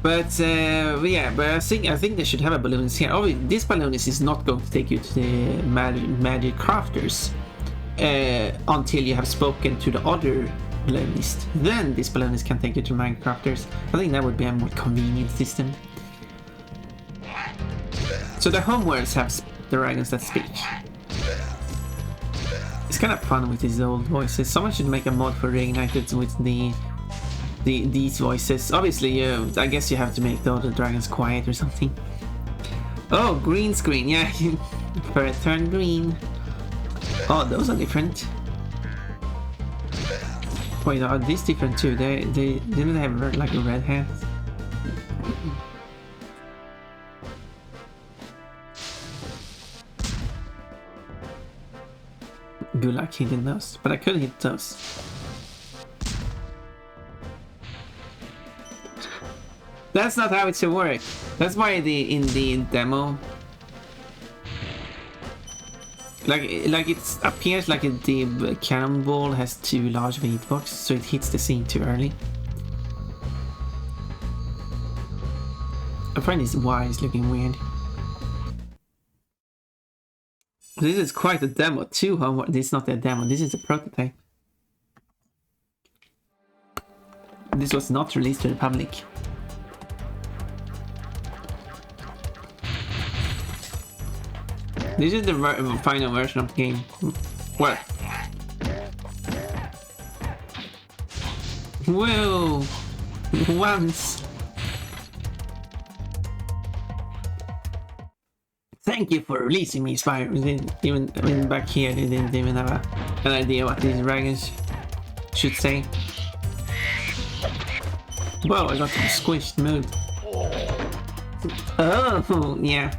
But I think they should have a balloonist here. Oh, this balloonist is not going to take you to the magic crafters until you have spoken to the other balloonist. Then this balloonist can take you to magic crafters. I think that would be a more convenient system. So the homeworlds have the dragons that speak. It's kind of fun with these old voices. Someone should make a mod for Reignited with these voices. Obviously, I guess you have to make the other dragons quiet or something. Oh, green screen. Yeah, for it turn green. Oh, those are different. Wait, are these different too? They didn't have like a red hat. Good luck hitting those, but I could hit those. That's not how it should work. That's why in the demo, like it appears like the cannonball has too large of a hitbox, so it hits the scene too early. I find this Y is looking weird. This is quite a demo too, this is not a demo, this is a prototype. This was not released to the public. This is the final version of the game. What? Whoa! Once! Thank you for releasing me, Spyro. Even back here, they didn't even have an idea what these dragons should say. Whoa, I got some squished mood. Oh, yeah.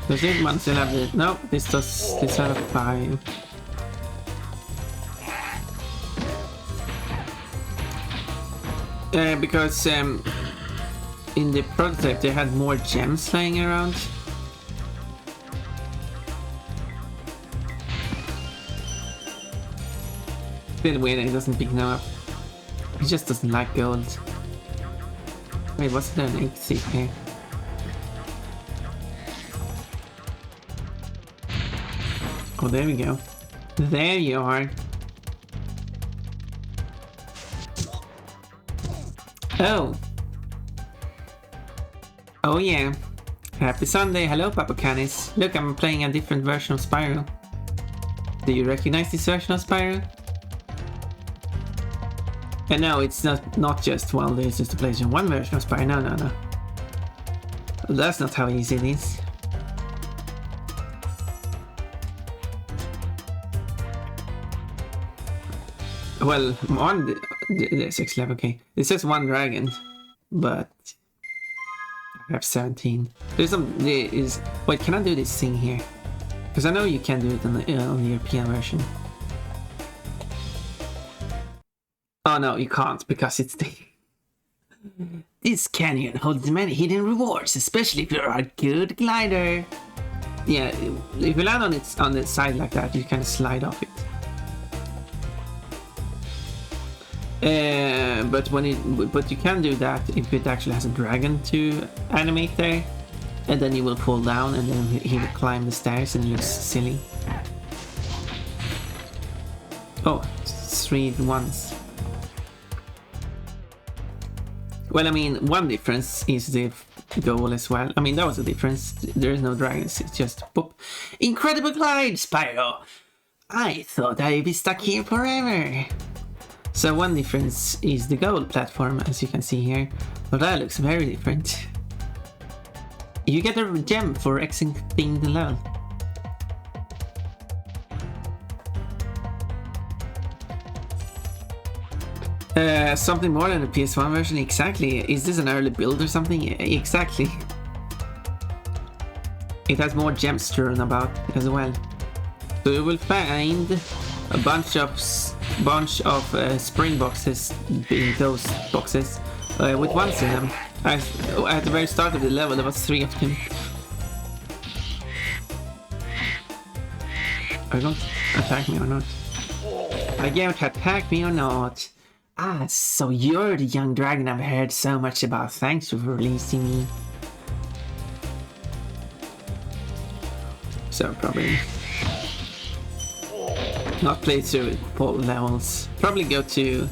Does this one still have the... No, this have a 5. Because in the prototype they had more gems lying around. Bit weird, it doesn't pick them up. He just doesn't like gold. Wait, wasn't there an exit here? Oh, there we go. There you are. Oh. Oh yeah. Happy Sunday. Hello, Papa Canis. Look, I'm playing a different version of Spyro. Do you recognize this version of Spyro? And no, it's not just, well, there's just a PlayStation 1 version of Spyro. No. That's not how easy it is. Well, there's 6 level, okay. It says 1 dragon, but I have 17. Wait, can I do this thing here? Because I know you can do it on the European version. Oh no, you can't, because it's the... This canyon holds many hidden rewards, especially if you're a good glider. Yeah, if you land on the side like that, you can slide off it. But you can do that if it actually has a dragon to animate there, and then you will fall down and then he will climb the stairs and it looks silly. Oh, 3 ones. Well, I mean, one difference is the goal as well. I mean, that was a difference. There is no dragons, it's just boop. Incredible glide, Spyro! I thought I'd be stuck here forever. So one difference is the gold platform, as you can see here, but that looks very different. You get a gem for exiting the level. Something more than the PS1 version, exactly. Is this an early build or something? Exactly. It has more gems strewn about as well. So you will find a bunch of spring boxes in those boxes with ones in them. At the very start of the level there was 3 of them. Are you going to attack me or not? Are you going to attack me or not? Ah, so you're the young dragon I've heard so much about. Thanks for releasing me. So probably not play through all levels. Probably go to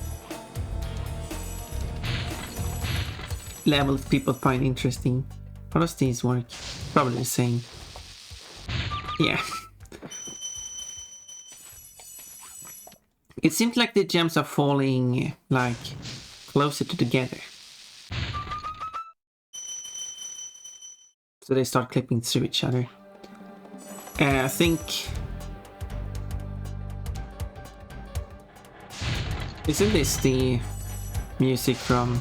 levels people find interesting. How does these work? Probably the same. Yeah. It seems like the gems are falling like closer together. So they start clipping through each other. I think... Isn't this the music from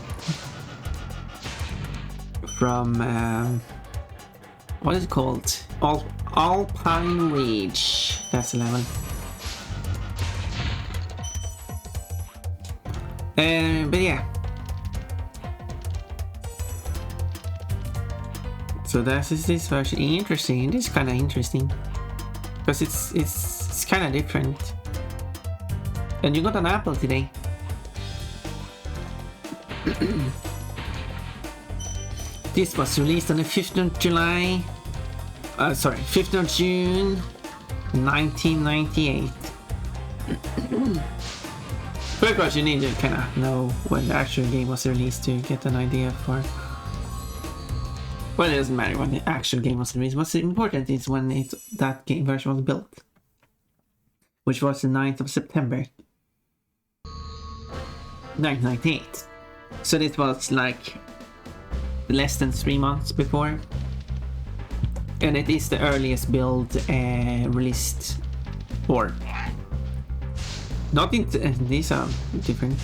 what is it called? Alpine Ridge. That's the level. But yeah. So that is this version. Interesting. This is kind of interesting because it's kind of different. And you got an apple today. This was released on the 5th of July. 5th of June, 1998. But of course, you need to kind of know when the actual game was released to get an idea for. Well, it doesn't matter when the actual game was released. What's important is when that game version was built, which was the 9th of September, 1998. So this was like less than 3 months before. And it is the earliest build released. Or not in these are different.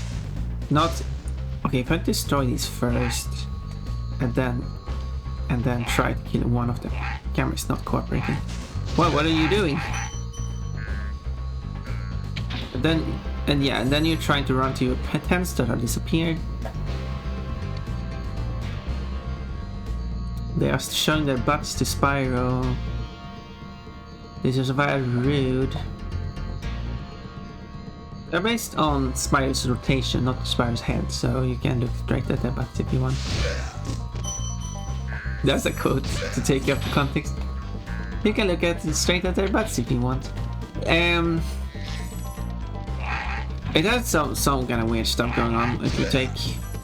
Not okay. If I destroy these first, and then try to kill one of them. Camera's not cooperating. Well, what are you doing? And then you're trying to run to your pets that have disappeared. They are showing their butts to Spyro. This is very rude. They're based on Spyro's rotation, not Spyro's head, so you can look straight at their butts if you want. That's a quote to take you off the context. You can look straight at their butts if you want. It has some kind of weird stuff going on. If you take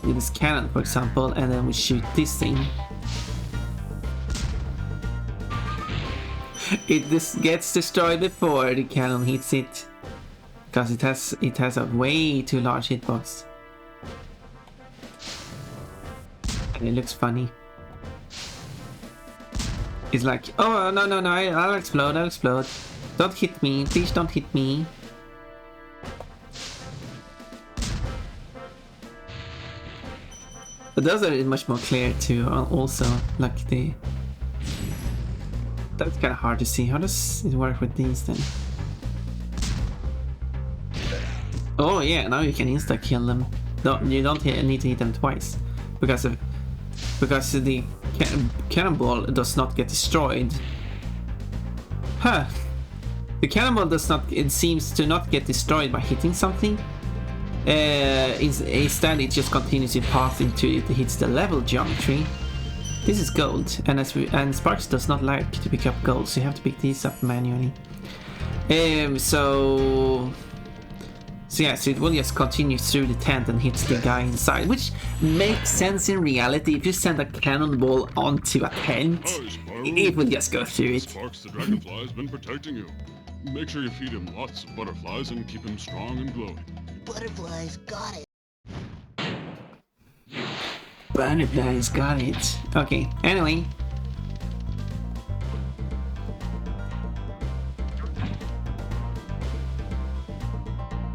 this cannon, for example, and then we shoot this thing, it just gets destroyed before the cannon hits it, because it has a way too large hitbox, and it looks funny. It's like, oh no, I'll explode. Don't hit me, please don't hit me. But those are much more clear too. Also, like that's kind of hard to see. How does it work with these then? Oh yeah, now you can insta kill them. You don't need to hit them twice, because the cannonball does not get destroyed. Huh? The cannonball does not. It seems to not get destroyed by hitting something. Instead, it just continues its path until it hits the level geometry. This is gold, and Sparks does not like to pick up gold, so you have to pick these up manually. So it will just continue through the tent and hits the guy inside, which makes sense in reality. If you send a cannonball onto a tent, it will just go through it. Sparks the dragonfly has been protecting you. Make sure you feed him lots of butterflies and keep him strong and glowing. Butterflies, got it. Butterflies, got it. Okay, anyway.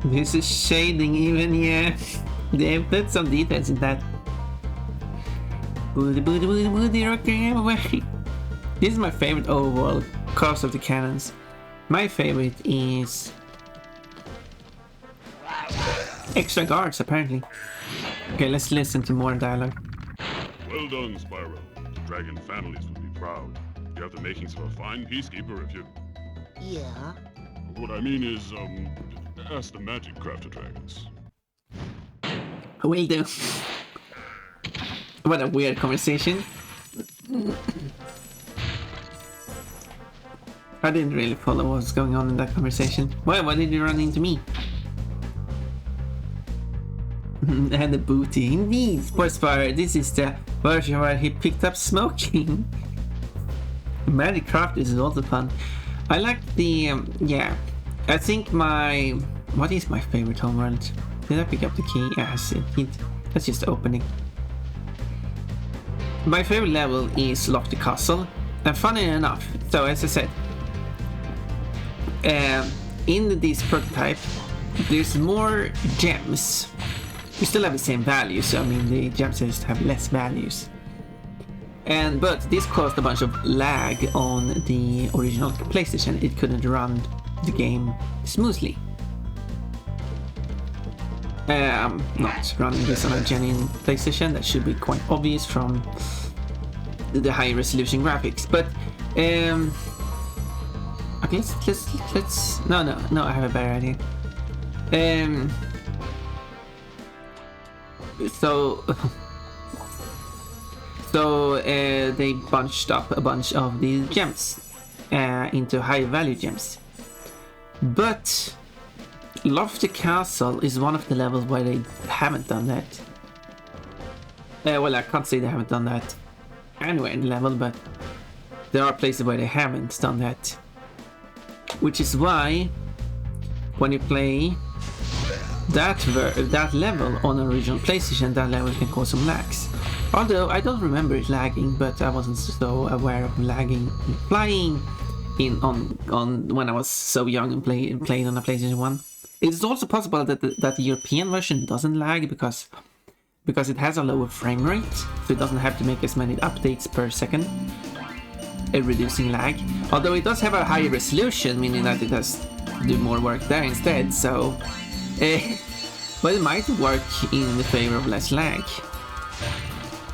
This is shading even, yeah. They put some details in that. Booty, rocking everywhere. This is my favorite overall cost of the cannons. My favorite is extra guards, apparently. Okay, let's listen to more dialogue. Well done, Spyro. The dragon families will be proud. You have the makings of a fine peacekeeper if you... Yeah? What I mean is, ask the magic crafter dragons. Will do. What a weird conversation. I didn't really follow what was going on in that conversation. Why did you run into me? And the booty. Indeed, Sports Fire. This is the version where he picked up smoking. Magic Craft is also fun. I like the, yeah. I think what is my favorite homeworld? Did I pick up the key? Yes, that's just opening. My favorite level is Lock the Castle. And funny enough, so as I said, in this prototype, there's more gems. We still have the same values, so I mean the gems just have less values. But this caused a bunch of lag on the original PlayStation. It couldn't run the game smoothly. I'm not running this on a genuine PlayStation. That should be quite obvious from the high resolution graphics. But okay, let's no, I have a better idea. So they bunched up a bunch of these gems into high value gems. But Lofty Castle is one of the levels where they haven't done that. Well, I can't say they haven't done that anywhere in the level, but there are places where they haven't done that. Which is why when you play that level on original PlayStation, that level can cause some lags. Although I don't remember it lagging, but I wasn't so aware of lagging flying on when I was so young and played on a PlayStation 1. It's also possible that the European version doesn't lag because it has a lower frame rate, so it doesn't have to make as many updates per second, reducing lag. Although it does have a higher resolution, meaning that it has to do more work there instead, so... but it might work in the favor of less lag.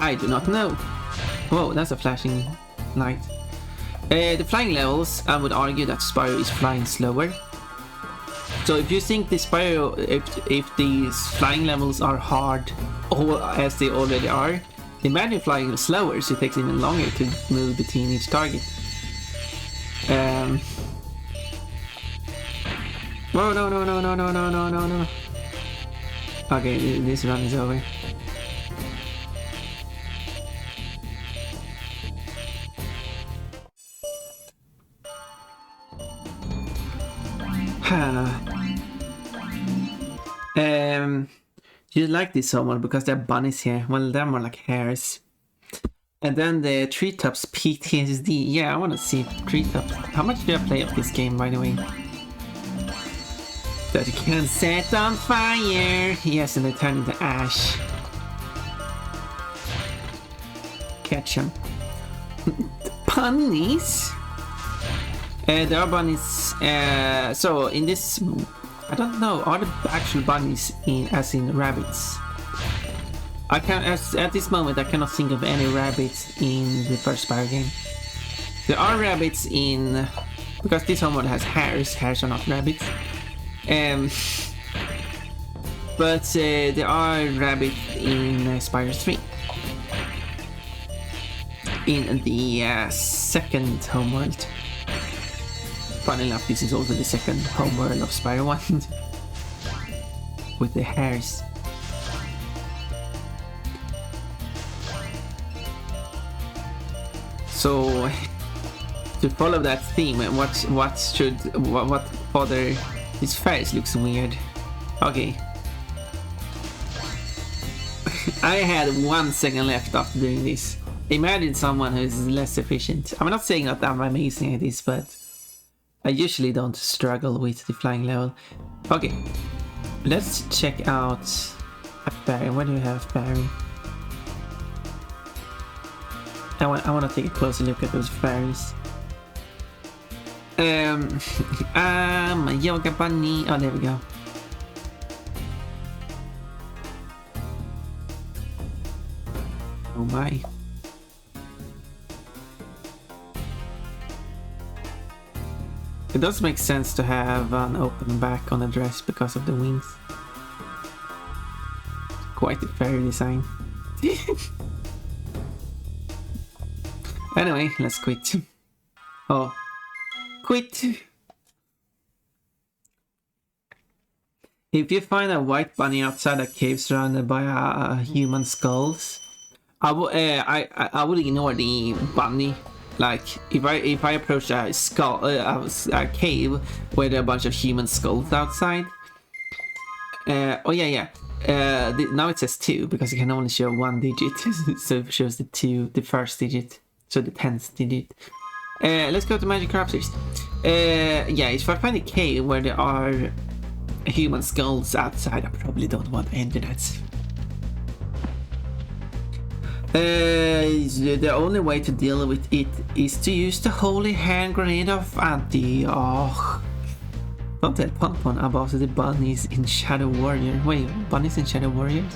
I do not know. Whoa, that's a flashing light. The flying levels, I would argue that Spyro is flying slower. So if you think the Spyro, if these flying levels are hard, or as they already are, imagine flying slower, so it takes even longer to move between each target. Whoa, no. Okay, this run is over. You like this so much because there are bunnies here. Well, they're more like hares. And then the Treetops PTSD. Yeah, I want to see Treetops. How much do I play of this game, by the way? That you can set on fire. Yes, and they turn into ash. Catch them. Bunnies? There are bunnies. So in this, I don't know. Are the actual bunnies as in rabbits? I can at this moment I cannot think of any rabbits in the first Spyro game. There are rabbits in because this homeworld has hares. Hares are not rabbits. But there are rabbits in Spyro 3. In the second homeworld. Funny enough, this is also the second homeworld of Spyro 1 with the hares. So to follow that theme, what other his face looks weird. Okay. I had 1 second left after doing this. Imagine someone who is less efficient. I'm not saying that I'm amazing at this, but I usually don't struggle with the flying level. Okay, let's check out a fairy. What do we have, fairy? I want to take a closer look at those fairies. Yoga bunny. Oh, there we go. Oh my. It does make sense to have an open back on the dress because of the wings. Quite a fairy design. Anyway, let's quit. Oh. Quit! If you find a white bunny outside a cave surrounded by human skulls, I would ignore the bunny. Like if I approach a skull, a cave where there are a bunch of human skulls outside. Oh yeah. Now it says 2 because it can only show 1 digit, so it shows the first digit, so the 10th digit. Let's go to Magic Crafters. Yeah, if I find a cave where there are human skulls outside, I probably don't want to enter that. The only way to deal with it is to use the holy hand grenade of Antioch. Don't tell Pon about the bunnies in Shadow Warrior. Wait, bunnies in Shadow Warriors?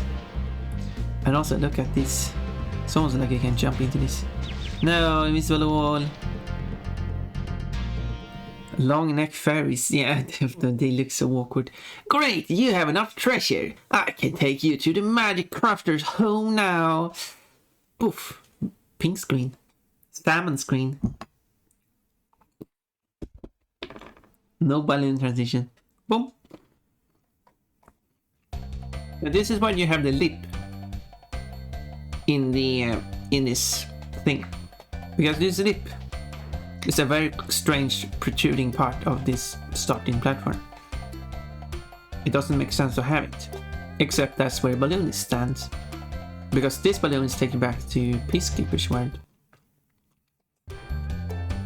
And also look at this. It's almost like I can jump into this. No, invisible wall. Long neck fairies, yeah, they look so awkward. Great, you have enough treasure. I can take you to the Magic Crafter's home now. Poof, pink screen, salmon screen. No balloon transition. Boom. Now this is why you have the lip in the in this thing, because this lip is a very strange protruding part of this starting platform. it doesn't make sense to have it. Except that's where balloonist stands. Because this balloon is taken back to Peacekeeper's world.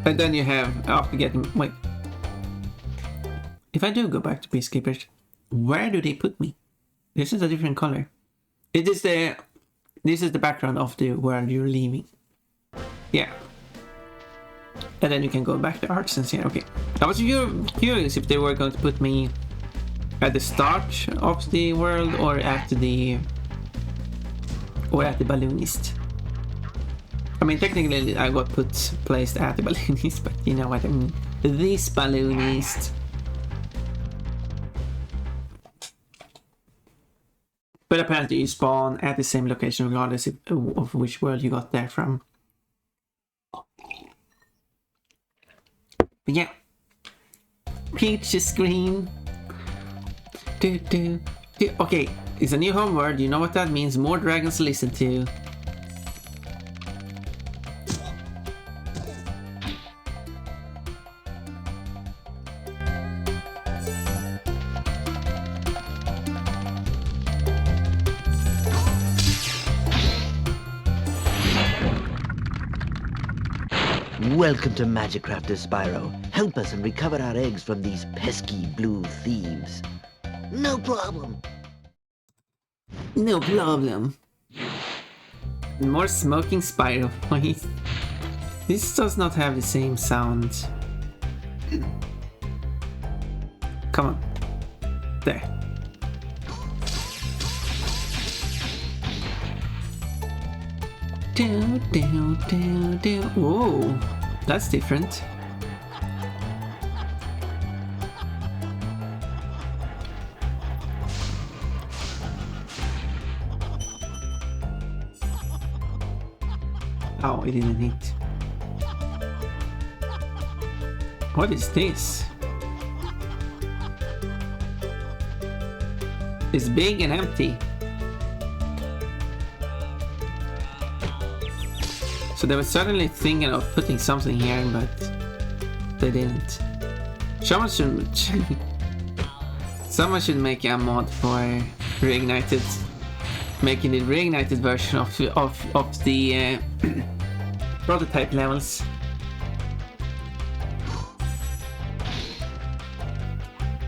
And then you have, after getting, wait. If I do go back to Peacekeepers, where do they put me? This is a different color. This is the background of the world you're leaving. Yeah. And then you can go back to Artisans here, okay. I was curious if they were going to put me at the start of the world or at the balloonist. I mean, technically I got placed at the balloonist, but you know what I mean. This balloonist. But apparently you spawn at the same location regardless of which world you got there from. But yeah. Peach screen. Okay, it's a new homeworld. You know what that means. More dragons to listen to. Welcome to Magic Crafter, Spyro. Help us and recover our eggs from these pesky blue thieves. No problem. No problem. More smoking Spyro, please. This does not have the same sound. Come on. There. Whoa, that's different. Oh, it didn't hit. What is this? It's big and empty. So they were certainly thinking of putting something here, but they didn't. Someone should make a mod for Reignited, making the Reignited version of the prototype levels.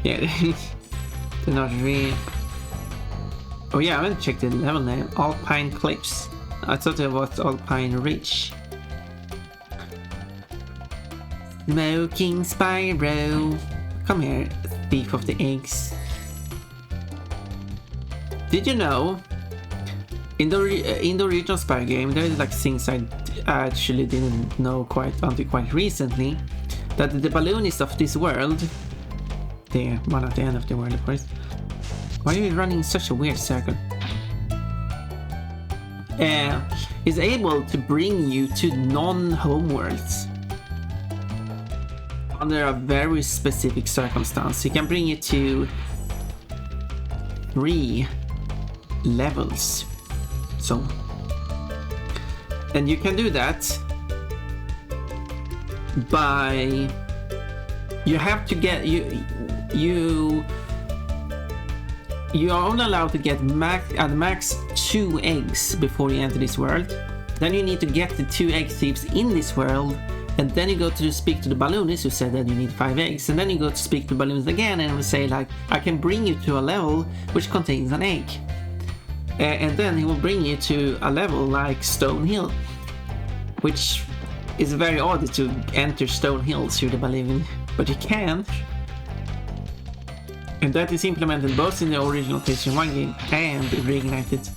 Yeah, they're not real. Oh yeah, I haven't checked the level name. Alpine Cliffs. I thought it was Alpine Ridge. Smoking Spyro. Come here, thief of the eggs. Did you know? In the original Spyro game, there is like things I actually didn't know until quite recently. That the balloonist of this world, the one at the end of the world, of course. Why are you running in such a weird circle? Is able to bring you to non-home worlds under a very specific circumstance. He can bring you to 3 levels. So, and you can do that by you have to get you are only allowed to get max 2 eggs before you enter this world. Then you need to get the 2 egg thieves in this world, and then you go to speak to the balloonist who said that you need 5 eggs, and then you go to speak to the balloonist again and will say like, I can bring you to a level which contains an egg. And then he will bring you to a level like Stone Hill, which is very odd to enter Stone Hill through the balloon, but you can. And that is implemented both in the original PS1 game and Reignited.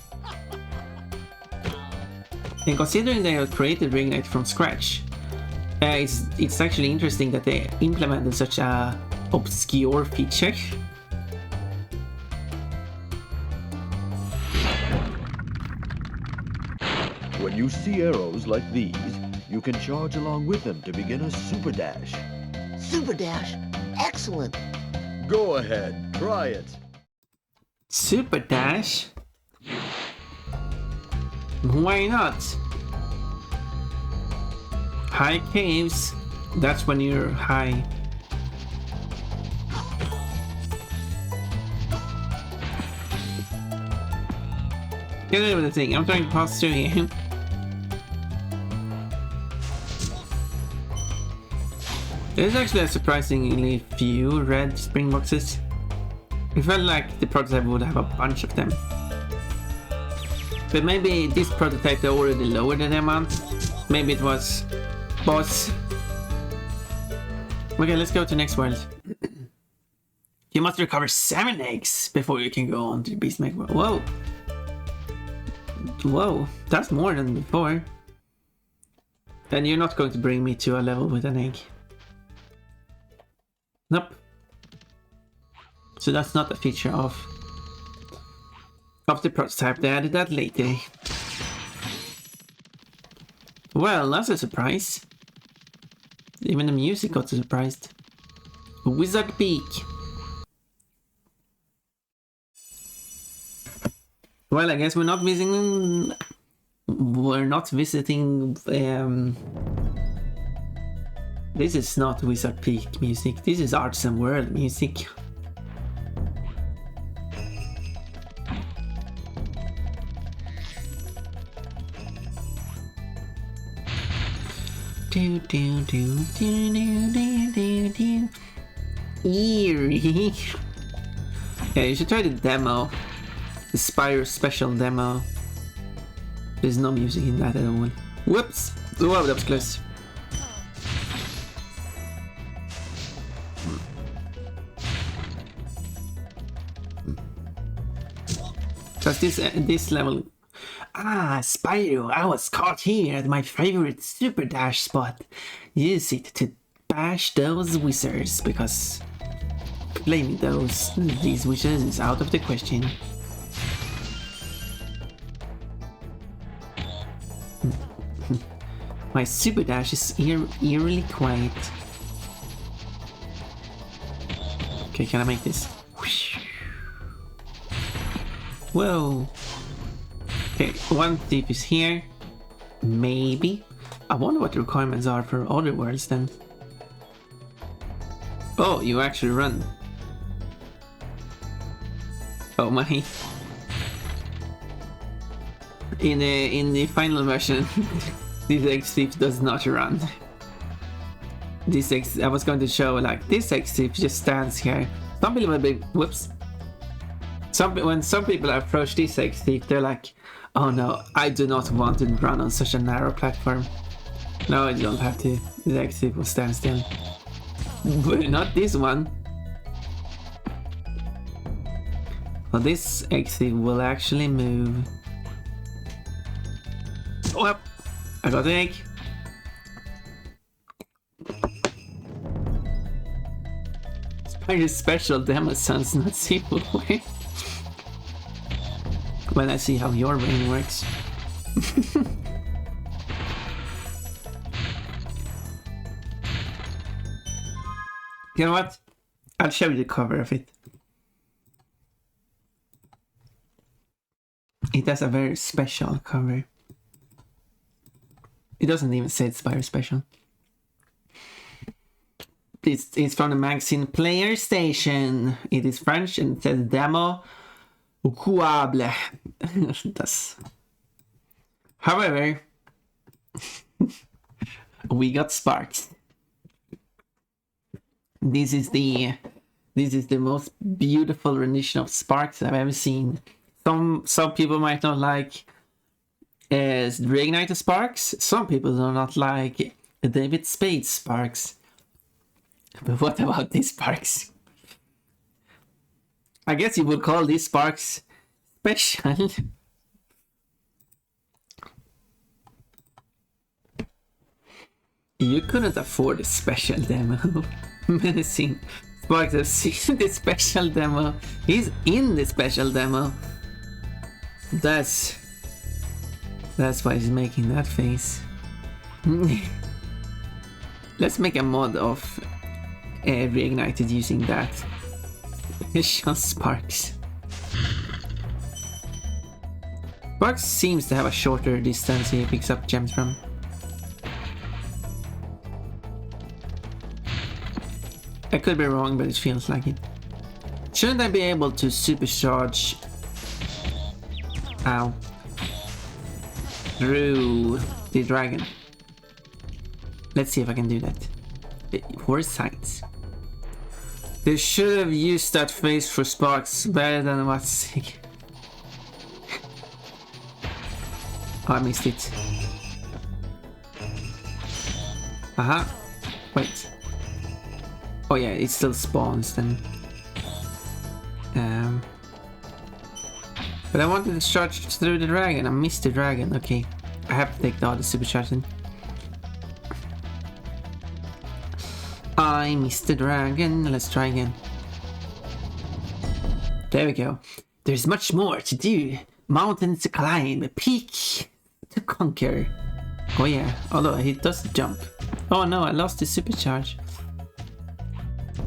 And considering they have created Reignited from scratch, it's actually interesting that they implemented such a obscure feature. When you see arrows like these, you can charge along with them to begin a super dash. Super dash? Excellent! Go ahead, try it. Super dash? Why not? High caves, that's when you're high. Get rid of the thing. I'm trying to pass through here. There's actually a surprisingly few red spring boxes. It felt like the prototype would have a bunch of them. But maybe this prototype they already lowered the amount. Maybe it was boss. Okay, let's go to next world. You must recover 7 eggs before you can go on to the beast maker world. Whoa. Whoa, that's more than before. Then you're not going to bring me to a level with an egg. Nope. So that's not a feature of the prototype. They added that later. Well, that's a surprise. Even the music got surprised. Wizard Peak. Well, I guess we're not visiting. This is not Wizard Peak music. This is Arts and World music. Do do do do do do do do. Eerie. Yeah, you should try the demo. The Spyro special demo. There's no music in that at all. Whoops! Whoa, that was close. Does this level... Ah, Spyro, I was caught here at my favorite super dash spot. Use it to bash those wizards, because blaming these wizards is out of the question. My super dash is eerily quiet. Okay, can I make this? Whoa. Okay, one thief is here. Maybe. I wonder what the requirements are for other worlds then. Oh, you actually run. Oh my. In the final version, this X thief does not run. I was going to show like this X thief just stands here. Some people will be whoops. When some people approach this X thief, they're like, "Oh no, I do not want to run on such a narrow platform." No, you don't have to. The X thief will stand still. But not this one. Well, this X thief will actually move. Oh, I got the egg. Spyro's special demo sounds not simple. Well, I see how your brain works. You know what? I'll show you the cover of it. It has a very special cover. It doesn't even say it's Spyro Special. It's from the magazine Player Station. It is French and it says demo jouable. However, we got sparks. This is the most beautiful rendition of Sparks I've ever seen. Some people might not like Reignite Sparks. Some people do not like David Spade Sparks. But what about these Sparks? I guess you would call these Sparks special. You couldn't afford a special demo. Menacing Sparks have seen the special demo. He's in the special demo. That's why he's making that face. Let's make a mod of Reignited using that. Special Sparks. Sparks seems to have a shorter distance he picks up gems from. I could be wrong, but it feels like it. Shouldn't I be able to supercharge... Ow. through the dragon. Let's see if I can do that. Horse signs. They should have used that face for sparks better than what's. Oh, I missed it. Aha. Wait. Oh yeah, it still spawns then. But I wanted to charge through the dragon. I missed the dragon. Okay. I have to take the other supercharge then. I missed the dragon. Let's try again. There we go. There's much more to do. Mountains to climb, a peak to conquer. Oh yeah, although he does jump. Oh no, I lost the supercharge.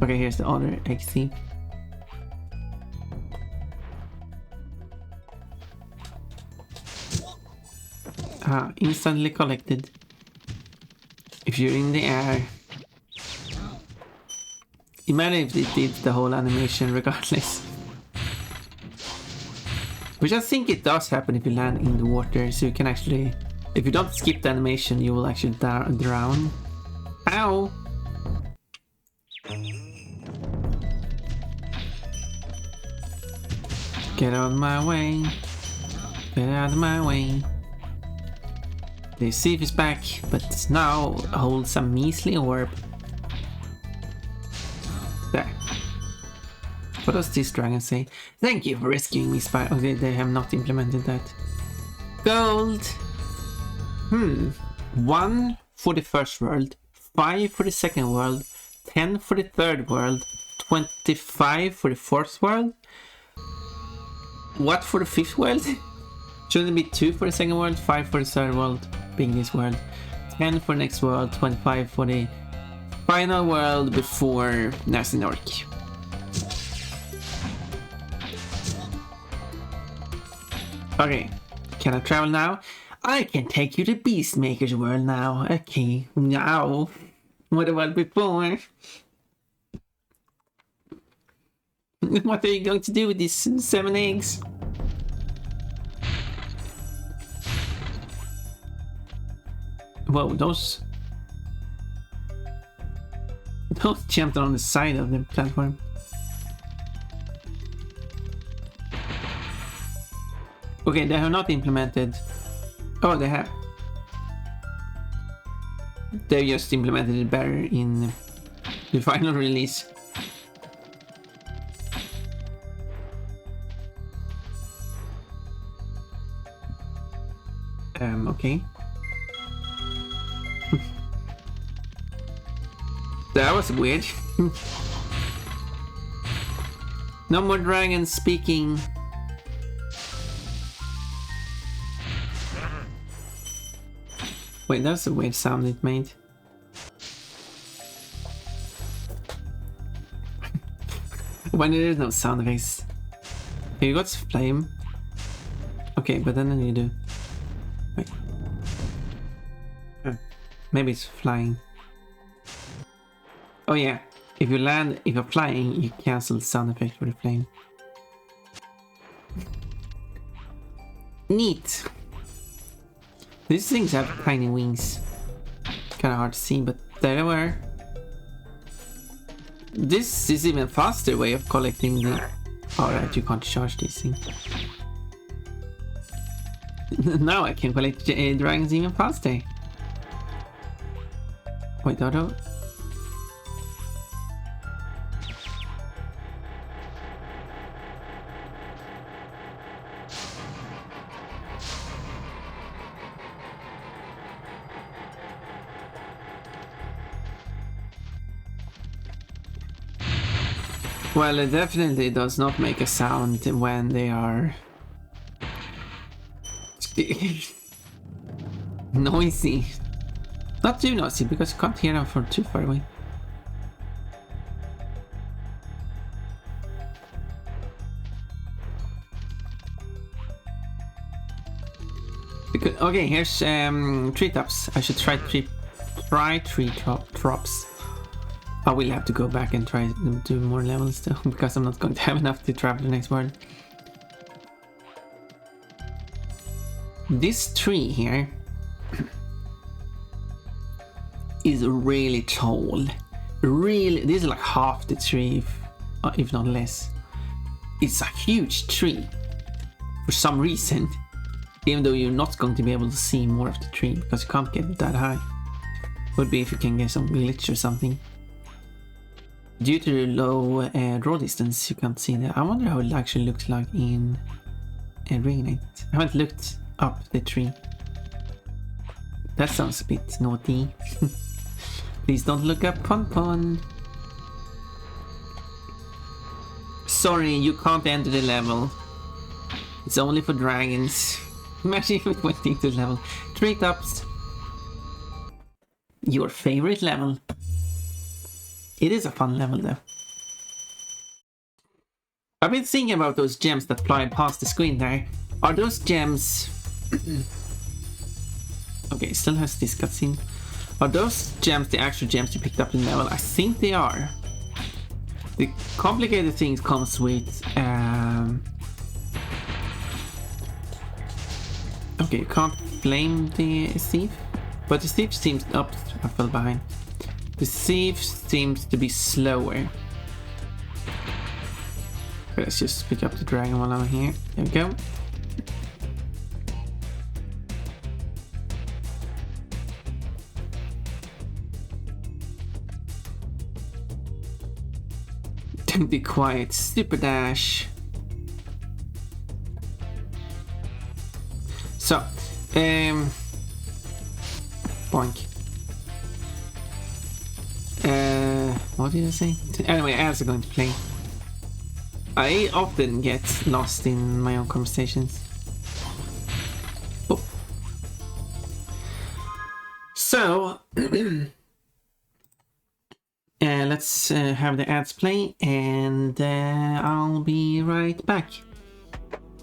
Okay, here's the other XC. Ah, instantly collected. If you're in the air. Imagine if it did the whole animation regardless. Which I think it does happen if you land in the water, so you can actually... If you don't skip the animation, you will actually drown. Ow! Get out of my way. Get out of my way. The thief is back, but now holds a measly orb. There. What does this dragon say? Thank you for rescuing me, Spyro. Okay, they have not implemented that. Gold! 1 for the first world, 5 for the second world, 10 for the third world, 25 for the fourth world. What for the fifth world? Shouldn't it be 2 for the second world, 5 for the third world, being this world, 10 for the next world, 25 for the final world before Nasty Nork. Okay, can I travel now? I can take you to Beastmaker's world now. Okay, now. What about before? What are you going to do with these 7 eggs? Whoa, those jumped on the side of the platform. Okay, they have not implemented. Oh, they have. They just implemented it better in the final release. Okay. That was weird. No more dragons speaking. Wait, that's a weird sound it made. When there is no sound effects. Okay, you got flame. Okay, but then you do. Wait. Maybe it's flying. Oh yeah, if you land, if you're flying, you cancel the sound effect for the flame. Neat. These things have tiny wings. Kinda hard to see, but there they were. This is even faster way of collecting the... Alright, you can't charge these things. Now I can collect dragons even faster. Wait, Dodo. Well, it definitely does not make a sound when they are noisy. Not too noisy, because you can't hear them from too far away. Because, okay, here's treetops. I should try treetops. I will have to go back and try to do more levels still, because I'm not going to have enough to travel the next world. This tree here is really tall. Really, this is like half the tree, if not less. It's a huge tree for some reason, even though you're not going to be able to see more of the tree because you can't get that high. Would be if you can get some glitch or something. Due to the low draw distance, you can't see that. I wonder how it actually looks like in Reignite. I haven't looked up the tree. That sounds a bit naughty. Please don't look up Pon. Sorry, you can't enter the level. It's only for dragons. Imagine if it went into the level. Treetops. Your favorite level. It is a fun level though. I've been thinking about those gems that fly past the screen there. Are those gems... Okay, it still has this cutscene. Are those gems the actual gems you picked up in the level? I think they are. The complicated things comes with... Okay, you can't flame the thief. But the thief seems... Oh, I fell behind. The thief seems to be slower. Okay, let's just pick up the dragon while I'm here. There we go. Don't be quiet. Super dash. So, boink. What did I say? Anyway, as I'm going to play. I often get lost in my own conversations. Oh. So, let's have the ads play, and I'll be right back.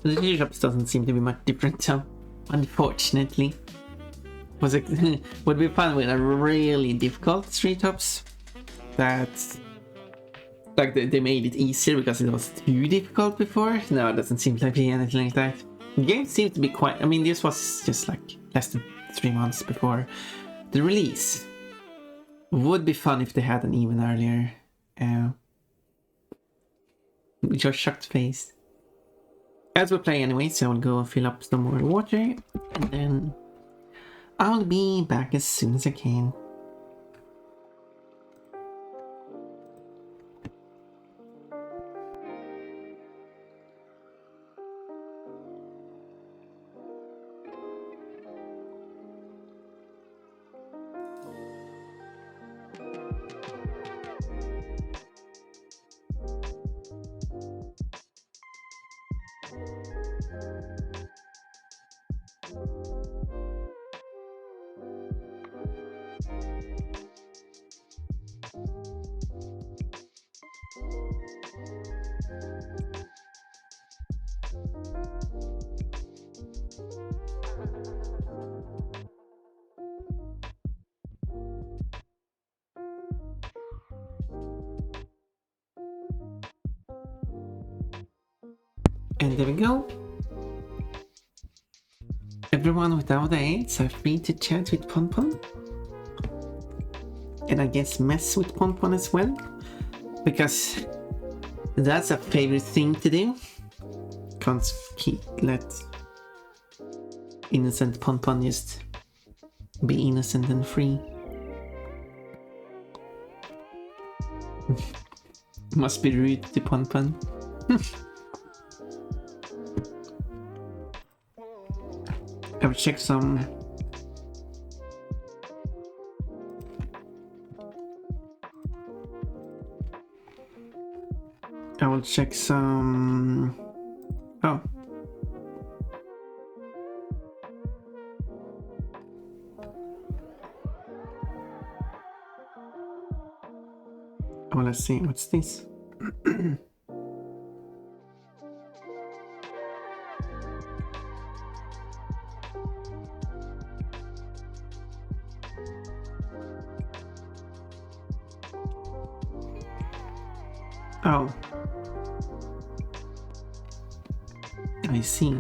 The Chillhop doesn't seem to be much different, so unfortunately. Would be fun with a really difficult Treetops. That like they made it easier because it was too difficult before. No, it doesn't seem to be anything like that. The game seems to be quite... I mean, this was just like less than 3 months before the release. Would be fun if they had an even earlier. With your shocked face. As we play anyway, so I'll go fill up some more water, and then I'll be back as soon as I can. And there we go. Everyone without aids are free to chat with Pon. And I guess mess with Pon as well. Because that's a favorite thing to do. Can't let innocent Pon just be innocent and free. Must be rude to Pon. I will check some. I will check some. Oh. Oh, let's see. What's this? Oh. I see.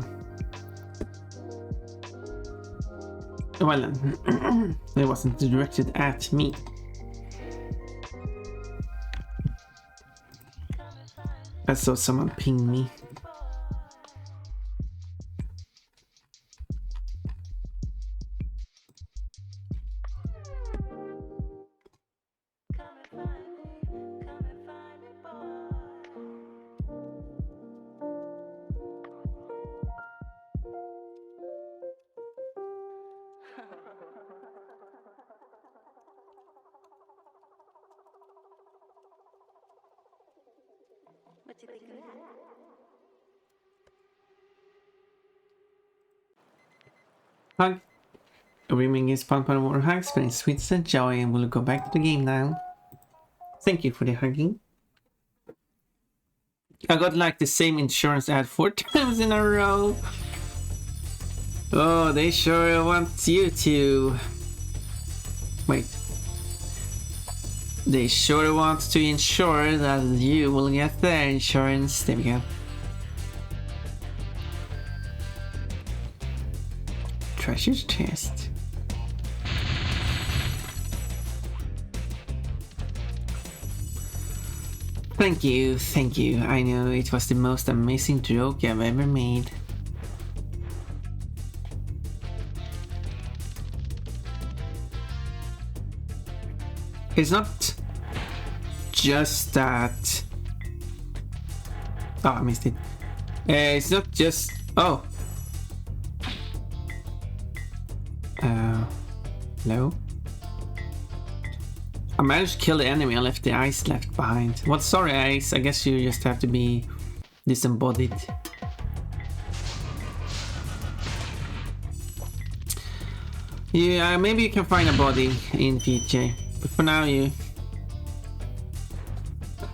Well, it wasn't directed at me. I saw someone ping me. What you think of that? Hug. Reaming is fun part of our hugs, but it's sweet and joy, and we'll go back to the game now. Thank you for the hugging. I got like the same insurance ad 4 times in a row. Oh, they sure want you to... Wait. They sure want to ensure that you will get their insurance. There we go. Treasure chest. Thank you, thank you. I know it was the most amazing joke I've ever made. It's not just that... Oh, I missed it. It's not just... Oh. Hello? I managed to kill the enemy and left the ice left behind. Well, sorry ice, I guess you just have to be disembodied. Yeah, maybe you can find a body in PJ. But for now, you...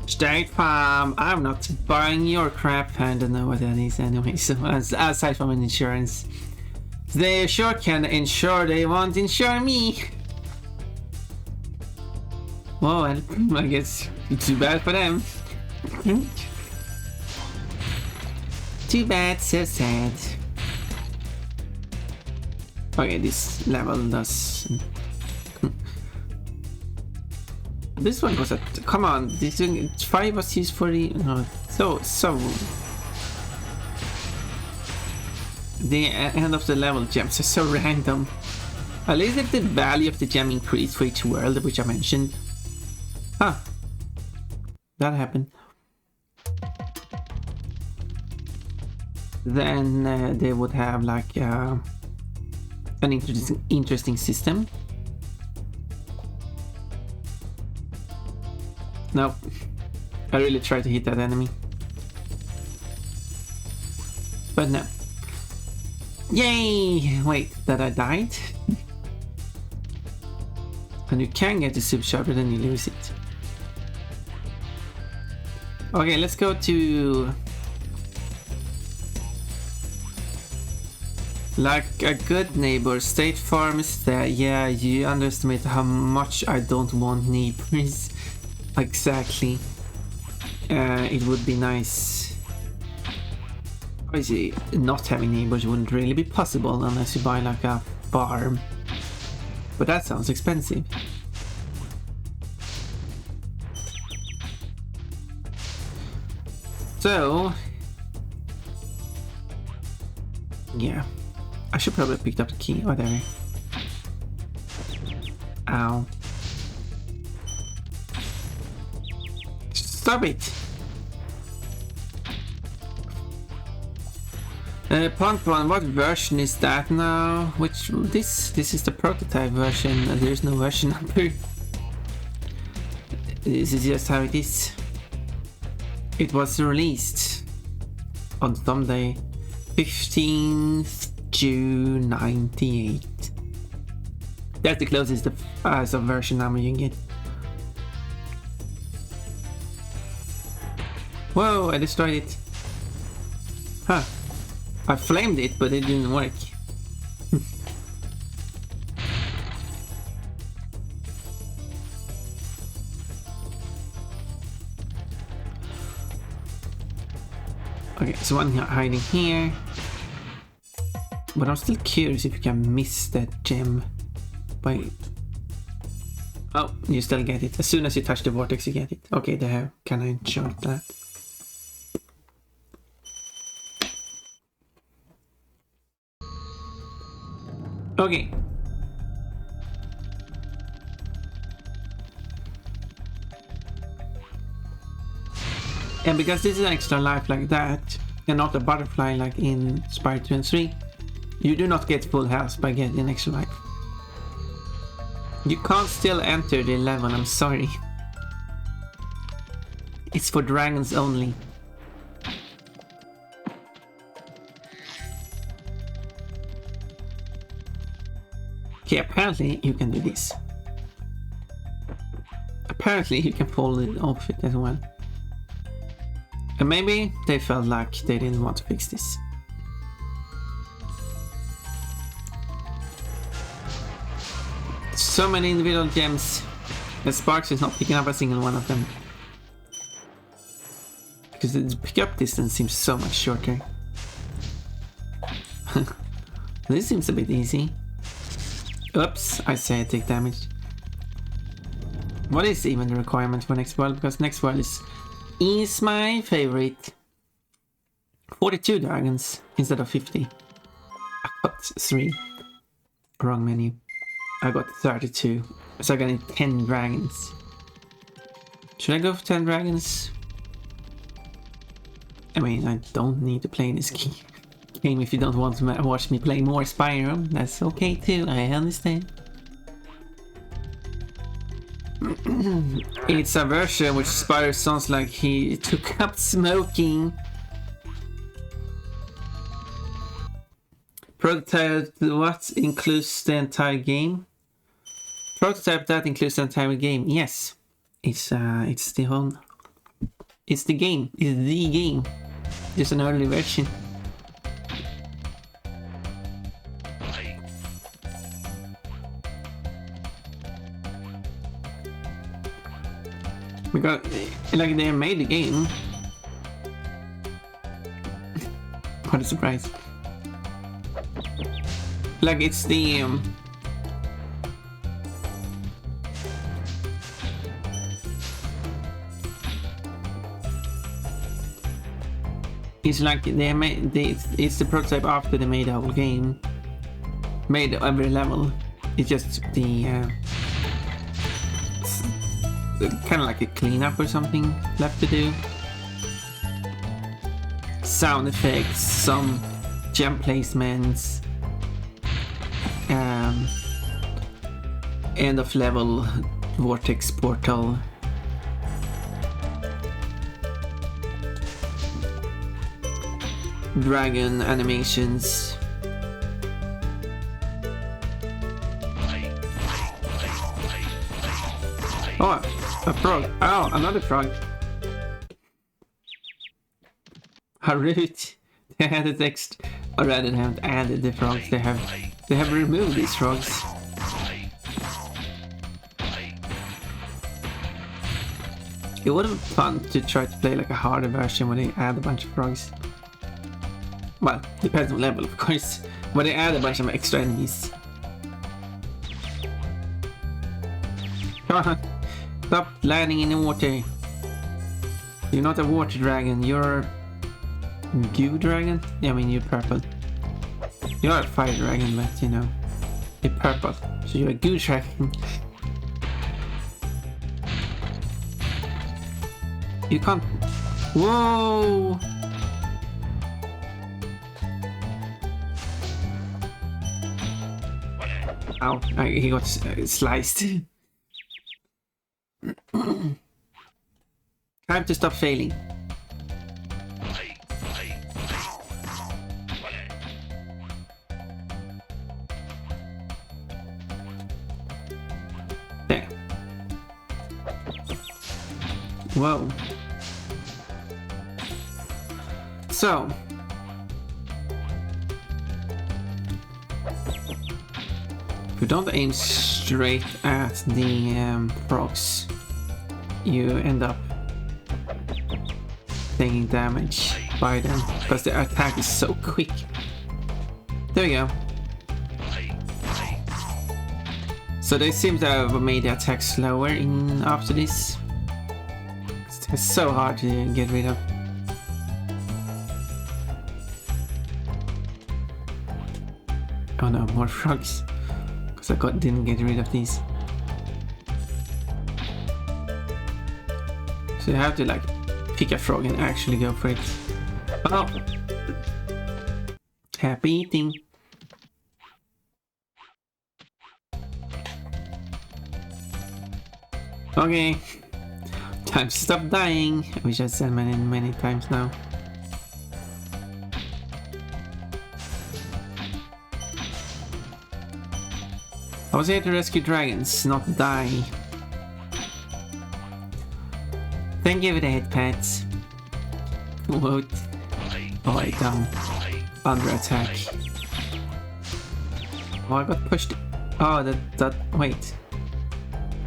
State Farm, I'm not buying your crap. I don't know what that is anyway, so aside from an insurance. They sure can insure, they won't insure me. Well, I guess too bad for them. Too bad, so sad. Okay, this level does... This one was a... Come on, this thing, 5 was used for the... No, so... The end of the level gems are so random. At least if the value of the gem increased for each world, which I mentioned. Huh. That happened. Then they would have like an interesting system. Nope. I really tried to hit that enemy. But no. Yay! Wait, that I died? And you can get the supercharger, then you lose it. Okay, let's go to... Like a good neighbor, State Farm is there. Yeah, you underestimate how much I don't want neighbors. Exactly. It would be nice. Obviously, not having neighbors wouldn't really be possible unless you buy like a farm. But that sounds expensive. So... yeah. I should probably have picked up the key. Whatever. Ow. Stop it! Plant one, what version is that now? Which this is the prototype version. There's no version number. This is just how it is. It was released on Sunday, 15th June 98. That's the closest as a version number you can get. Whoa! I destroyed it. Huh. I flamed it, but it didn't work. Okay, so one hiding here. But I'm still curious if you can miss that gem by... Oh, you still get it. As soon as you touch the vortex, you get it. Okay, there. Can I short that? Okay. And because this is an extra life like that, and not a butterfly like in Spyro 2 and 3, you do not get full health by getting an extra life. You can't still enter the level, I'm sorry. It's for dragons only. Okay, apparently you can do this. Apparently you can pull it off it as well. And maybe they felt like they didn't want to fix this. So many individual gems, and Sparks is not picking up a single one of them. Because the pickup distance seems so much shorter. This seems a bit easy. Oops, I say I take damage. What is even the requirement for next world? Because next world is my favorite. 42 dragons instead of 50. I got 3. Wrong menu. I got 32. So I got 10 dragons. Should I go for 10 dragons? I mean, I don't need to play this game if you don't want to watch me play more Spyro. That's okay too, I understand. It's a version which Spyro sounds like he took up smoking. Prototype what includes the entire game? Prototype that includes the entire game. Yes, it's the whole. It's the game. It's the game. Just an early version. Because like they made the game. What a surprise! Like it's the it's like they made it's the prototype after they made the whole game, made every level. It's just the kind of like a cleanup or something left to do. Sound effects, some gem placements, end of level vortex portal. Dragon animations. Oh, a frog. Oh, another frog. How rude. They had the text. Or rather, they haven't added the frogs. They have removed these frogs. It would have been fun to try to play like a harder version where they add a bunch of frogs. Well, depends on level, of course. But they add a bunch of extra enemies. Come on, stop landing in the water. You're not a water dragon, you're a goo dragon? Yeah, I mean, you're purple. You're not a fire dragon, but you know, you're purple. So you're a goo dragon. You can't... Whoa! Ow, he got sliced. Time to stop failing. There. Whoa. So. If you don't aim straight at the frogs, you end up taking damage by them because the attack is so quick. There we go. So they seem to have made the attack slower in after this. It's so hard to get rid of. Oh no, more frogs. Because I didn't get rid of these. So you have to like pick a frog and actually go for it. Oh! Happy eating! Okay. Time to stop dying, which I've said many times now. I was here to rescue dragons, not die. Thank you for the head pats. What? Oh, I down. Under attack. Oh, I got pushed. Oh, wait.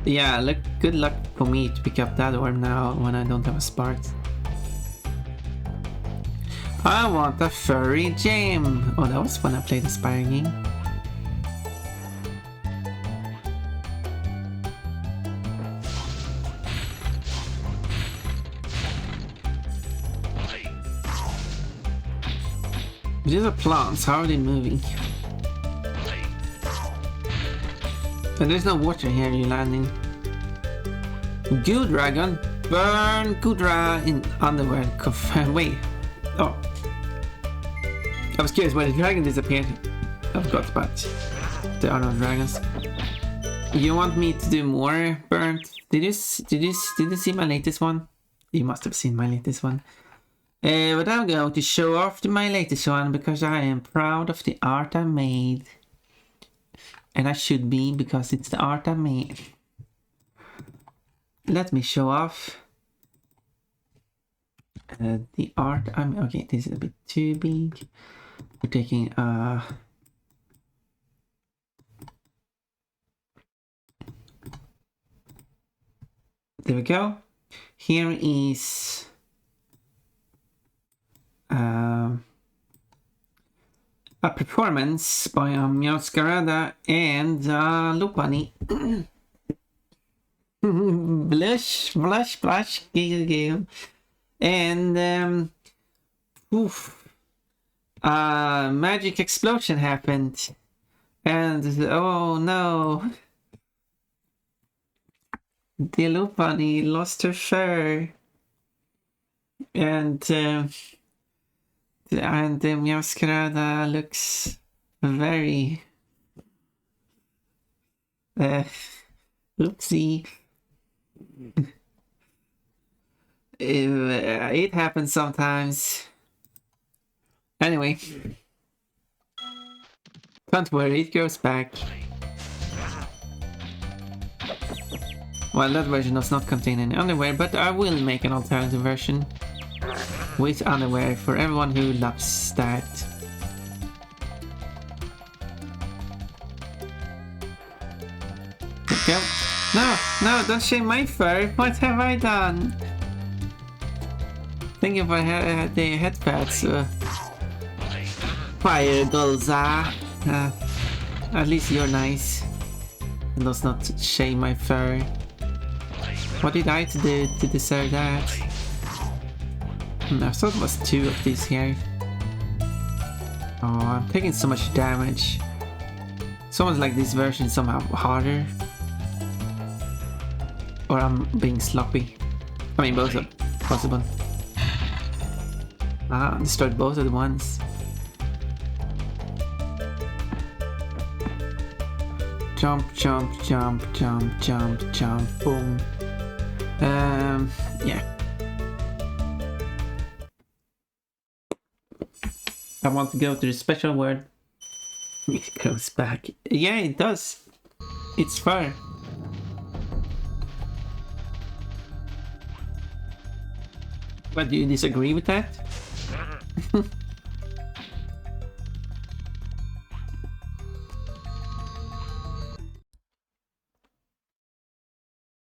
Yeah, good luck for me to pick up that orb now when I don't have a spark. I want a furry gem! Oh, that was when I played the Spyro game. These are plants, how are they moving? And there's no water here you're landing. Goo dragon, burn Gudra in underwear. Wait, oh. I was curious why the dragon disappeared. I forgot about there are no dragons. You want me to do more burnt? Did you see my latest one? You must have seen my latest one. But I'm going to show off my latest one because I am proud of the art I made. And I should be because it's the art I made. Let me show off the art I'm... Okay, this is a bit too big. We're taking there we go. Here is a performance by Meowscarada and Lupani. Blush, blush, blush, giggle, giggle. And magic explosion happened. And oh no. The Lupani lost her fur. And the Meowscarada looks very oopsie. It happens sometimes. Anyway, don't worry, it goes back. Well, that version does not contain any underwear, but I will make an alternative version with underwear for everyone who loves that. Okay. No, no, don't shame my fur. What have I done? Think if I had the headpads. Fire Golza. At least you're nice. And does not shame my fur. What did I do to deserve that? I thought it was 2 of these here. Oh, I'm taking so much damage. Someone's like this version somehow harder. Or I'm being sloppy. I mean, both are possible. Ah, destroyed both at once. Jump, jump, jump, jump, jump, jump, boom. Yeah. I want to go to the special word. It goes back. Yeah, it does. It's fur. But do you disagree with that?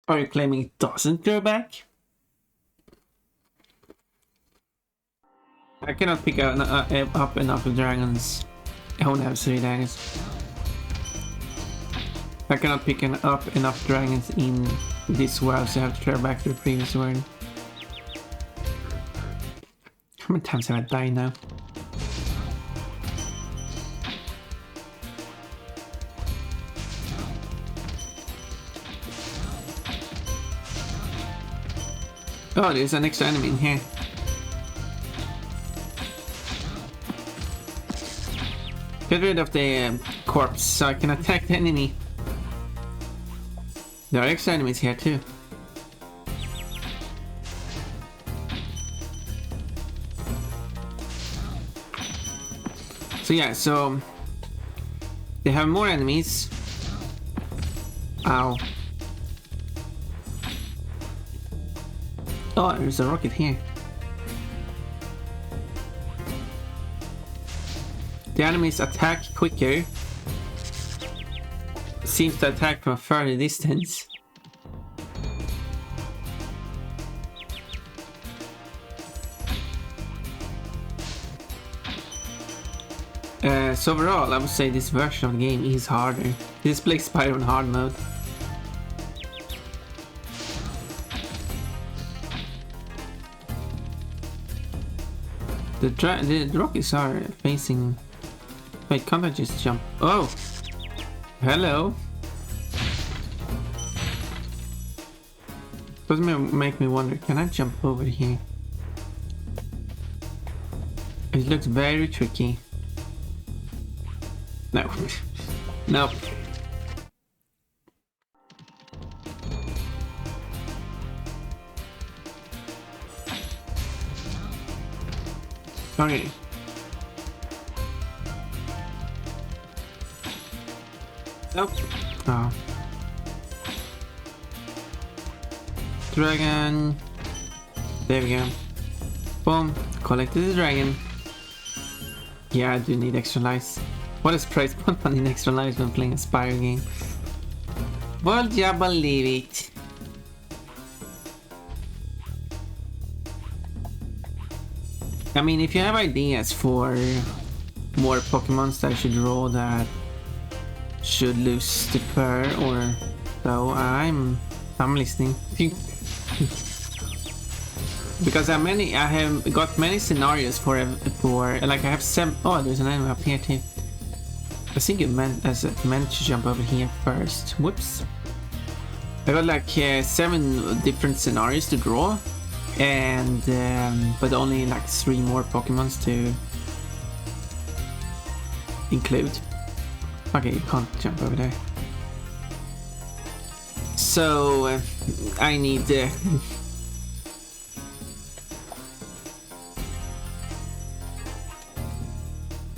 Are you claiming it doesn't go back? I cannot pick up enough dragons I only have 3 dragons. I cannot pick up enough dragons in this world, so I have to travel back to the previous world. How many times have I died now? Oh, there's an extra enemy in here. Get rid of the corpse so I can attack the enemy. There are extra enemies here too. So yeah, so they have more enemies. Ow. Oh, there's a rocket here. The enemies attack quicker. Seems to attack from a further distance. So overall, I would say this version of the game is harder. This plays Spyro in hard mode. The rockets are facing... Wait, can't I just jump? Oh! Hello! Doesn't make me wonder, can I jump over here? It looks very tricky. No. Nope. Okay. Nope. Oh. Dragon. There we go. Boom. Collected the dragon. Yeah, I do need extra lives. What is price point on in extra lives when playing a Spyro game? Would ya believe it? I mean, if you have ideas for more Pokemons that I should draw that should lose the fur or so, I'm listening. Because I have got many scenarios for like I have 7. Oh, there's an enemy up here too. I think it meant to jump over here first. Whoops. I got like 7 different scenarios to draw, and but only like 3 more Pokemons to include. Okay, you can't jump over there. So I need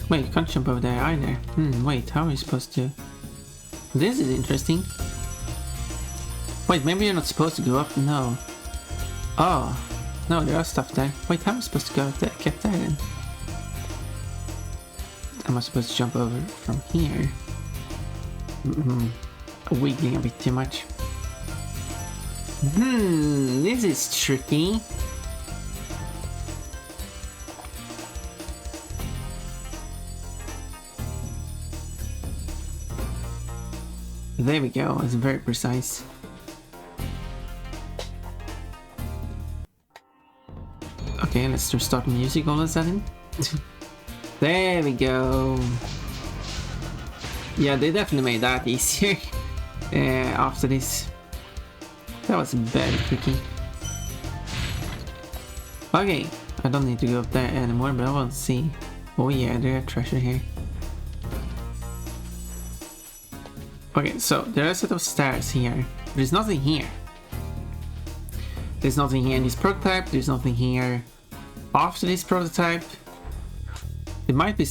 wait, you can't jump over there either. Wait, how are you supposed to? This is interesting. Wait, maybe you're not supposed to go up? No. Oh, no, there are stuff there. Wait, how am I supposed to go up there? Get there then. Am I supposed to jump over from here? Wiggling a bit too much. This is tricky. There we go, it's very precise. Okay, let's just start music all of a sudden. There we go. Yeah, they definitely made that easier after this. That was very tricky. Okay, I don't need to go up there anymore, but I want to see. Oh yeah, there's treasure here. Okay, so there are a set of stairs here. There's nothing here. There's nothing here in this prototype. There's nothing here after this prototype. It might be...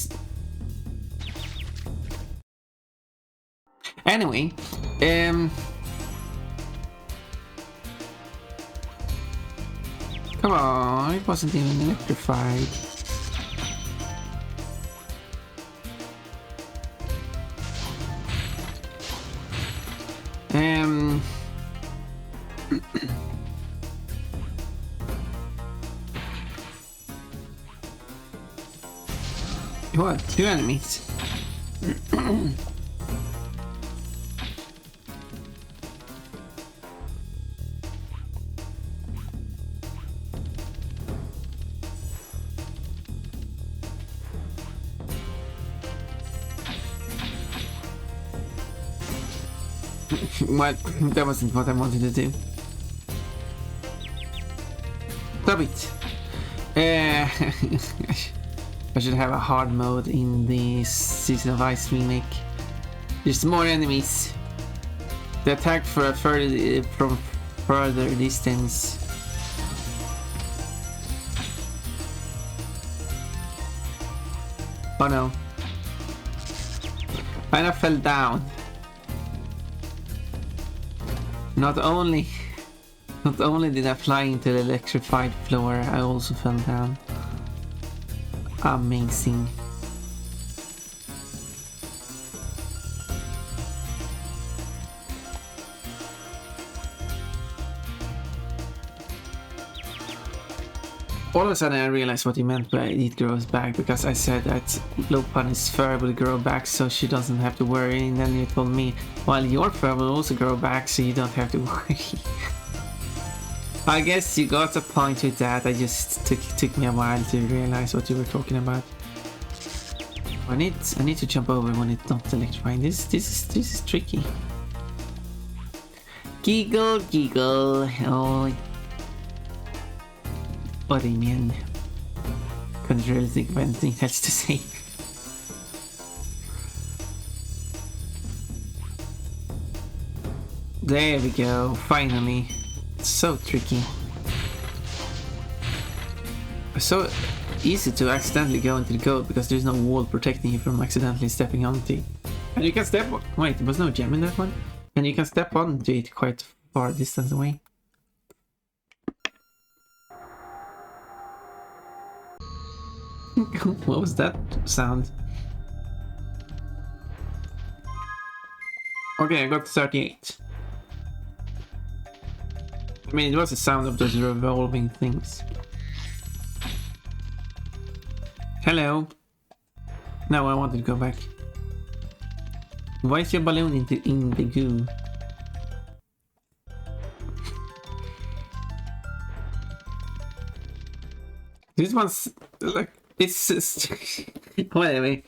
Anyway, come on, it wasn't even electrified. What? 2 enemies? What? That wasn't what I wanted to do. Stop it! I should have a hard mode in the Season of Ice remake. There's more enemies. They attack for a from further distance. Oh no. I fell down. Not only did I fly into the electrified floor, I also fell down. Amazing. All of a sudden I realized what he meant by it grows back, because I said that Lopan's fur will grow back so she doesn't have to worry, and then you told me, well, your fur will also grow back so you don't have to worry. I guess you got a point with that. I just took me a while to realize what you were talking about. I need to jump over when it's not electrifying. This is tricky. Giggle, giggle. Oh. What do you mean? Couldn't really think of anything else to say. There we go, finally. It's so tricky. It's so easy to accidentally go into the code because there's no wall protecting you from accidentally stepping onto it. And you can step... Wait, there was no gem in that one? And you can step onto it quite far distance away. What was that sound? Okay, I got 38. I mean, it was the sound of those revolving things. Hello. No, I wanted to go back. Why is your balloon in the goo? This one's like... It's just... Whatever.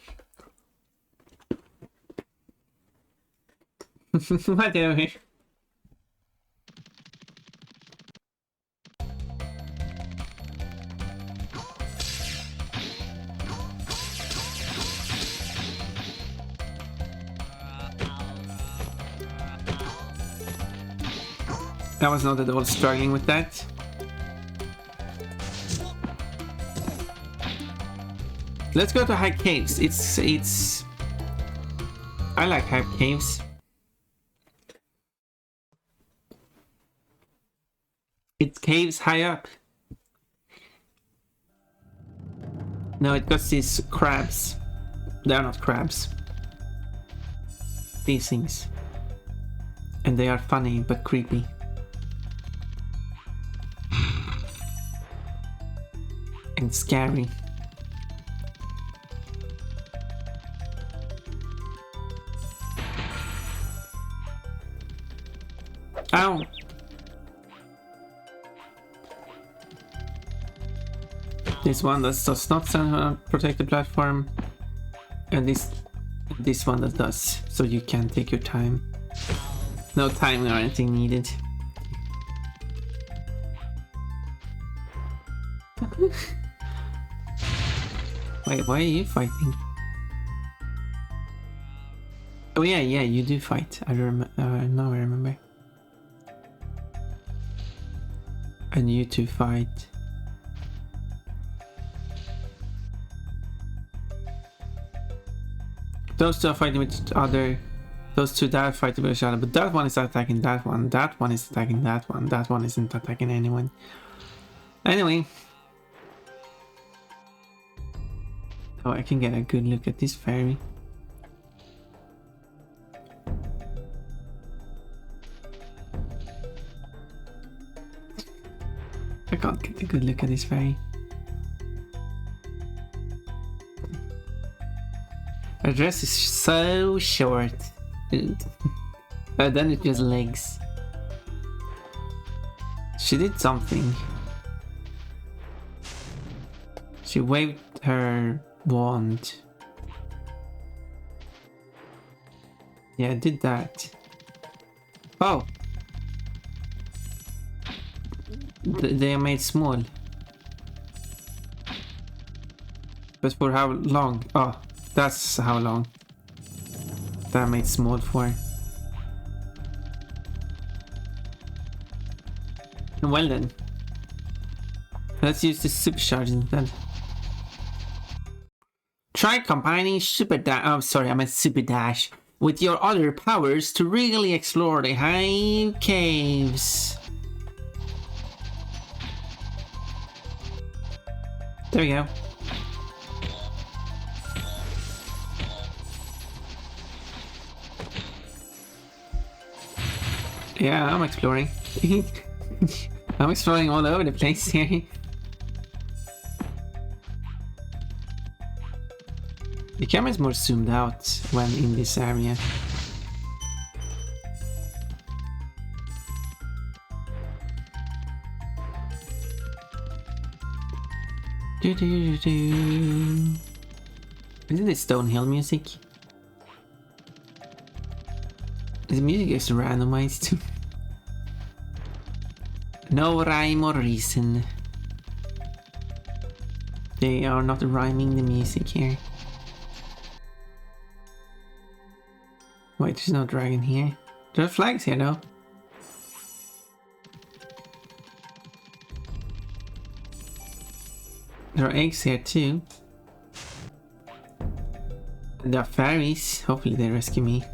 Whatever. I was not at all struggling with that. Let's go to high caves. It's... I like high caves. It's caves high up. No, it got these crabs. They are not crabs. These things. And they are funny but creepy. And scary. Ow! This one does not protect the platform, and this one that does, so you can take your time. No timing or anything needed. Wait, why are you fighting? Oh yeah, you do fight. I remember. Now I remember. And you two fight. Those two are fighting with each other. Those two that are fighting with each other. But that one is attacking that one. That one is attacking that one. That one isn't attacking anyone. Anyway. Oh, I can get a good look at this fairy. I can't get a good look at this fairy. I dress is so short. But then it's just legs. She did something. She waved her wand. Yeah, I did that. Oh! They are made small. But for how long? Oh, that's how long. That made small for. Well then. Let's use the supercharge instead. Try combining super dash. Oh, sorry, I meant super dash with your other powers to really explore the high caves. There we go. Yeah, I'm exploring. I'm exploring all over the place here. The camera is more zoomed out when in this area. Isn't it Stonehill music? The music is randomized. No rhyme or reason. They are not rhyming the music here. Wait, there's no dragon here. There are flags here though. There are eggs here too. There are fairies. Hopefully they rescue me.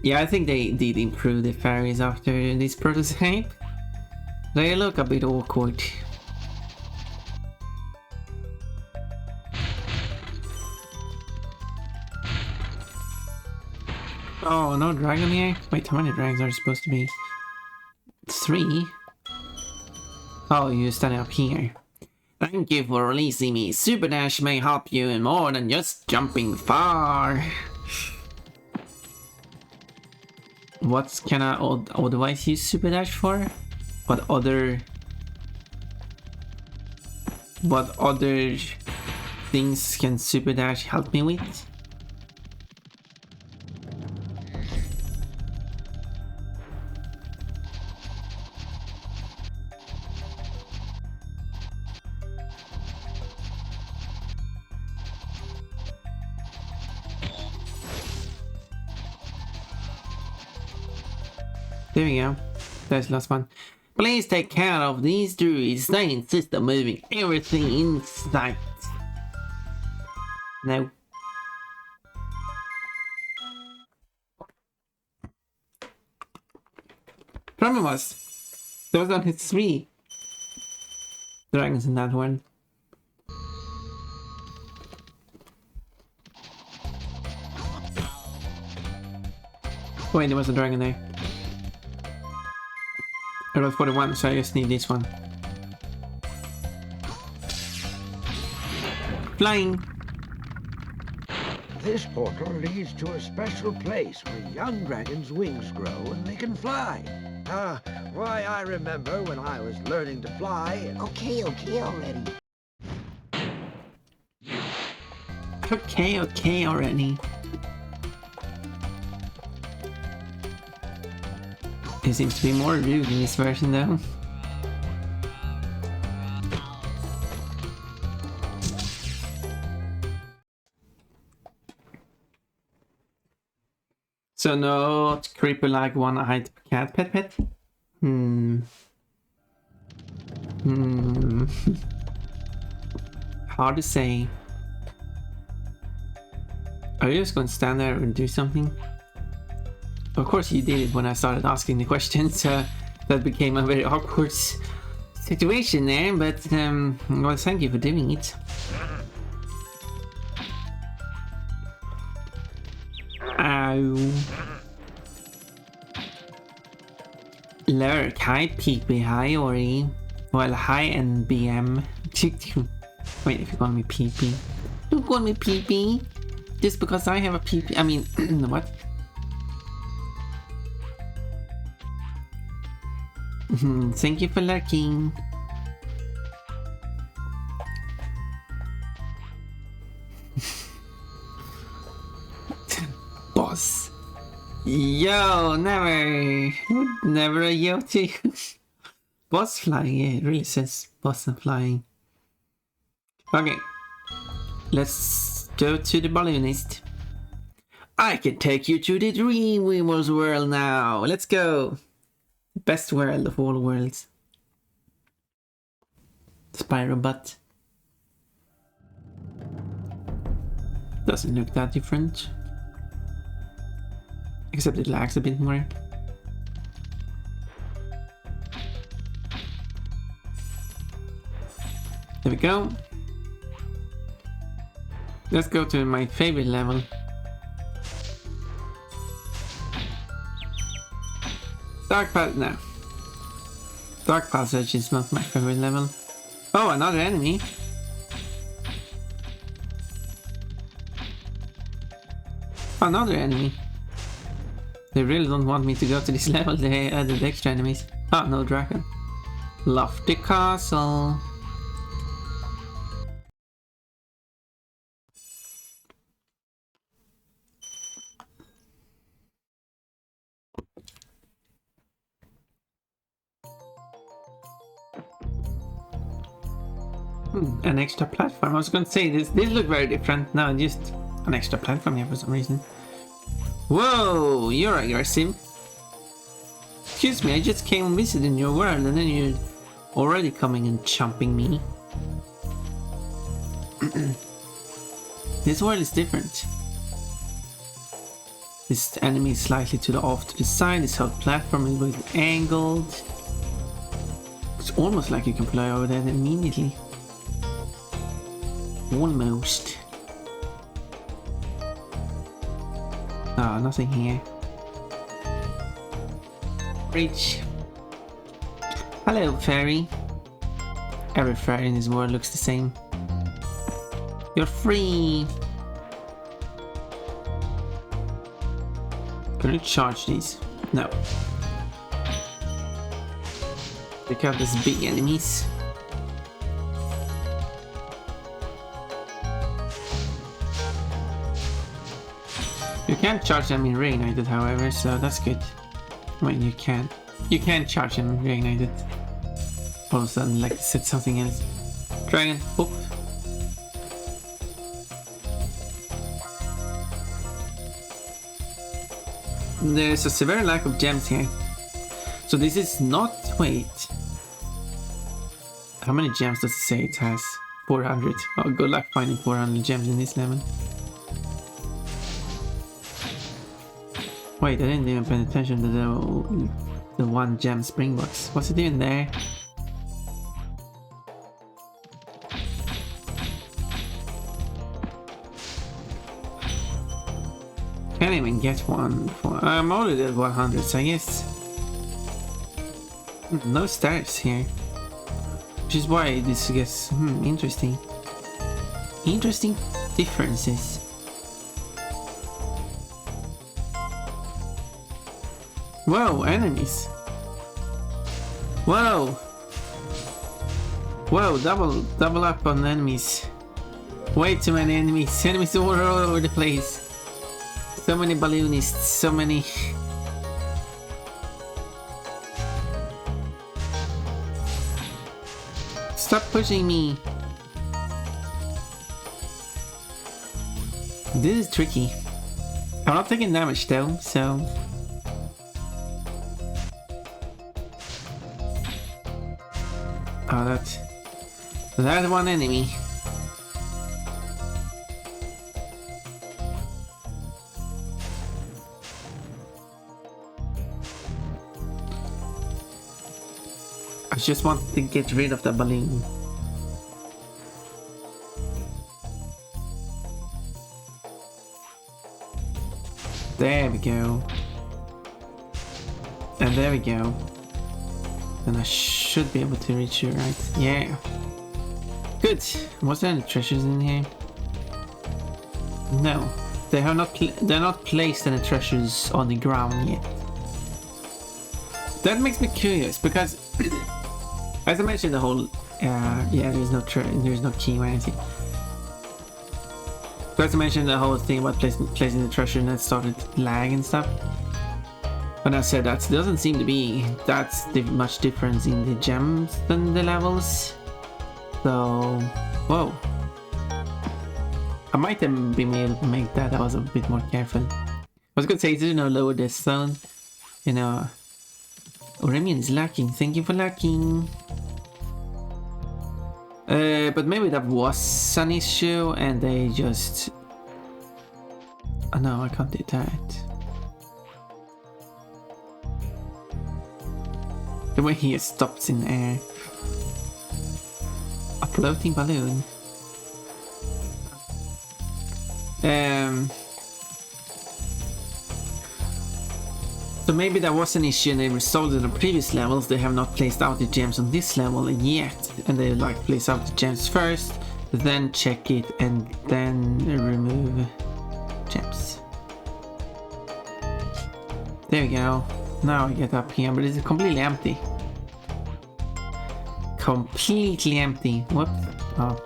Yeah, I think they did improve the fairies after this prototype. They look a bit awkward. Oh, no dragon here? Wait, how many dragons are there supposed to be? 3? Oh, you're standing up here. Thank you for releasing me. Super Dash may help you in more than just jumping far. What can I otherwise use Super Dash for? What other things can Super Dash help me with? There we go. That's the last one. Please take care of these druids. They insist on moving everything in sight. No. Problem was, there was only 3 dragons in that one. Wait, there was a dragon there. I got 41, so I just need this one. Flying! This portal leads to a special place where young dragons' wings grow and they can fly. Why, I remember when I was learning to fly and... Okay already. Okay already. There seems to be more rude in this version though. So not creepy like one-eyed cat pet? Hard to say. Are you just going to stand there and do something? Of course you did it when I started asking the questions, so that became a very awkward situation there, but well, thank you for doing it. Ow. Lurk, hi Peepee, hi Ori. Well, hi NBM. Wait, if you call me PP. Don't call me PP. Just because I have a PP. I mean, what? Thank you for lurking. Boss. Yo, never a yo to you. Boss flying, yeah, it really says boss and flying. Okay, let's go to the balloonist. I can take you to the Dreamweaver's world now. Let's go. Best world of all worlds. Spyro butt. Doesn't look that different. Except it lags a bit more. There we go. Let's go to my favorite level. Dark Passage is not my favorite level. Oh, another enemy. Another enemy. They really don't want me to go to this level. They added extra enemies. Ah, no dragon. Lofty Castle. An extra platform. I was going to say this look very different. No, just an extra platform here for some reason. Whoa, you're aggressive. Excuse me, I just came and visited in your world and then you're already coming and chomping me. This world is different. This enemy is slightly off to the side. This whole platform is angled. It's almost like you can fly over there immediately. Almost. Oh, nothing here. Reach. Hello, fairy. Every fairy in this world looks the same. You're free. Can you charge these? No. Take out these big enemies. You can't charge them in reignited, however, so that's good. I mean, you can charge them in reignited. All of a sudden, like, said something else. Dragon, whoop. There's a severe lack of gems here. So this is not... wait. How many gems does it say it has? 400. Oh, good luck finding 400 gems in this level. Wait, I didn't even pay attention to the one gem springbox. Was it even there? Can't even get one. I'm already at 100, so I guess no stars here, which is why this gets interesting. Interesting differences. Whoa, enemies! Whoa! Whoa, double up on enemies. Way too many enemies. Enemies all over the place. So many balloonists, so many. Stop pushing me. This is tricky. I'm not taking damage though, so. Oh, that's one enemy. I just want to get rid of the balloon. There we go. And there we go. Then I should be able to reach you, right? Yeah. Good. Was there any treasures in here? No. They have not. They're not placed any treasures on the ground yet. That makes me curious because, as I mentioned, the whole yeah, there's no key or anything. But as I mentioned, the whole thing about placing the treasure and that started lag and stuff. When I said that, there doesn't seem to be that much difference in the gems than the levels. So, whoa. I might have been able to make that. I was a bit more careful. I was gonna say, you know, lower this zone. You know, Oremian is lacking. Thank you for lacking. But maybe that was an issue and they just... Oh no, I can't do that. The way he stops in air. A floating balloon. So maybe that was an issue and they resolved it on previous levels. They have not placed out the gems on this level yet. And they like place out the gems first, then check it and then remove gems. There we go. Now I get up here, but it's completely empty. Completely empty. Whoops. Oh.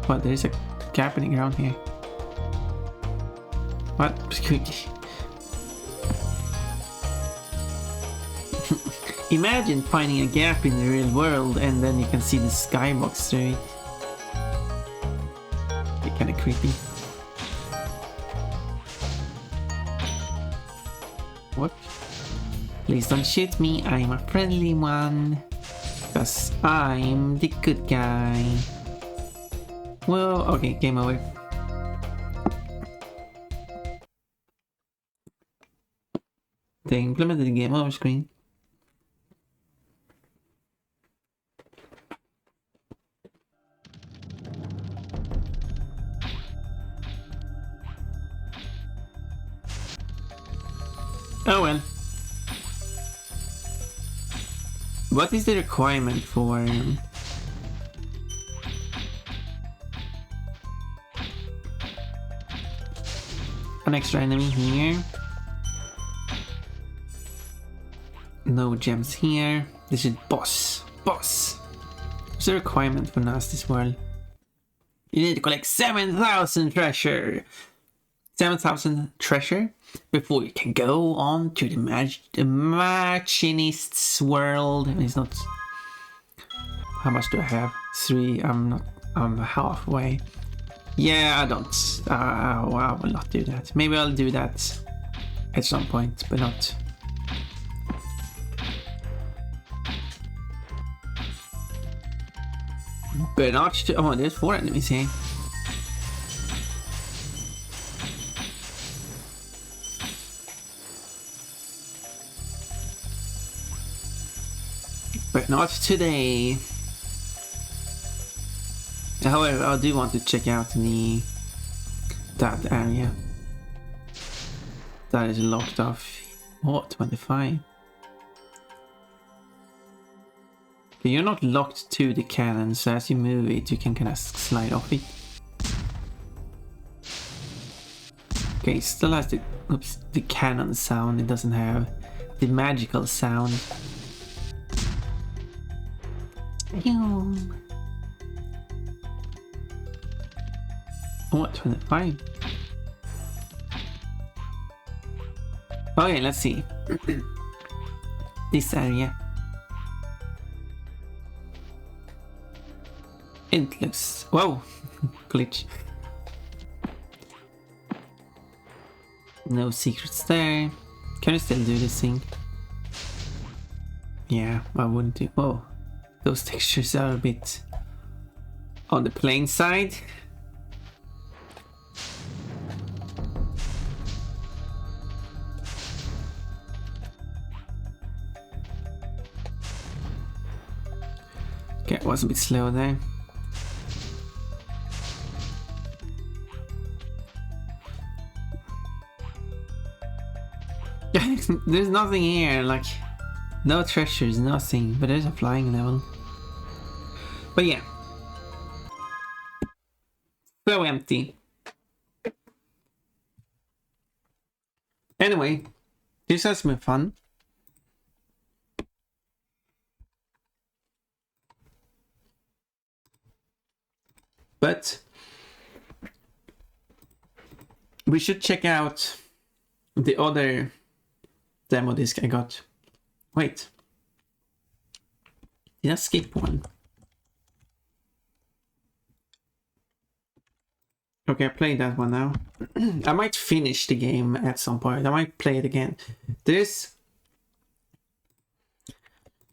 What? There is a gap in the ground here. What? Imagine finding a gap in the real world and then you can see the skybox through it. Be kinda creepy. What? Please don't shoot me, I'm a friendly one. Because I'm the good guy. Well, okay, game over. They implemented the game over screen. Oh well. What is the requirement for an extra enemy here? No gems here. This is boss. Boss. What's the requirement for Nasty's World? You need to collect 7,000 treasure. 7,000 treasure before you can go on to the machinist's world. It's not. How much do I have? 3. I'm halfway. Yeah, I don't. I will not do that. Maybe I'll do that at some point, but not. But not. Oh, there's 4 enemies here. But not today. However, I do want to check out that area. That is locked off. What? 25? Okay, you're not locked to the cannon, so as you move it, you can kind of slide off it. Okay, it still has the cannon sound. It doesn't have the magical sound. What? 25? Okay, let's see. This area. It looks... Whoa! Glitch. No secrets there. Can you still do this thing? Yeah, I wouldn't do... Whoa. Those textures are a bit on the plain side. Okay, I was a bit slow there. There's nothing here, like no treasures, nothing, but there's a flying level. But yeah, So empty. Anyway, this has been fun. But we should check out the other demo disc I got. Wait. Did I skip one? Okay, I played that one now. I might finish the game at some point. I might play it again. There's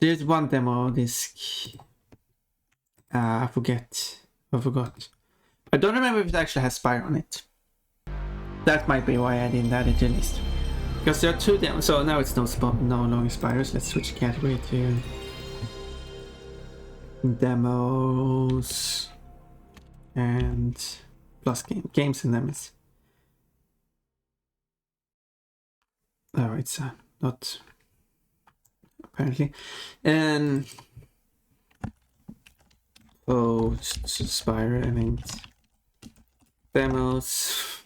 one demo disc. I forgot. I don't remember if it actually has Spyro on it. That might be why I didn't add it to the list. Because there are two demos. So now it's no longer Spyros. Let's switch category to demos and plus games and demos. Oh, it's not apparently. And oh, Spyro, I mean demos,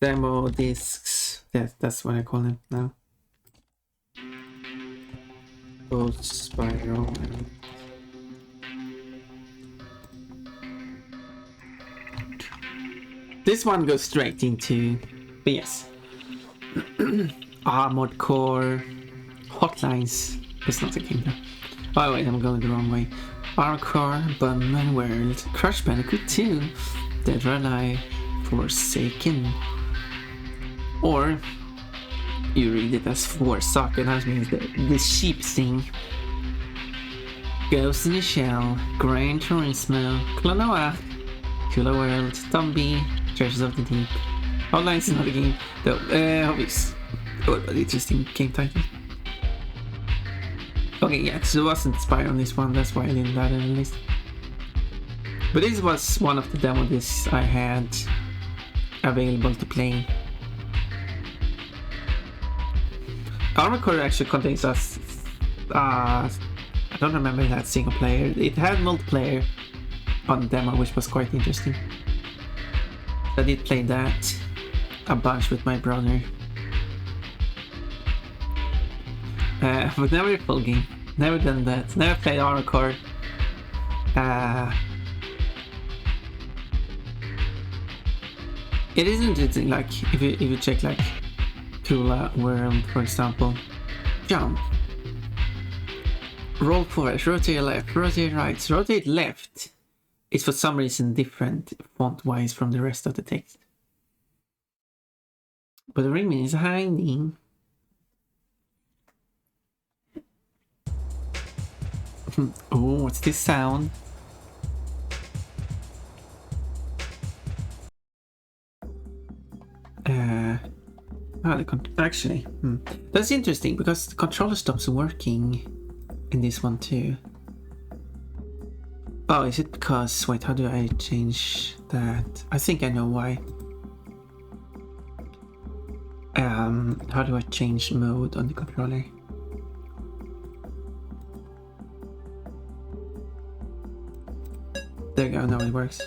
demo discs. Yeah, that's what I call them now. Oh, Spyro. This one goes straight into, but yes, Armored Core, Hotlines. It's not a game though. Oh wait, I'm going the wrong way. Armored Core, Bunman World, Crash Bandicoot 2, Dead or Alive, Forsaken, or you read it as Forsaken, that means the sheep thing. Ghost in the Shell, Gran Turismo, Clonoa, Cooler World, Zombie, Treasures of the Deep. Online is not a game, though. Obvious. Oh, but interesting game title. Okay, yeah, so it wasn't Spyro on this one, that's why I didn't add it on the list. But this was one of the demo discs I had available to play. Armored Core actually contains us. I don't remember that single player. It had multiplayer on the demo, which was quite interesting. I did play that a bunch with my brother. But never a full game. Never done that. Never played Armored Core. It isn't interesting, like if you check like Cooler World, for example. Jump. Roll forward, rotate left, rotate right, rotate left. It's for some reason different font-wise from the rest of the text. But the ring is hiding. Oh, what's this sound? Actually, that's interesting because the controller stops working in this one too. Oh, is it because, wait, how do I change that? I think I know why. How do I change mode on the controller? There you go, now it works.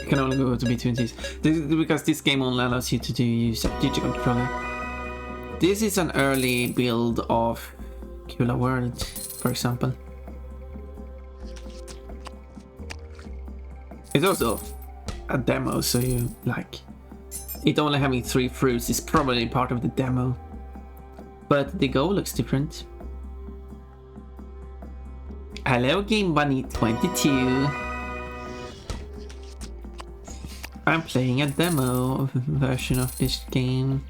You can only go between these. Because this game only allows you to use a digital controller. This is an early build of Cooler World, for example. It's also a demo, so you like it only having 3 fruits is probably part of the demo. But the goal looks different. Hello Game Bunny 22. I'm playing a demo version of this game.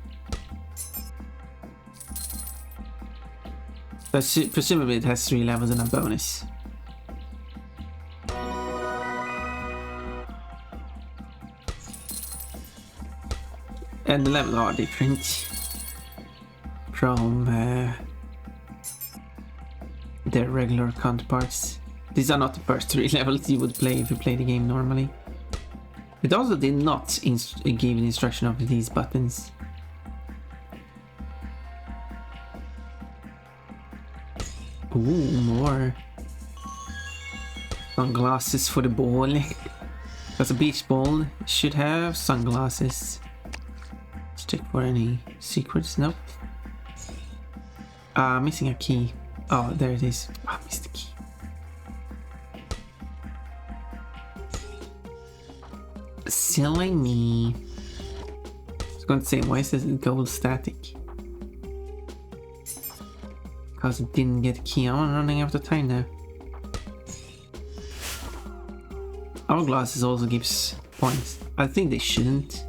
Presumably it has 3 levels and a bonus. And the levels are different from their regular counterparts. These are not the first 3 levels you would play if you play the game normally. It also did not give an instruction of these buttons. Ooh, more. Sunglasses for the ball. That's a beach ball. Should have sunglasses. Let's check for any secrets. Nope. Missing a key. Oh, there it is. I missed the key. Silly me. I was going to say, why is this gold static? Because it didn't get a key. I'm running out of time now. Hourglasses also gives points. I think they shouldn't.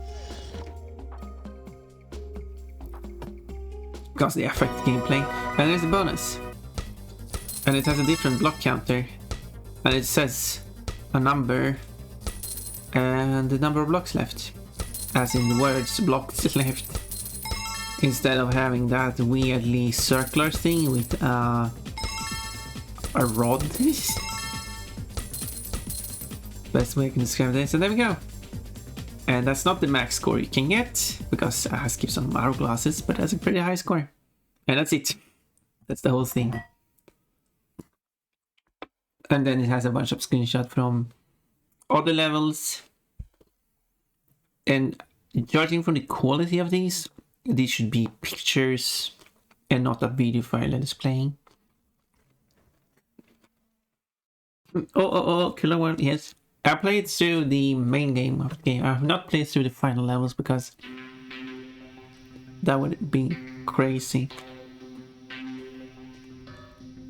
Because they affect the gameplay. And there's a bonus. And it has a different block counter. And it says a number and the number of blocks left. As in the words blocks left. Instead of having that weirdly circular thing with a rod. Best way I can describe this. So there we go. And that's not the max score you can get, because it has gives some hourglasses, but that's a pretty high score. And that's it. That's the whole thing. And then it has a bunch of screenshots from other levels. And judging from the quality of these should be pictures and not a video file that is playing. Oh, Killer World, yes. I played through the main game of the game. I have not played through the final levels because that would be crazy.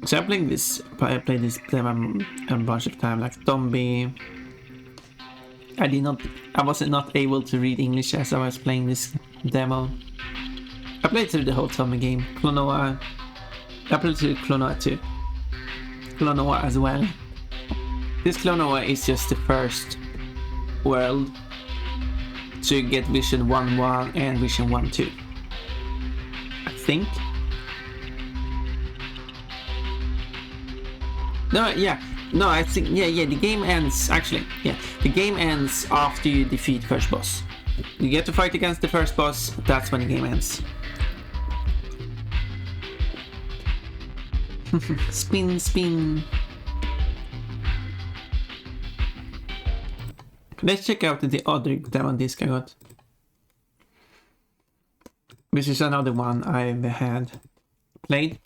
So I played this demo a bunch of times, like Zombie. I was not able to read English as I was playing this demo. I played through the whole Zombie game. Klonoa. I played through Klonoa too. Klonoa as well. This Klonoa is just the first world to get Vision 1.1 and Vision 1.2. I think. No, I think, the game ends, actually, the game ends after you defeat first boss. You get to fight against the first boss, that's when the game ends. Spin, spin. Let's check out the other demo disc I got. This is another one I've had played.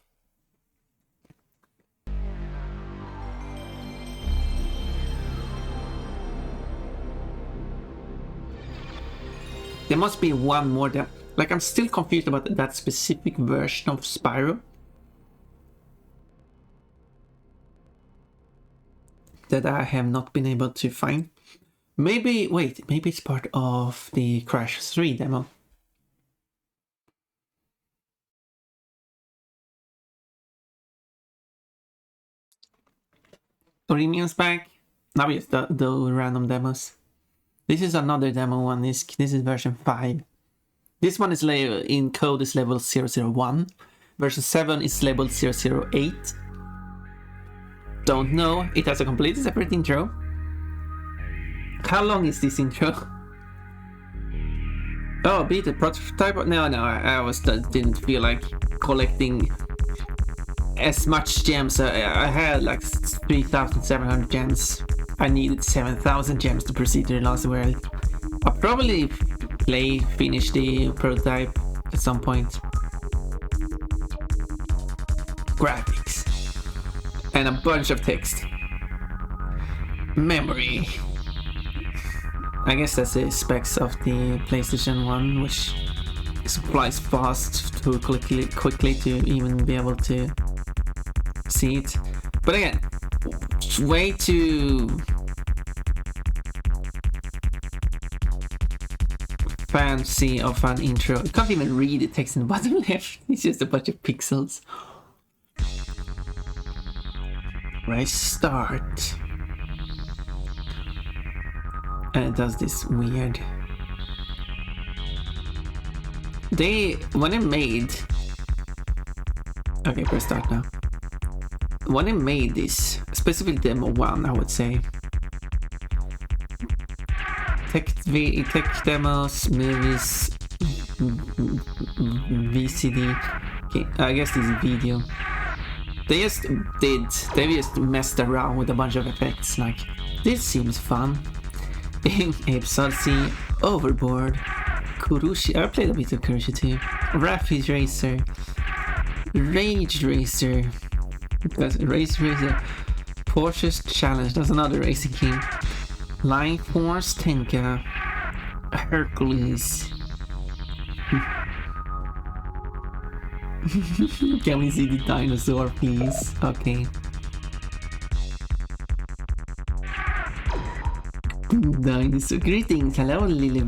There must be one more demo. Like, I'm still confused about that specific version of Spyro that I have not been able to find. Maybe it's part of the Crash 3 demo. Orimian's back. Now we just do random demos. This is another demo one. This is version 5. This one is in code is level 001. Version 7 is level 008. Don't know. It has a completely separate intro. How long is this intro? Oh, beat the prototype. No, I didn't feel like collecting as much gems. I had like 3,700 gems. I needed 7,000 gems to proceed to the last world. I'll probably finish the prototype at some point. Graphics. And a bunch of text. Memory. I guess that's the specs of the PlayStation 1, which supplies fast too quickly to even be able to see it. But again, way too fancy of an intro. You can't even read the text in the bottom left. It's just a bunch of pixels. Restart. And it does this weird. When it made. Okay, press start now. When I made this, specifically demo 1, I would say. Tech demos, movies, VCD. Okay, I guess this is video. They just messed around with a bunch of effects. Like, this seems fun. Episode C, Overboard. Kurushi, I played a bit of Kurushi too. Rapid Racer. Rage Racer. That's Race Racer. Porsche's Challenge, that's another racing game. Line Force Tenka. Hercules. Can we see the dinosaur, please? Okay. Dinosaur. Greetings. Hello, Lily.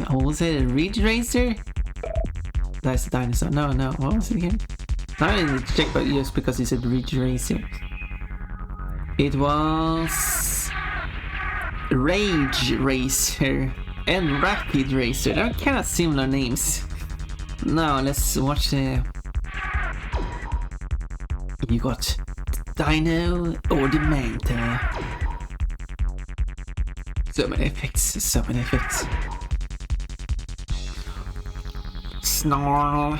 What was it? A Ridge Racer? That's a dinosaur. No. What was it again? I didn't check, but just because it said Ridge Racer. It was Rage Racer and Rapid Racer. They're kind of similar names. Now let's watch the. You got Dino or the Manta. So many effects. Snarl.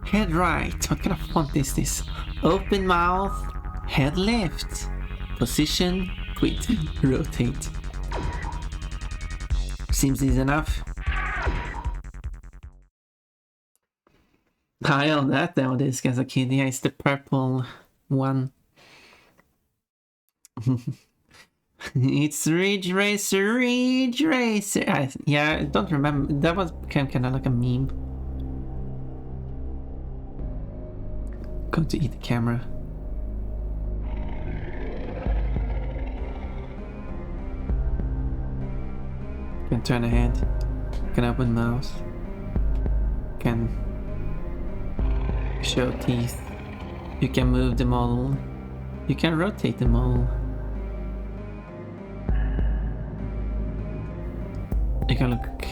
Head right. What kind of font is this? Open mouth. Head left. Position. Quit. Rotate. Seems easy enough. I own that nowadays as a kid. Yeah, it's the purple one. It's Ridge Racer. Yeah, I don't remember. That was kind of like a meme. Going to eat the camera. Can turn ahead. Can open mouth. Can show teeth. You can move the model. You can rotate the model. You can look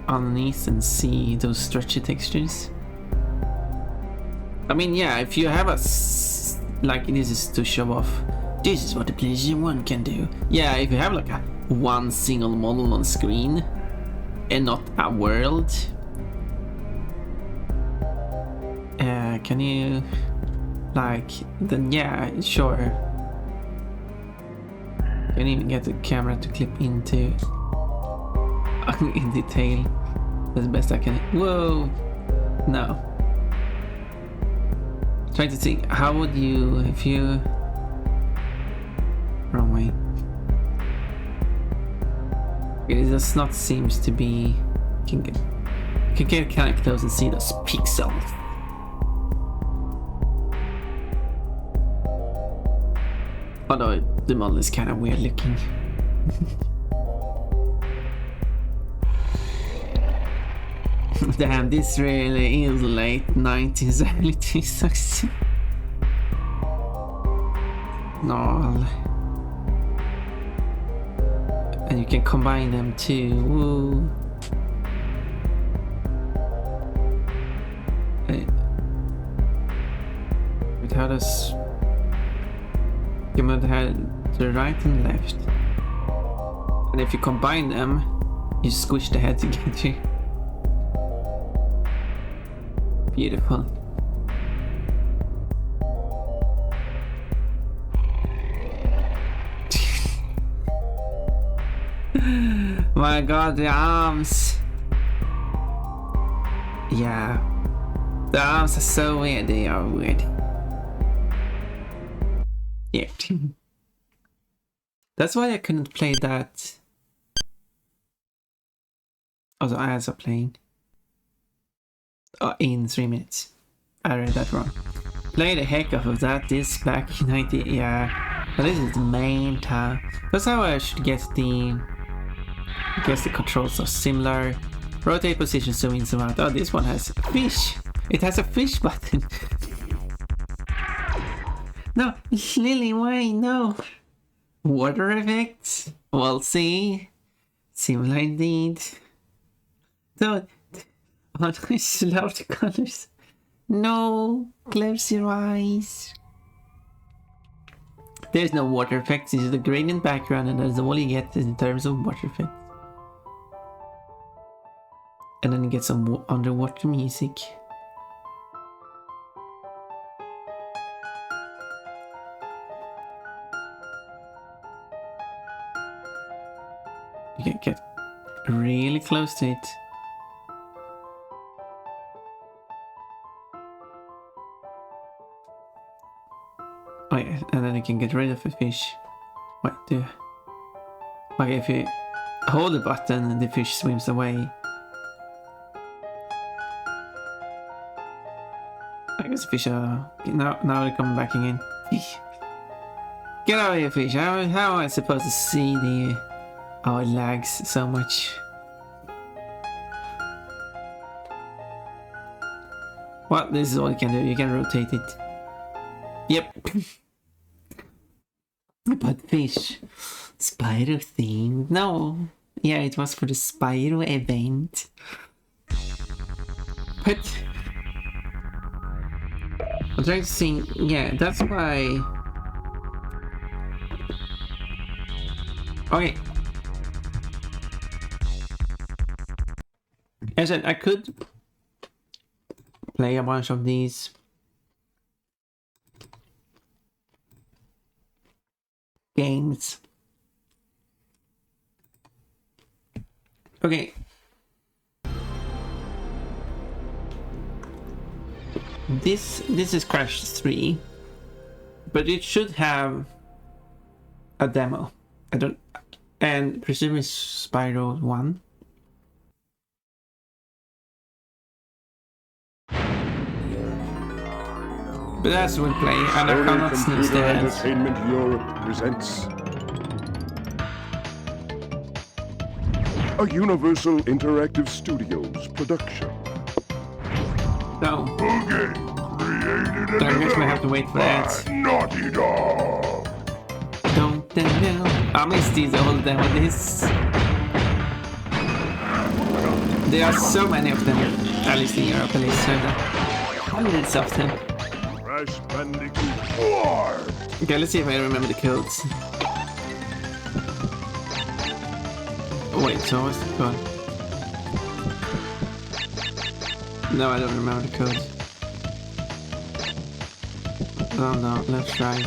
underneath and see those stretchy textures. I mean, yeah, if you have a like, this is to show off. This is what the PlayStation 1 can do. Yeah, if you have like a one single model on screen and not a world. Can you, like, then yeah, sure. Can even get the camera to clip into in detail. That's the best I can. Whoa, no. Trying to think, how would you, if you, wrong way. It does not seems to be. Can get kind of close and see those pixels. Although the model is kind of weird looking. Damn, this really is late 90s, early 2000s. No. And you can combine them too. Woo. But how does you move the head to the right and left? And if you combine them, you squish the head together. Beautiful. My god, the arms. Yeah. The arms are so weird, they are weird. Yeah. That's why I couldn't play that. Also, as a playing. In 3 minutes. I read that wrong. Play the heck out of that disc back in 90. Yeah. But this is the main time. That's how I should get the. I guess the controls are similar. Rotate position, zoom in, zoom out. Oh, this one has fish. It has a fish button. No, Lily, why? No. Water effects? We'll see. Similar indeed. So, oh, I love the colors. No, close your eyes. There's no water effects. This is the gradient background, and that's all you get in terms of water effects. And then you get some underwater music. really close to it. Oh yeah, and then you can get rid of a fish. Wait, okay, if you hold the button and the fish swims away. I guess fish are... Now they're coming back again. Get out of here, fish. How am I supposed to see the... Oh, it lags so much. Well, this is all you can do. You can rotate it. Yep. But fish. Spyro theme. No. Yeah, it was for the Spyro event. But... I'm trying to see... Yeah, that's why... Okay. As I said, I could play a bunch of these games. Okay. This is Crash 3, but it should have a demo. I don't, and presumably Spyro 1. But that's will play, and I cannot sneeze the heads. Entertainment Europe presents a Universal Interactive Studios production. No. Boogie, created I guess we have to wait for that. Naughty Dog. Don't know. I missed these all of them with this. There are so many of them, at least in Europe, at least hundreds of them. Crash Bandicoot 4. Okay, let's see if I remember the codes. Wait, so what's the code? No, I don't remember the code. Oh no, left, right,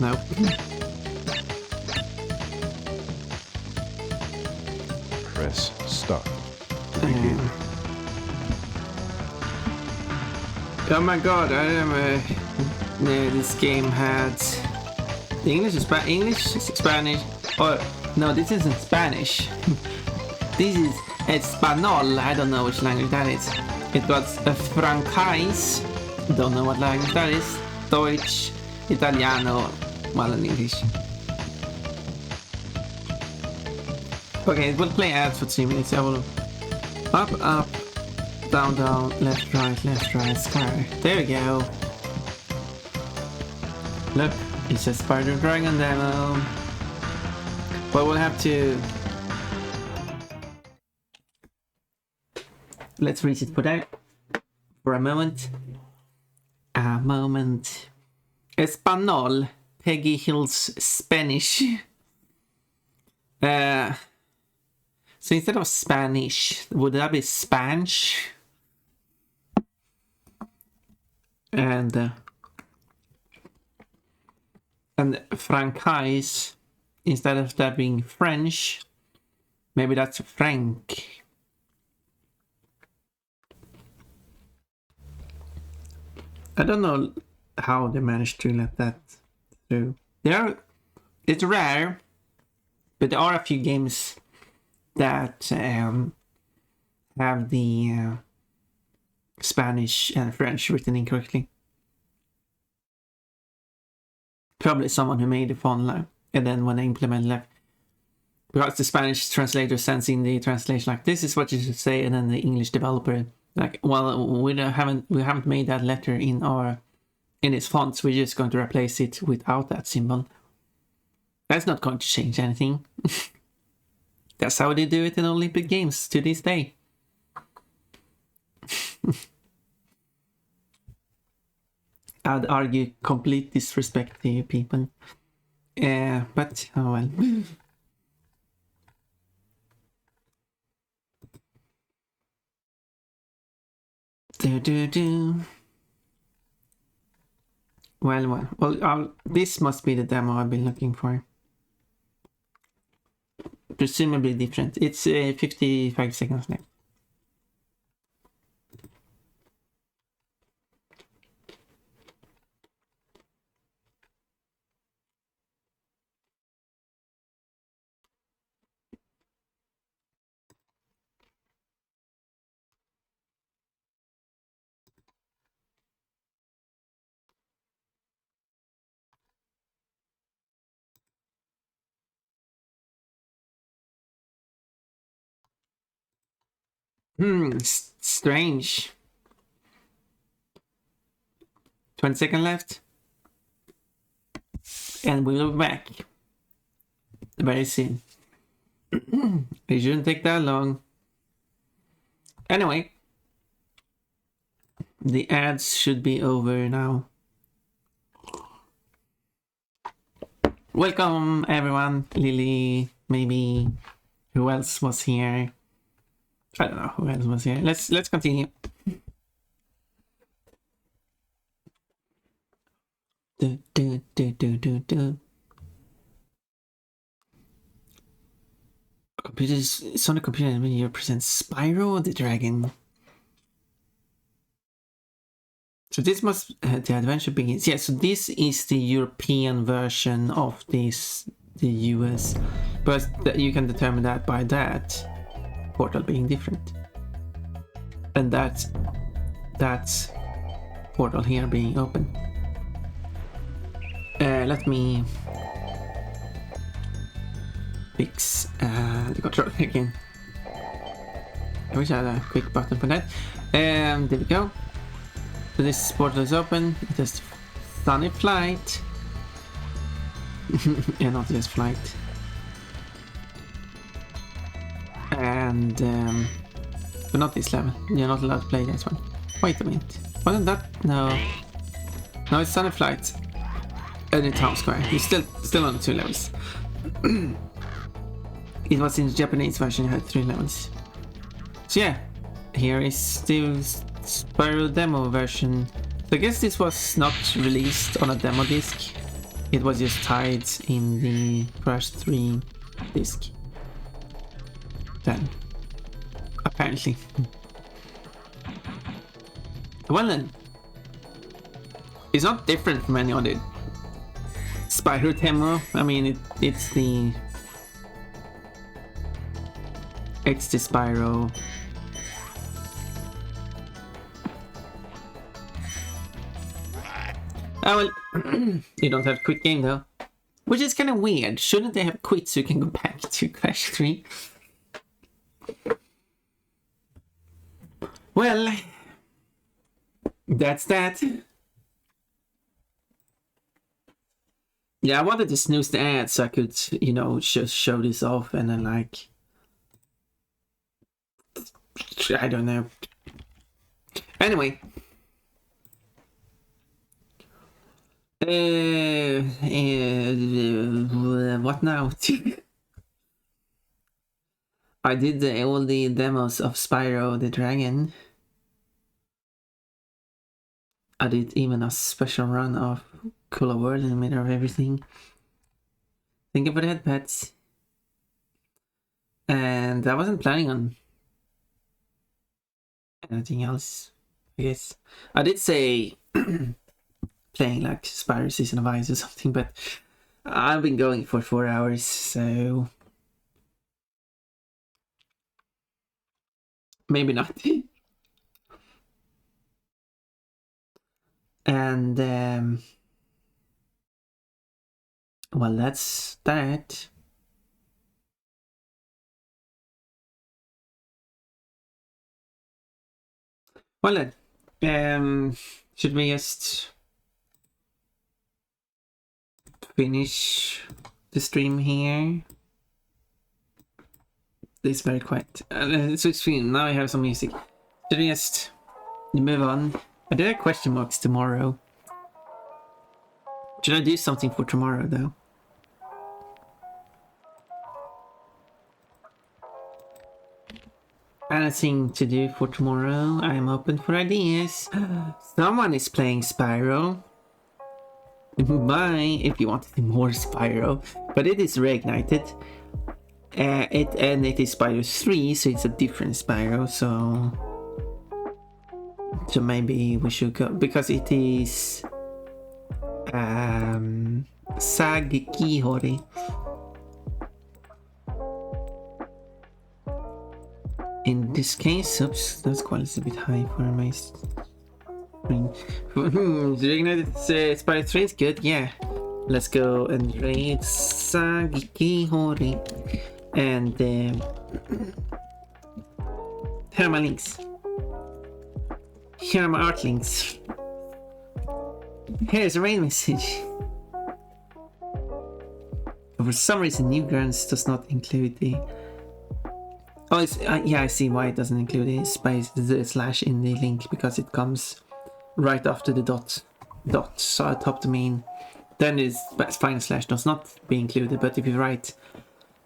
nope. Press start to begin. Oh my god, I remember this game had the English, Spanish, or no, this isn't Spanish. This is Espanol, I don't know which language that is. It was a franchise, don't know what language that is. Deutsch, Italiano, well in English. Okay, it will play ads for 3 minutes. I will up, down, left, right, square. There we go. Look, it says Spyro the Dragon demo. But we'll have to... Let's reset for that. For a moment. Espanol. Peggy Hill's Spanish. So instead of Spanish, would that be Spanish? And franchise, instead of that being French, maybe that's Frank. I don't know how they managed to let that through. It's rare, but there are a few games that have the Spanish and French written incorrectly. Probably someone who made the font like, and then when they implement left, because the Spanish translator sends in the translation like, this is what you should say, and then the English developer like, well, we haven't made that letter in its fonts. We're just going to replace it without that symbol. That's not going to change anything. That's how they do it in Olympic Games to this day. I'd argue complete disrespect to you people. But, oh well. Well, this must be the demo I've been looking for. presumably different. It's 55 seconds left. Strange. 20 seconds left. And we'll be back very soon. It shouldn't take that long. Anyway, the ads should be over now. Welcome everyone. Lily, maybe who else was here? I don't know who else was here. Let's continue. Sonic Computer Media presents Spyro the Dragon. So this must the adventure begins. Yeah, so this is the European version of this, the US, but you can determine that by that portal being different, and that portal here being open. Let me fix the controller again. I wish I had a quick button for that. There we go. So this portal is open. It has sunny flight. Yeah, not just flight. And but not this level. You're not allowed to play this one. Wait a minute. Wasn't that? No. No, it's sunny flight. And in town square. You're still on 2 levels. It was in the Japanese version. You had 3 levels. So yeah, here is the Spyro demo version. So I guess this was not released on a demo disc. It was just tied in the Crash 3 disc. Then, apparently. Well then, it's not different from any other Spyro demo. I mean, it's the Spyro. Oh well, you don't have quit game though, which is kind of weird. Shouldn't they have quit so you can go back to Crash 3? Well, that's that. Yeah, I wanted to snooze the ad so I could, you know, just show this off and then like, I don't know. Anyway. What now? I did all the demos of Spyro the Dragon. I did even a special run of Cooler World in the middle of everything. Thank you for that, pets. And I wasn't planning on anything else, I guess. I did say playing like Spyro Season of Ice or something, but I've been going for 4 hours, so maybe not. And well, that's that. Well then, should we just finish the stream here? It's very quiet. Switch screen. Now I have some music. Should we just move on? I did have question marks tomorrow. Should I do something for tomorrow though? Anything to do for tomorrow? I'm open for ideas. Someone is playing Spyro. Bye if you want to see more Spyro. But it is reignited. it is Spyro 3, so it's a different Spyro. So maybe we should go because it is Sagikihori. In this case, oops, that's quality a bit high for my screen. The Ignited Spyro 3 is good, yeah. Let's go and raid Sagikihori. And here are my links. Here are my art links. Here's a raid message. For some reason, Newgrounds does not include the. Oh, it's, yeah, I see why it doesn't include the space, the slash in the link, because it comes right after the dot. So at top domain, then is final slash does not be included. But if you write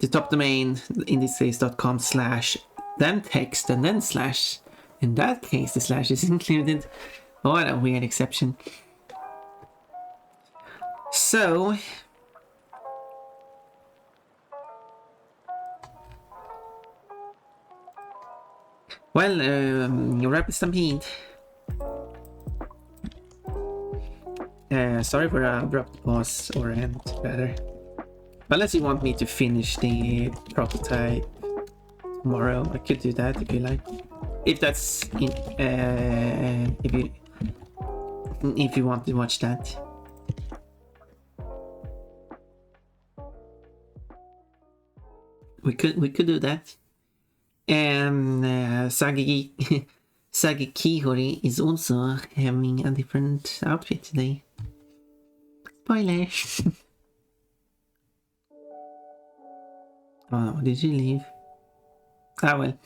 the top domain, in this case .com slash, then text and then slash, in that case the slash is included. Oh, what a weird exception. So. Well, Rapid Stampede. Sorry for abrupt pause or end, rather. Unless you want me to finish the prototype tomorrow, I could do that if you like. If that's in, if you want to watch that. We could do that. Sagikihori is also having a different outfit today. Spoiler! Oh, did you leave? Ah well.